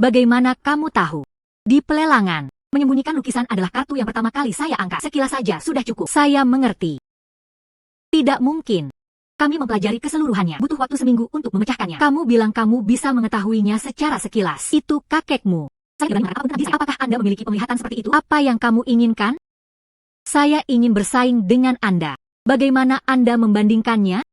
Speaker 1: Bagaimana kamu tahu? Di pelelangan, menyembunyikan lukisan adalah kartu yang pertama kali saya angkat. Sekilas saja sudah cukup. Saya mengerti. Tidak mungkin. Kami mempelajari keseluruhannya. Butuh waktu seminggu untuk memecahkannya. Kamu bilang kamu bisa mengetahuinya secara sekilas. Itu kakekmu. Saya berani mengatakan apapun tentang dia. Apakah Anda memiliki penglihatan seperti itu? Apa yang kamu inginkan? Saya ingin bersaing dengan Anda. Bagaimana Anda membandingkannya?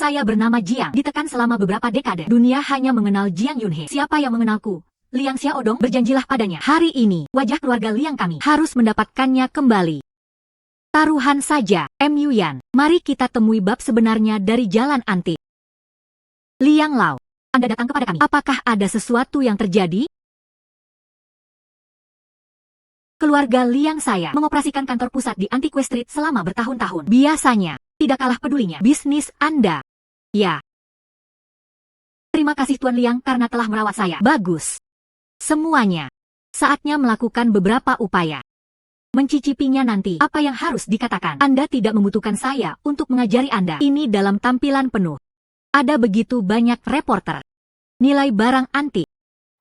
Speaker 1: Saya bernama Jiang, ditekan selama beberapa dekade. Dunia hanya mengenal Jiang Yunhe. Siapa yang mengenalku? Liang Xiaodong, berjanjilah padanya. Hari ini, wajah keluarga Liang kami harus mendapatkannya kembali. Taruhan saja, M. Yuyan. Mari kita temui bab sebenarnya dari jalan antik. Liang Lao, Anda datang kepada kami. Apakah ada sesuatu yang terjadi? Keluarga Liang saya mengoperasikan kantor pusat di Antiques Street selama bertahun-tahun. Biasanya, tidak kalah pedulinya bisnis Anda. Ya. Terima kasih Tuan Liang karena telah merawat saya. Bagus. Semuanya. Saatnya melakukan beberapa upaya. Mencicipinya nanti. Apa yang harus dikatakan? Anda tidak membutuhkan saya untuk mengajari Anda. Ini dalam tampilan penuh. Ada begitu banyak reporter. Nilai barang antik.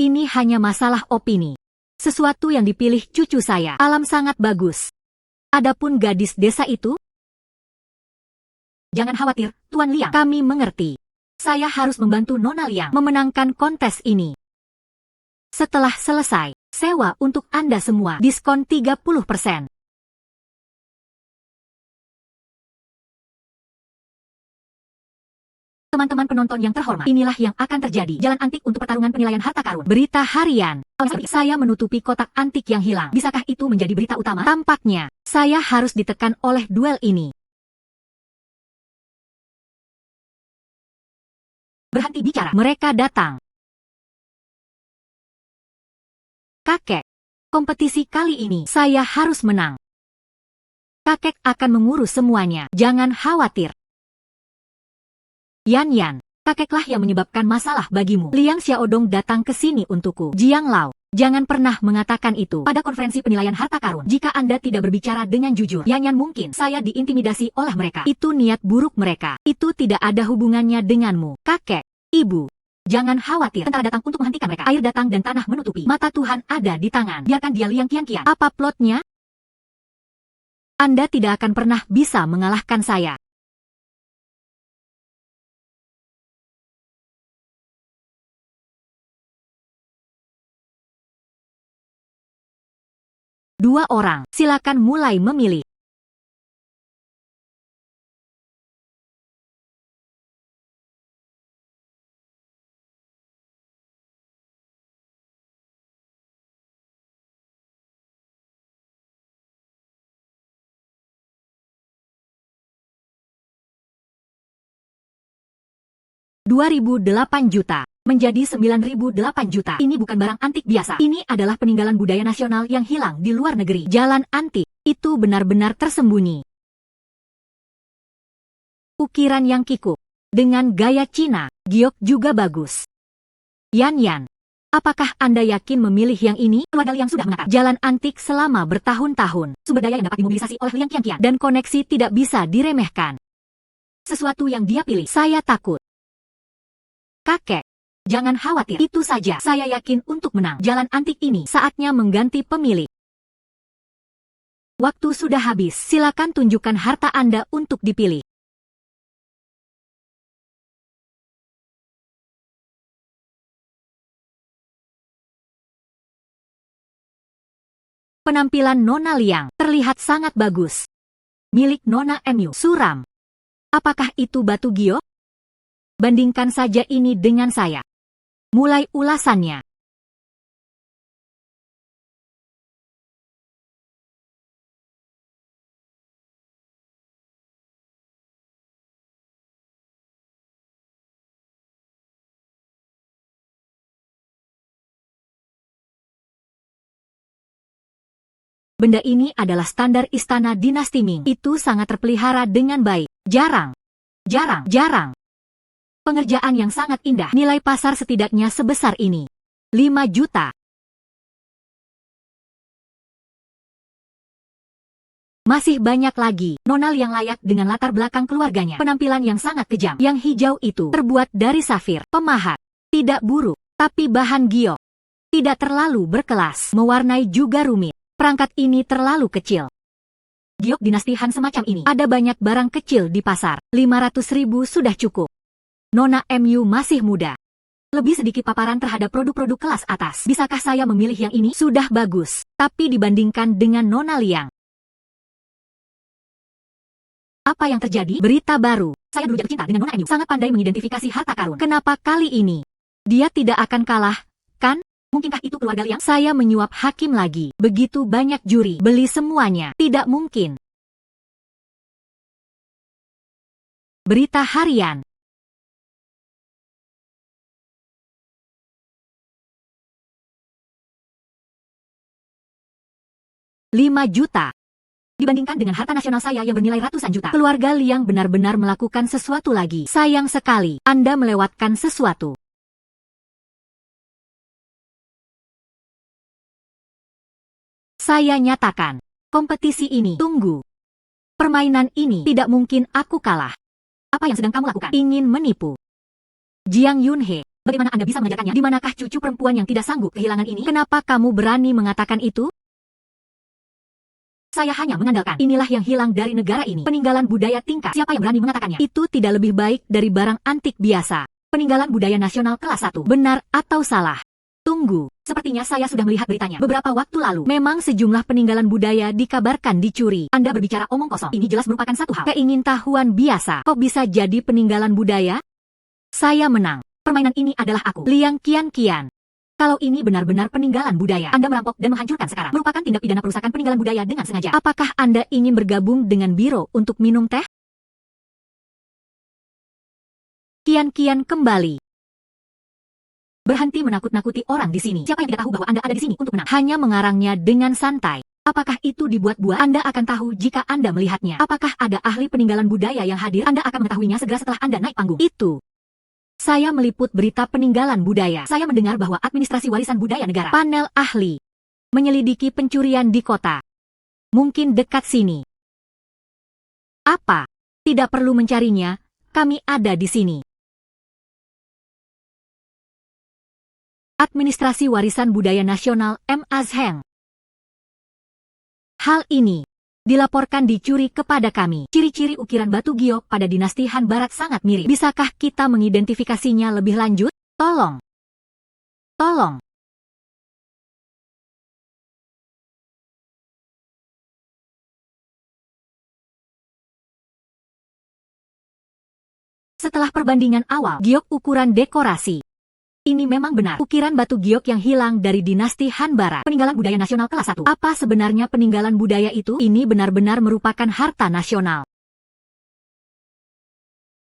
Speaker 1: Ini hanya masalah opini. Sesuatu yang dipilih cucu saya. Alam sangat bagus. Adapun gadis desa itu? Jangan khawatir, Tuan Liang. Kami mengerti. Saya harus membantu Nona Liang memenangkan kontes ini. Setelah selesai, sewa untuk Anda semua diskon 30%. Teman-teman penonton yang terhormat, inilah yang akan terjadi. Jalan antik untuk pertarungan penilaian harta karun. Berita harian. Saya menutupi kotak antik yang hilang. Bisakah itu menjadi berita utama? Tampaknya, saya harus ditekan oleh duel ini. Berhenti bicara. Mereka datang. Kakek, kompetisi kali ini saya harus menang. Kakek akan mengurus semuanya. Jangan khawatir. Yan, kakeklah yang menyebabkan masalah bagimu. Liang Xiaodong datang ke sini untukku. Jiang Lao, jangan pernah mengatakan itu pada konferensi penilaian harta karun. Jika Anda tidak berbicara dengan jujur, Yan mungkin saya diintimidasi oleh mereka. Itu niat buruk mereka. Itu tidak ada hubungannya denganmu. Kakek, ibu, jangan khawatir. Tentara datang untuk menghentikan mereka. Air datang dan tanah menutupi. Mata Tuhan ada di tangan. Biarkan dia Liang Qianqian. Apa plotnya? Anda tidak akan pernah bisa mengalahkan saya. Dua orang, silakan mulai memilih. $2.008 juta. Menjadi 9.008 juta. Ini bukan barang antik biasa. Ini adalah peninggalan budaya nasional yang hilang di luar negeri. Jalan antik. Itu benar-benar tersembunyi. Ukiran yang kikuk. Dengan gaya Cina, giok juga bagus. Yan, apakah Anda yakin memilih yang ini? Keluarga Liang sudah mengatakan. Jalan antik selama bertahun-tahun. Sumber daya yang dapat dimobilisasi oleh Liang Qianqian. Dan koneksi tidak bisa diremehkan. Sesuatu yang dia pilih. Saya takut. Kakek. Jangan khawatir, itu saja. Saya yakin untuk menang jalan antik ini. Saatnya mengganti pemilik. Waktu sudah habis. Silakan tunjukkan harta Anda untuk dipilih. Penampilan Nona Liang terlihat sangat bagus. Milik Nona Mu suram. Apakah itu batu giok? Bandingkan saja ini dengan saya. Mulai ulasannya. Benda ini adalah standar istana dinasti Ming. Itu sangat terpelihara dengan baik. Jarang. Pengerjaan yang sangat indah. Nilai pasar setidaknya sebesar ini. 5 juta. Masih banyak lagi. Nonal yang layak dengan latar belakang keluarganya. Penampilan yang sangat kejam. Yang hijau itu terbuat dari safir. Pemahat. Tidak buruk, tapi bahan giok. Tidak terlalu berkelas. Mewarnai juga rumit. Perangkat ini terlalu kecil. Giok dinasti Han semacam ini. Ada banyak barang kecil di pasar. 500.000 sudah cukup. Nona Mu masih muda. Lebih sedikit paparan terhadap produk-produk kelas atas. Bisakah saya memilih yang ini? Sudah bagus. Tapi dibandingkan dengan Nona Liang, Apa yang terjadi? Berita baru. Saya dulu jatuh cinta dengan Nona MU. Sangat pandai mengidentifikasi harta karun. Kenapa kali ini? Dia tidak akan kalah, kan? Mungkinkah itu keluarga Liang? Saya menyuap hakim lagi. Begitu banyak juri. Beli semuanya. Tidak mungkin. Berita harian. $5 juta. Dibandingkan dengan harta nasional saya yang bernilai ratusan juta, keluarga Liang benar-benar melakukan sesuatu lagi. Sayang sekali, Anda melewatkan sesuatu. Saya nyatakan, kompetisi ini, tunggu. Permainan ini, tidak mungkin aku kalah. Apa yang sedang kamu lakukan? Ingin menipu. Jiang Yunhe, bagaimana Anda bisa mengajarkannya? Di manakah cucu perempuan yang tidak sanggup kehilangan ini? Kenapa kamu berani mengatakan itu? Saya hanya mengandalkan. Inilah yang hilang dari negara ini. Peninggalan budaya tingkat. Siapa yang berani mengatakannya? Itu tidak lebih baik dari barang antik biasa. Peninggalan budaya nasional kelas 1. Benar atau salah? Tunggu, sepertinya saya sudah melihat beritanya beberapa waktu lalu. Memang sejumlah peninggalan budaya dikabarkan dicuri. Anda berbicara omong kosong. Ini jelas merupakan satu hal keingintahuan biasa. Kok bisa jadi peninggalan budaya? Saya menang. Permainan ini adalah aku, Liang Qianqian. Kalau ini benar-benar peninggalan budaya, Anda merampok dan menghancurkan sekarang. Merupakan tindak pidana perusakan peninggalan budaya dengan sengaja. Apakah Anda ingin bergabung dengan biro untuk minum teh? Qianqian kembali. Berhenti menakut-nakuti orang di sini. Siapa yang tidak tahu bahwa Anda ada di sini untuk menang? Hanya mengarangnya dengan santai. Apakah itu dibuat-buat? Anda akan tahu jika Anda melihatnya. Apakah ada ahli peninggalan budaya yang hadir? Anda akan mengetahuinya segera setelah Anda naik panggung. Itu. Saya meliput berita peninggalan budaya. Saya mendengar bahwa administrasi warisan budaya negara, panel ahli, menyelidiki pencurian di kota. Mungkin dekat sini. Apa? Tidak perlu mencarinya, kami ada di sini. Administrasi Warisan Budaya Nasional M. Azheng. Hal ini dilaporkan dicuri kepada kami. Ciri-ciri ukiran batu giok pada dinasti Han Barat sangat mirip. Bisakah kita mengidentifikasinya lebih lanjut? Tolong. Tolong. Setelah perbandingan awal, giok ukuran dekorasi. Ini memang benar. Ukiran batu giok yang hilang dari dinasti Han Barat. Peninggalan budaya nasional kelas 1. Apa sebenarnya peninggalan budaya itu? Ini benar-benar merupakan harta nasional.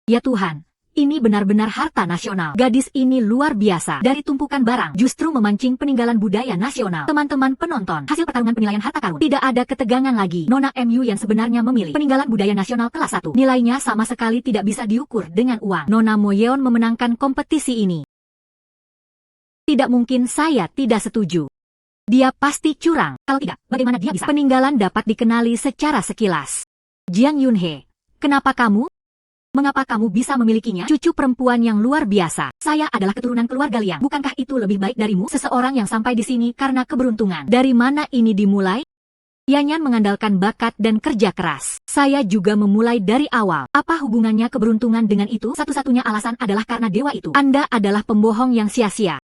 Speaker 1: Ya Tuhan, ini benar-benar harta nasional. Gadis ini luar biasa. Dari tumpukan barang, justru memancing peninggalan budaya nasional. Teman-teman penonton, hasil pertarungan penilaian harta karun. Tidak ada ketegangan lagi. Nona MU yang sebenarnya memilih peninggalan budaya nasional kelas 1. Nilainya sama sekali tidak bisa diukur dengan uang. Nona Moyeon memenangkan kompetisi ini. Tidak mungkin saya tidak setuju. Dia pasti curang. Kalau tidak, bagaimana dia bisa? Peninggalan dapat dikenali secara sekilas. Jiang Yunhe, kenapa kamu? Mengapa kamu bisa memilikinya? Cucu perempuan yang luar biasa. Saya adalah keturunan keluarga Liang. Bukankah itu lebih baik darimu? Seseorang yang sampai di sini karena keberuntungan. Dari mana ini dimulai? Yanyan mengandalkan bakat dan kerja keras. Saya juga memulai dari awal. Apa hubungannya keberuntungan dengan itu? Satu-satunya alasan adalah karena dewa itu. Anda adalah pembohong yang sia-sia.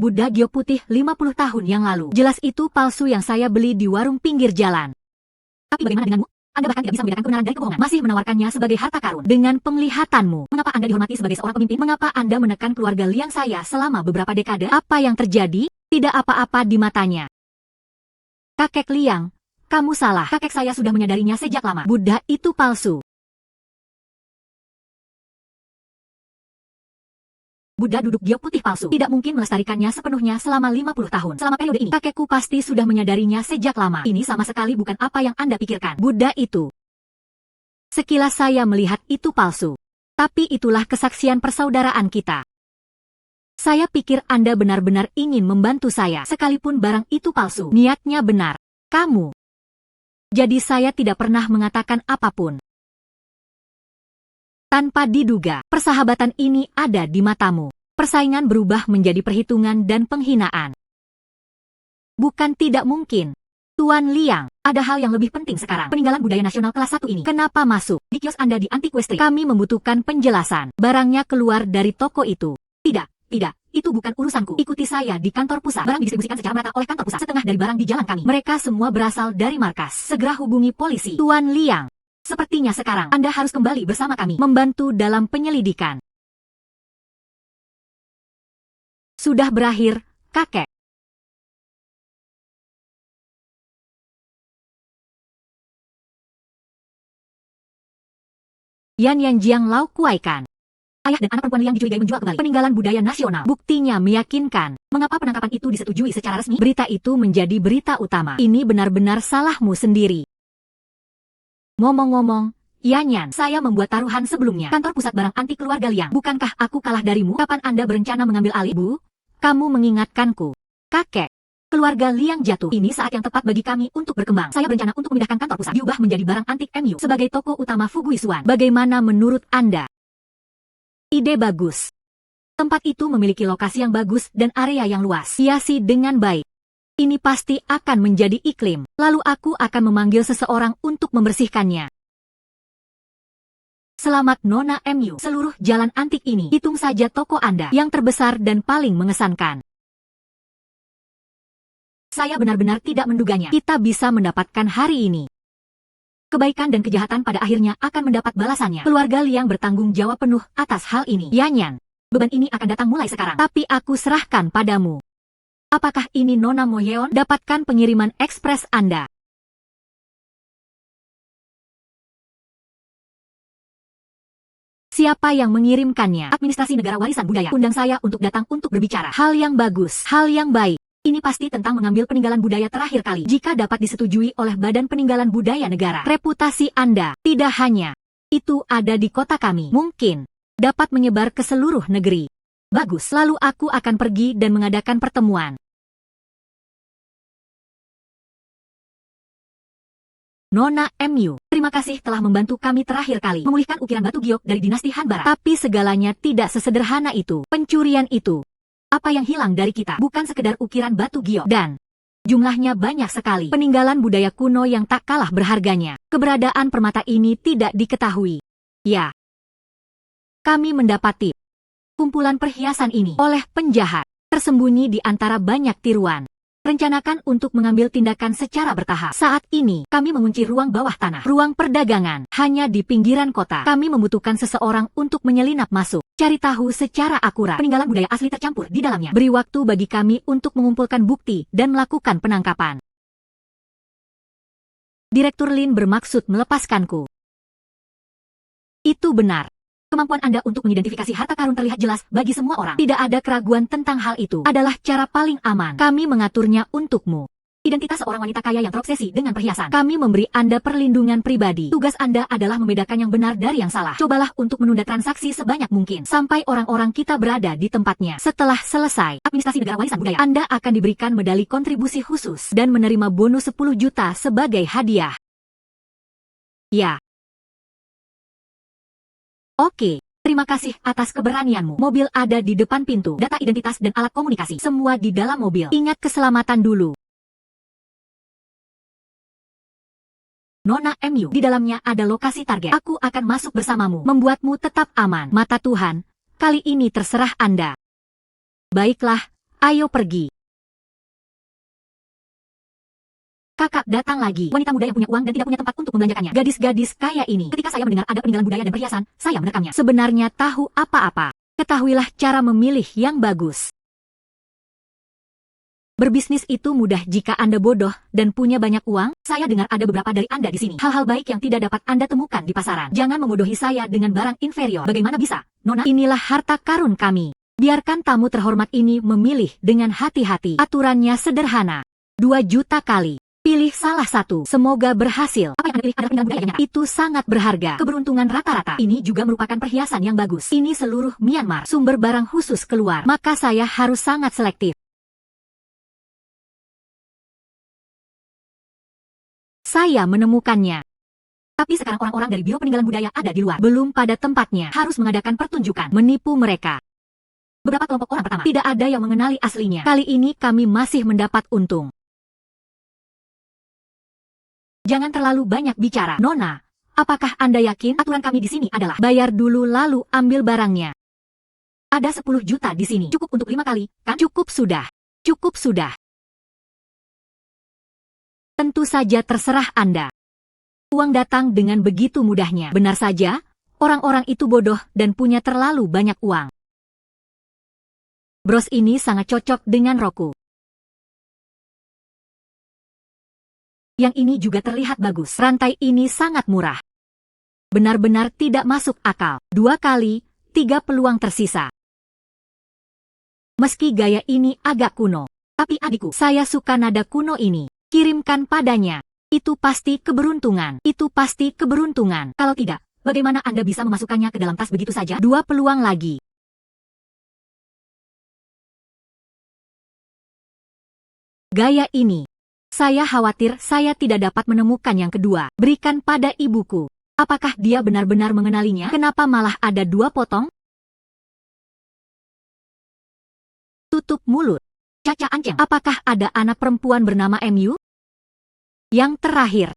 Speaker 1: Buddha giok putih 50 tahun yang lalu. Jelas itu palsu yang saya beli di warung pinggir jalan. Tapi bagaimana denganmu? Anda bahkan tidak bisa membedakan kebenaran dari kebohongan. Masih menawarkannya sebagai harta karun. Dengan penglihatanmu, mengapa Anda dihormati sebagai seorang pemimpin? Mengapa Anda menekan keluarga Liang saya selama beberapa dekade? Apa yang terjadi? Tidak apa-apa di matanya. Kakek Liang, kamu salah. Kakek saya sudah menyadarinya sejak lama. Buddha itu palsu. Buddha duduk giok putih palsu. Tidak mungkin melestarikannya sepenuhnya selama 50 tahun. Selama periode ini, kakekku pasti sudah menyadarinya sejak lama. Ini sama sekali bukan apa yang Anda pikirkan. Buddha itu. Sekilas saya melihat itu palsu. Tapi itulah kesaksian persaudaraan kita. Saya pikir Anda benar-benar ingin membantu saya. Sekalipun barang itu palsu. Niatnya benar. Kamu. Jadi saya tidak pernah mengatakan apapun. Tanpa diduga, persahabatan ini ada di matamu. Persaingan berubah menjadi perhitungan dan penghinaan. Bukan tidak mungkin. Tuan Liang, ada hal yang lebih penting sekarang. Peninggalan budaya nasional kelas 1 ini. Kenapa masuk di kios Anda di Antiquestri? Kami membutuhkan penjelasan. Barangnya keluar dari toko itu. Tidak, itu bukan urusanku. Ikuti saya di kantor pusat. Barang didistribusikan secara merata oleh kantor pusat. Setengah dari barang di jalan kami. Mereka semua berasal dari markas. Segera hubungi polisi. Tuan Liang. Sepertinya sekarang Anda harus kembali bersama kami, membantu dalam penyelidikan. Sudah berakhir, kakek. Yan Jiang Lau Kuaikan. Ayah dan anak perempuan Liang dicurigai menjual kembali peninggalan budaya nasional. Buktinya meyakinkan. Mengapa penangkapan itu disetujui secara resmi? Berita itu menjadi berita utama. Ini benar-benar salahmu sendiri. Ngomong-ngomong, Yan, saya membuat taruhan sebelumnya. Kantor pusat barang antik keluarga Liang. Bukankah aku kalah darimu? Kapan Anda berencana mengambil alih, Bu? Kamu mengingatkanku. Kakek. Keluarga Liang jatuh. Ini saat yang tepat bagi kami untuk berkembang. Saya berencana untuk memindahkan kantor pusat diubah menjadi barang antik MU sebagai toko utama Fuguisuan. Bagaimana menurut Anda? Ide bagus. Tempat itu memiliki lokasi yang bagus dan area yang luas. Hiasi dengan baik. Ini pasti akan menjadi iklim. Lalu aku akan memanggil seseorang untuk membersihkannya. Selamat Nona MU. Seluruh jalan antik ini, hitung saja toko Anda yang terbesar dan paling mengesankan. Saya benar-benar tidak menduganya kita bisa mendapatkan hari ini. Kebaikan dan kejahatan pada akhirnya akan mendapat balasannya. Keluarga Liang bertanggung jawab penuh atas hal ini. Yan, beban ini akan datang mulai sekarang. Tapi aku serahkan padamu. Apakah ini Nona Moyeon? Dapatkan pengiriman ekspres Anda. Siapa yang mengirimkannya? Administrasi Negara Warisan Budaya. Undang saya untuk datang untuk berbicara. Hal yang bagus, hal yang baik. Ini pasti tentang mengambil peninggalan budaya terakhir kali. Jika dapat disetujui oleh Badan Peninggalan Budaya Negara, reputasi Anda tidak hanya itu ada di kota kami, mungkin dapat menyebar ke seluruh negeri. Bagus, lalu aku akan pergi dan mengadakan pertemuan. Nona MU, terima kasih telah membantu kami terakhir kali memulihkan ukiran batu giok dari dinasti Han Barat. Tapi segalanya tidak sesederhana itu. Pencurian itu. Apa yang hilang dari kita bukan sekedar ukiran batu giok dan jumlahnya banyak sekali. Peninggalan budaya kuno yang tak kalah berharganya. Keberadaan permata ini tidak diketahui. Ya. Kami mendapati kumpulan perhiasan ini oleh penjahat tersembunyi di antara banyak tiruan. Rencanakan untuk mengambil tindakan secara bertahap. Saat ini, kami mengunci ruang bawah tanah, ruang perdagangan, hanya di pinggiran kota. Kami membutuhkan seseorang untuk menyelinap masuk. Cari tahu secara akurat peninggalan budaya asli tercampur di dalamnya. Beri waktu bagi kami untuk mengumpulkan bukti dan melakukan penangkapan. Direktur Lin bermaksud melepaskanku. Itu benar. Kemampuan Anda untuk mengidentifikasi harta karun terlihat jelas bagi semua orang. Tidak ada keraguan tentang hal itu. Adalah cara paling aman. Kami mengaturnya untukmu. Identitas seorang wanita kaya yang terobsesi dengan perhiasan. Kami memberi Anda perlindungan pribadi. Tugas Anda adalah membedakan yang benar dari yang salah. Cobalah untuk menunda transaksi sebanyak mungkin sampai orang-orang kita berada di tempatnya. Setelah selesai, Administrasi Negara Warisan Budaya, Anda akan diberikan medali kontribusi khusus dan menerima bonus 10 juta sebagai hadiah. Ya. Oke, terima kasih atas keberanianmu. Mobil ada di depan pintu. Data identitas dan alat komunikasi semua di dalam mobil. Ingat keselamatan dulu. Nona MU, di dalamnya ada lokasi target. Aku akan masuk bersamamu, membuatmu tetap aman. Mata Tuhan, kali ini terserah Anda. Baiklah, ayo pergi. Kakak datang lagi. Wanita muda yang punya uang dan tidak punya tempat untuk membelanjakannya. Gadis-gadis kaya ini. Ketika saya mendengar ada peninggalan budaya dan perhiasan, saya merekamnya. Sebenarnya tahu apa-apa. Ketahuilah cara memilih yang bagus. Berbisnis itu mudah jika Anda bodoh dan punya banyak uang. Saya dengar ada beberapa dari Anda di sini. Hal-hal baik yang tidak dapat Anda temukan di pasaran. Jangan membodohi saya dengan barang inferior. Bagaimana bisa, Nona? Inilah harta karun kami. Biarkan tamu terhormat ini memilih dengan hati-hati. Aturannya sederhana. 2 juta kali. Pilih salah satu. Semoga berhasil. Apa yang Anda pilih adalah peninggalan budaya yang nyata. Itu sangat berharga. Keberuntungan rata-rata. Ini juga merupakan perhiasan yang bagus. Ini seluruh Myanmar. Sumber barang khusus keluar. Maka saya harus sangat selektif. Saya menemukannya. Tapi sekarang orang-orang dari Biro Peninggalan Budaya ada di luar. Belum pada tempatnya. Harus mengadakan pertunjukan. Menipu mereka. Beberapa kelompok orang pertama. Tidak ada yang mengenali aslinya. Kali ini kami masih mendapat untung. Jangan terlalu banyak bicara. Nona, apakah Anda yakin aturan kami di sini adalah bayar dulu lalu ambil barangnya? Ada 10 juta di sini. Cukup untuk 5 kali, kan? Cukup sudah. Cukup sudah. Tentu saja terserah Anda. Uang datang dengan begitu mudahnya. Benar saja, orang-orang itu bodoh dan punya terlalu banyak uang. Bros ini sangat cocok dengan Roku. Yang ini juga terlihat bagus. Rantai ini sangat murah. Benar-benar tidak masuk akal. 2 kali, 3 peluang tersisa. Meski gaya ini agak kuno. Tapi adikku, saya suka nada kuno ini. Kirimkan padanya. Itu pasti keberuntungan. Itu pasti keberuntungan. Kalau tidak, bagaimana Anda bisa memasukkannya ke dalam tas begitu saja? 2 peluang lagi. Gaya ini. Saya khawatir saya tidak dapat menemukan yang kedua. Berikan pada ibuku. Apakah dia benar-benar mengenalinya? Kenapa malah ada 2 potong? Tutup mulut. Caca Anceng. Apakah ada anak perempuan bernama MU? Yang terakhir.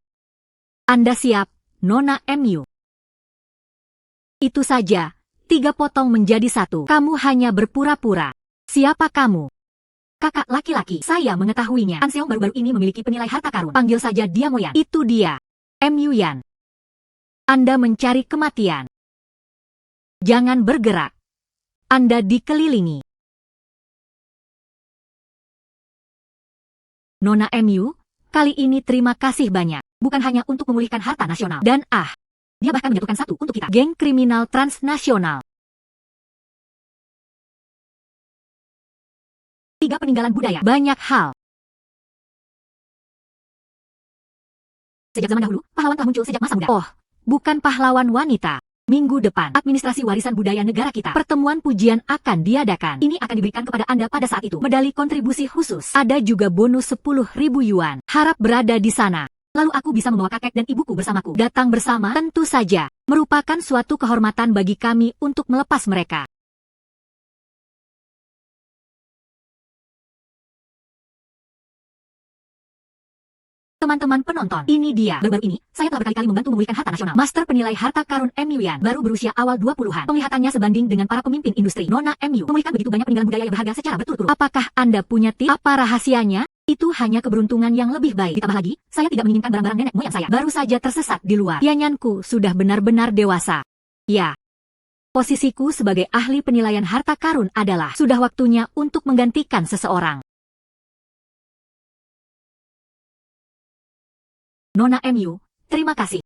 Speaker 1: Anda siap, Nona MU? Itu saja. 3 potong menjadi 1. Kamu hanya berpura-pura. Siapa kamu? Kakak laki-laki. Saya mengetahuinya. Anseong baru-baru ini memiliki penilai harta karun. Panggil saja dia Moyan. Itu dia. MU Yan. Anda mencari kematian. Jangan bergerak. Anda dikelilingi. Nona MU, kali ini terima kasih banyak. Bukan hanya untuk memulihkan harta nasional. Dan dia bahkan menjatuhkan 1 untuk kita. Geng kriminal transnasional. 3 peninggalan budaya. Banyak hal. Sejak zaman dahulu, pahlawan telah muncul sejak masa muda. Oh, bukan pahlawan wanita. Minggu depan, Administrasi Warisan Budaya Negara kita, pertemuan pujian akan diadakan. Ini akan diberikan kepada Anda pada saat itu. Medali kontribusi khusus. Ada juga bonus 10.000 yuan. Harap berada di sana. Lalu aku bisa membawa kakek dan ibuku bersamaku. Datang bersama, tentu saja. Merupakan suatu kehormatan bagi kami untuk melepas mereka. Teman-teman penonton, ini dia. Baru-baru ini, saya telah berkali-kali membantu memulihkan harta nasional. Master penilai harta karun MU Yan baru berusia awal 20-an. Penglihatannya sebanding dengan para pemimpin industri. Nona MU memulihkan begitu banyak peninggalan budaya yang berharga secara berturut-turut. Apakah Anda punya tips? Apa rahasianya? Itu hanya keberuntungan yang lebih baik. Ditambah lagi, saya tidak menginginkan barang-barang nenek moyang saya. Baru saja tersesat di luar. Yanyanku sudah benar-benar dewasa. Ya. Posisiku sebagai ahli penilaian harta karun adalah sudah waktunya untuk menggantikan seseorang. Nona MU, terima kasih.